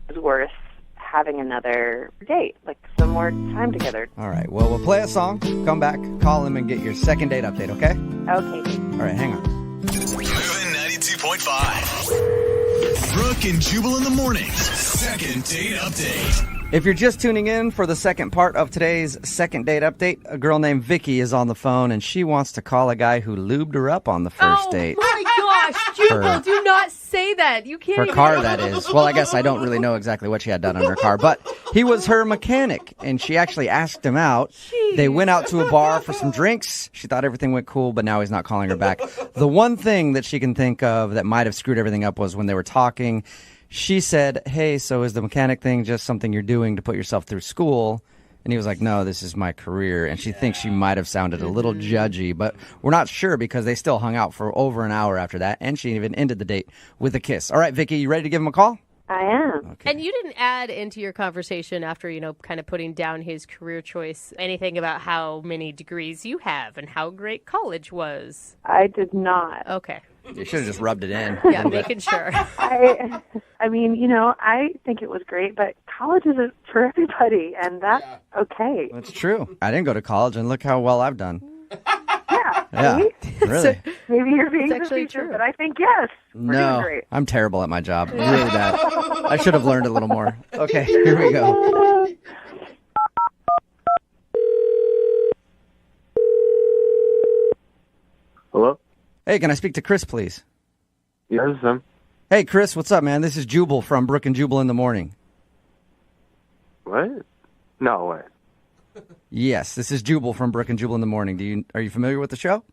is worth having another date, some more time together. All right. Well, we'll play a song, come back, call him, and get your second date update, okay? Okay. All right, hang on. Moving 92.5. Brooke and Jubal in the mornings. Second date update. If you're just tuning in for the second part of today's second date update, a girl named Vicky is on the phone, and she wants to call a guy who lubed her up on the first date. Oh my gosh, Jubal, do not say that. You can't Her even... car, that is. Well, I guess I don't really know exactly what she had done on her car, but he was her mechanic, and she actually asked him out. Jeez. They went out to a bar for some drinks. She thought everything went cool, but now he's not calling her back. The one thing that she can think of that might have screwed everything up was when they were talking. She said, hey, so is the mechanic thing just something you're doing to put yourself through school? And he was like, no, this is my career. And she thinks she might have sounded a little judgy, but we're not sure because they still hung out for over an hour after that. And she even ended the date with a kiss. All right, Vicky, you ready to give him a call? I am. Okay. And you didn't add into your conversation after, kind of putting down his career choice, anything about how many degrees you have and how great college was. I did not. Okay. You should have just rubbed it in. Yeah, making sure. I think it was great, but college isn't for everybody, and that's okay. That's true. I didn't go to college, and look how well I've done. Yeah, See? really. Maybe you're being It's actually facetious, true. but I think yes. We're doing No, great. I'm terrible at my job. Really bad. I should have learned a little more. Okay, here we go. Hello? Hey, can I speak to Chris, please? Yeah, this is him. Hey, Chris, what's up, man? This is Jubal from Brooke and Jubal in the Morning. What? No way. Yes, this is Jubal from Brooke and Jubal in the Morning. Are you familiar with the show?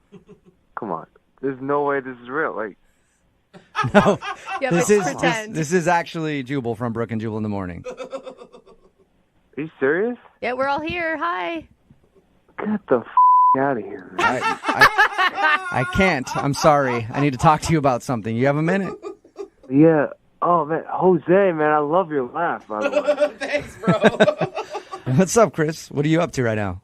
Come on. There's no way this is real. No. Yeah, this but is pretend. this is actually Jubal from Brooke and Jubal in the Morning. Are you serious? Yeah, we're all here. Hi. Get the out of here, man. I can't. I'm sorry. I need to talk to you about something. You have a minute? Yeah. Oh, man. Jose, man, I love your laugh, by the way. Thanks, bro. What's up, Chris? What are you up to right now?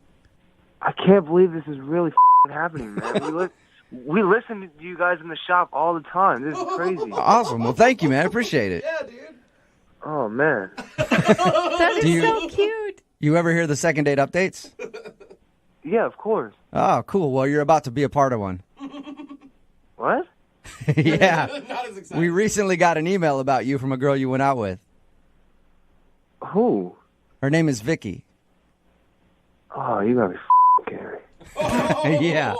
I can't believe this is really happening, man. We listen to you guys in the shop all the time. This is crazy. Awesome. Well, thank you, man. I appreciate it. Yeah, dude. Oh, man. That is so cute. You ever hear the second date updates? Yeah, of course. Oh, cool. Well, you're about to be a part of one. What? Yeah. Not as exciting. We recently got an email about you from a girl you went out with. Who? Her name is Vicky. Oh, you gotta be kidding me. Yeah.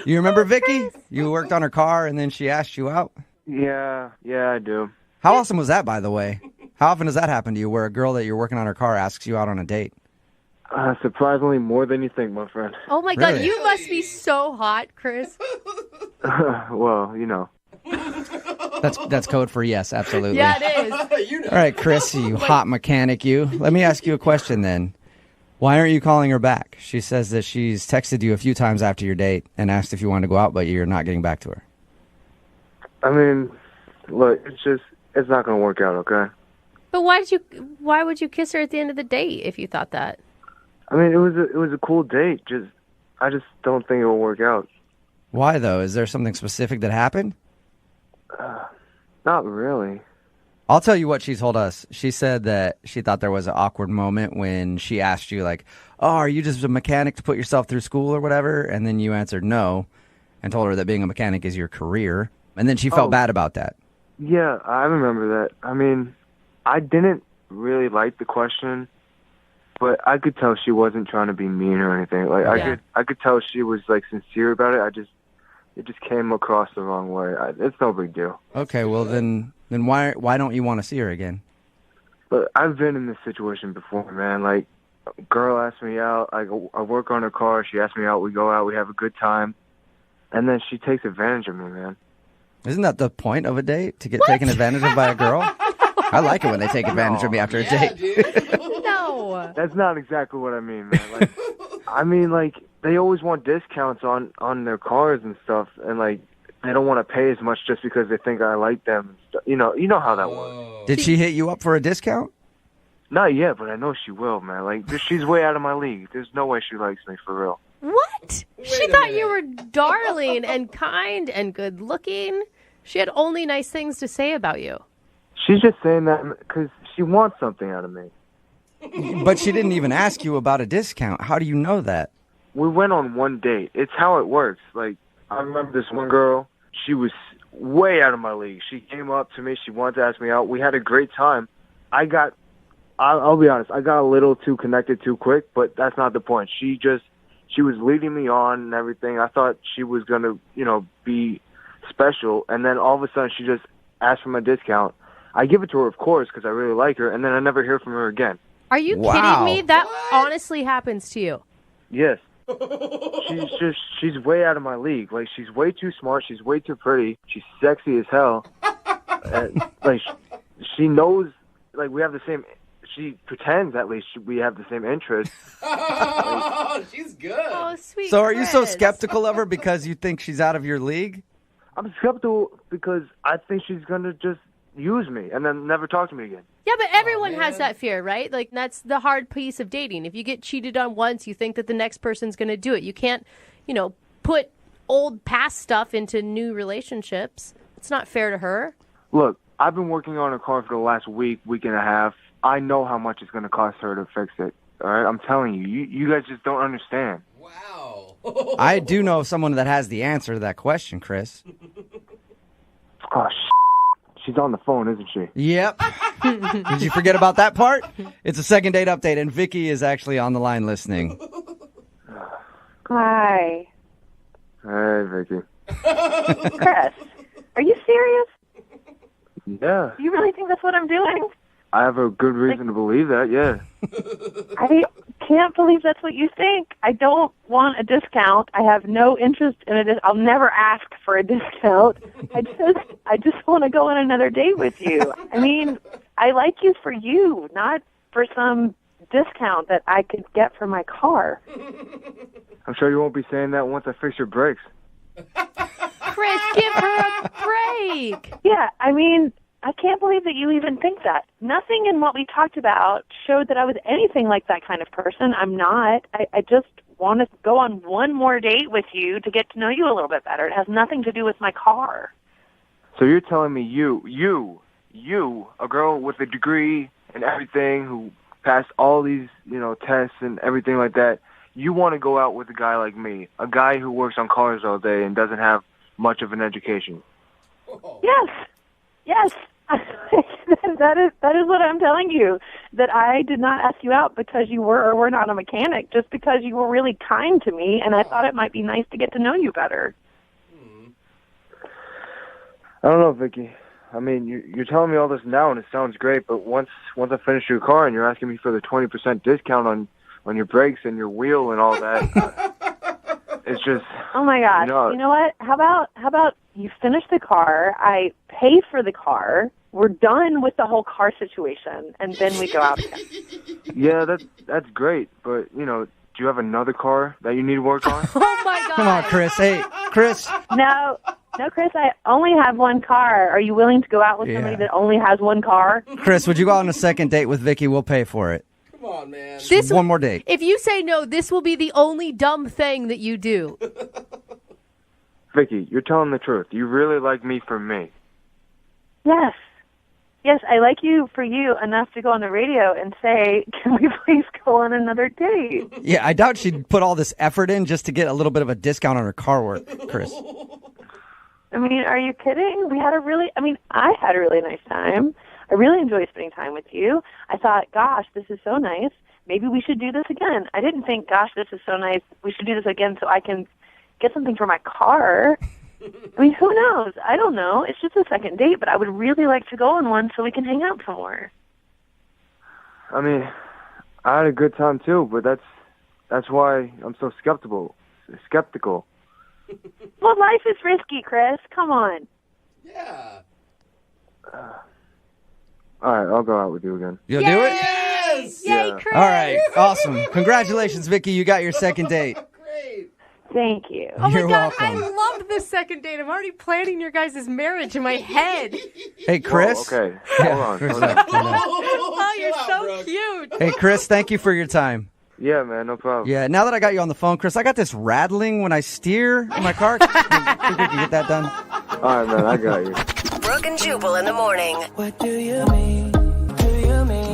You remember Vicky? You worked on her car and then she asked you out? Yeah, I do. How awesome was that, by the way? How often does that happen to you where a girl that you're working on her car asks you out on a date? Surprisingly, more than you think, my friend. Oh my God, Really? you must be so hot, Chris. Well, you know. That's code for yes, absolutely. Yeah, it is. All right, Chris, you hot mechanic, you. Let me ask you a question then. Why aren't you calling her back? She says that she's texted you a few times after your date and asked if you wanted to go out, but you're not getting back to her. I mean, look, it's not gonna work out, okay? But why would you kiss her at the end of the date if you thought that? I mean, it was a cool date. I just don't think it will work out. Why, though? Is there something specific that happened? Not really. I'll tell you what she told us. She said that she thought there was an awkward moment when she asked you, like, oh, are you just a mechanic to put yourself through school or whatever? And then you answered no and told her that being a mechanic is your career. And then she felt bad about that. Yeah, I remember that. I mean, I didn't really like the question, but I could tell she wasn't trying to be mean or anything. Like I could tell she was like sincere about it. It just came across the wrong way. It's no big deal. Okay, well then why don't you want to see her again? But I've been in this situation before, man. Like, a girl asked me out. I work on her car. She asked me out. We go out. We have a good time. And then she takes advantage of me, man. Isn't that the point of a date? To get taken advantage of by a girl? I like it when they take advantage of me after a date. No. That's not exactly what I mean, man. Like, I mean, like, they always want discounts on their cars and stuff, and like they don't want to pay as much just because they think I like them. You know how that works. Did she hit you up for a discount? Not yet, but I know she will, man. Like, she's way out of my league. There's no way she likes me for real. What? She thought you were darling and kind and good looking. She had only nice things to say about you. She's just saying that because she wants something out of me. But she didn't even ask you about a discount. How do you know that? We went on one date. It's how it works. Like, I remember this one girl. She was way out of my league. She came up to me. She wanted to ask me out. We had a great time. I'll be honest, I got a little too connected too quick, but that's not the point. She was leading me on and everything. I thought she was going to, be special. And then all of a sudden she just asked for my discount. I give it to her, of course, because I really like her. And then I never hear from her again. Are you kidding me? That honestly happens to you. Yes. She's way out of my league. Like, she's way too smart. She's way too pretty. She's sexy as hell. Like, she knows, like, we have the same, she pretends at least we have the same interests. She's good. Oh, sweet. So are you so skeptical of her because you think she's out of your league? I'm skeptical because I think she's going to just use me and then never talk to me again. Yeah, but everyone has that fear, right? Like, that's the hard piece of dating. If you get cheated on once, you think that the next person's going to do it. You can't, put old past stuff into new relationships. It's not fair to her. Look, I've been working on her car for the last week and a half. I know how much it's going to cost her to fix it. All right? I'm telling you. You guys just don't understand. Wow. I do know someone that has the answer to that question, Chris. Oh, she's on the phone, isn't she? Yep. Did you forget about that part? It's a second date update, and Vicky is actually on the line listening. Hi. Hey, Vicky. Chris, are you serious? Yeah. Do you really think that's what I'm doing? I have a good reason to believe that, yeah. I can't believe that's what you think. I don't want a discount. I have no interest in a discount. I'll never ask for a discount. I just want to go on another date with you. I mean, I like you for you, not for some discount that I could get for my car. I'm sure you won't be saying that once I fix your brakes. Chris, give her a break. Yeah, I mean, I can't believe that you even think that. Nothing in what we talked about showed that I was anything like that kind of person. I'm not. I just want to go on one more date with you to get to know you a little bit better. It has nothing to do with my car. So you're telling me you, a girl with a degree and everything who passed all these, tests and everything like that, you want to go out with a guy like me, a guy who works on cars all day and doesn't have much of an education? Yes. that is what I'm telling you. That I did not ask you out because you were or were not a mechanic, just because you were really kind to me, and I thought it might be nice to get to know you better. I don't know, Vicky. I mean, you're telling me all this now, and it sounds great. But once I finish your car, and you're asking me for the 20% discount on your brakes and your wheel and all that, it's just. Oh my gosh! You know what? How about you finish the car? I pay for the car. We're done with the whole car situation, and then we go out again. Yeah, that's great. But do you have another car that you need work on? Oh my God! Come on, Chris. Hey, Chris. No, Chris. I only have one car. Are you willing to go out with somebody that only has one car? Chris, would you go on a second date with Vicky? We'll pay for it. Come on, man. One more date. If you say no, this will be the only dumb thing that you do. Vicky, you're telling the truth. You really like me for me. Yes. Yes, I like you for you enough to go on the radio and say, can we please go on another date? Yeah, I doubt she'd put all this effort in just to get a little bit of a discount on her car work, Chris. I mean, are you kidding? I had a really nice time. I really enjoyed spending time with you. I thought, gosh, this is so nice. Maybe we should do this again. I didn't think, gosh, this is so nice. We should do this again so I can get something for my car. I mean, who knows? I don't know. It's just a second date, but I would really like to go on one so we can hang out some more. I mean, I had a good time too, but that's why I'm so skeptical. Well, life is risky, Chris. Come on. Yeah. All right, I'll go out with you again. You'll do it? Yes! Yay, Chris! All right, awesome. Congratulations, Vicky. You got your second date. Great. Thank you. Oh my You're God, welcome. I love this second date. I'm already planning your guys' marriage in my head. Hey, Chris. Whoa, okay, hold on. Chris, Hold on. Oh, you're so cute. Hey, Chris, thank you for your time. Yeah, man, no problem. Yeah, now that I got you on the phone, Chris, I got this rattling when I steer in my car. Think we can get that done? All right, man, I got you. Brooke and Jubal in the morning. What do you mean?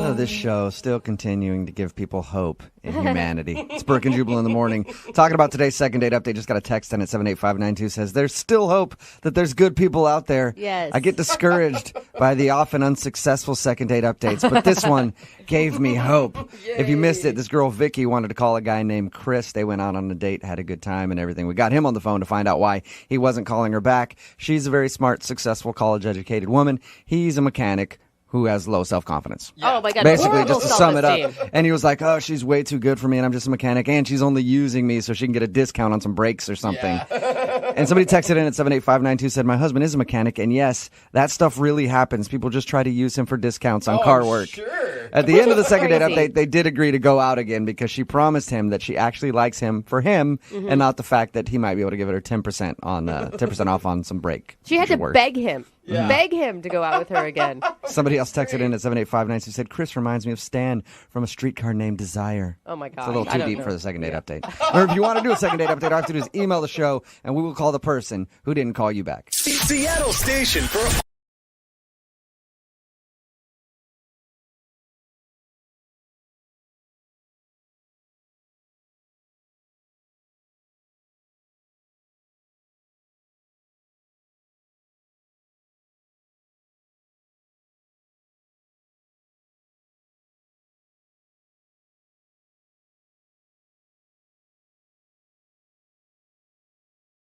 Oh, this show still continuing to give people hope in humanity. It's Brooke and Jubal in the morning. Talking about today's second date update. Just got a text in at 78592 says, there's still hope that there's good people out there. Yes. I get discouraged by the often unsuccessful second date updates, but this one gave me hope. If you missed it, this girl Vicky wanted to call a guy named Chris. They went out on a date, had a good time and everything. We got him on the phone to find out why he wasn't calling her back. She's a very smart, successful, college-educated woman. He's a mechanic who has low self-confidence. Oh my God. Basically, horrible just to sum it up. self-esteem. And he was like, oh, she's way too good for me, and I'm just a mechanic, and she's only using me so she can get a discount on some brakes or something. And somebody texted in at 78592, said, my husband is a mechanic, and yes, that stuff really happens. People just try to use him for discounts on car work. Sure. At the end of the second date Crazy. update, they did agree to go out again because she promised him that she actually likes him for him and not the fact that he might be able to give her 10% on 10% off on some brake. She had to work. beg him. Yeah. Beg him to go out with her again. Somebody else texted in at 78592 said, Chris reminds me of Stan from A Streetcar Named Desire. Oh my God. It's a little I too don't deep know. for the second date update. Or if you want to do a second date update, all you have to do is email the show, and we will call the person who didn't call you back. Seattle station for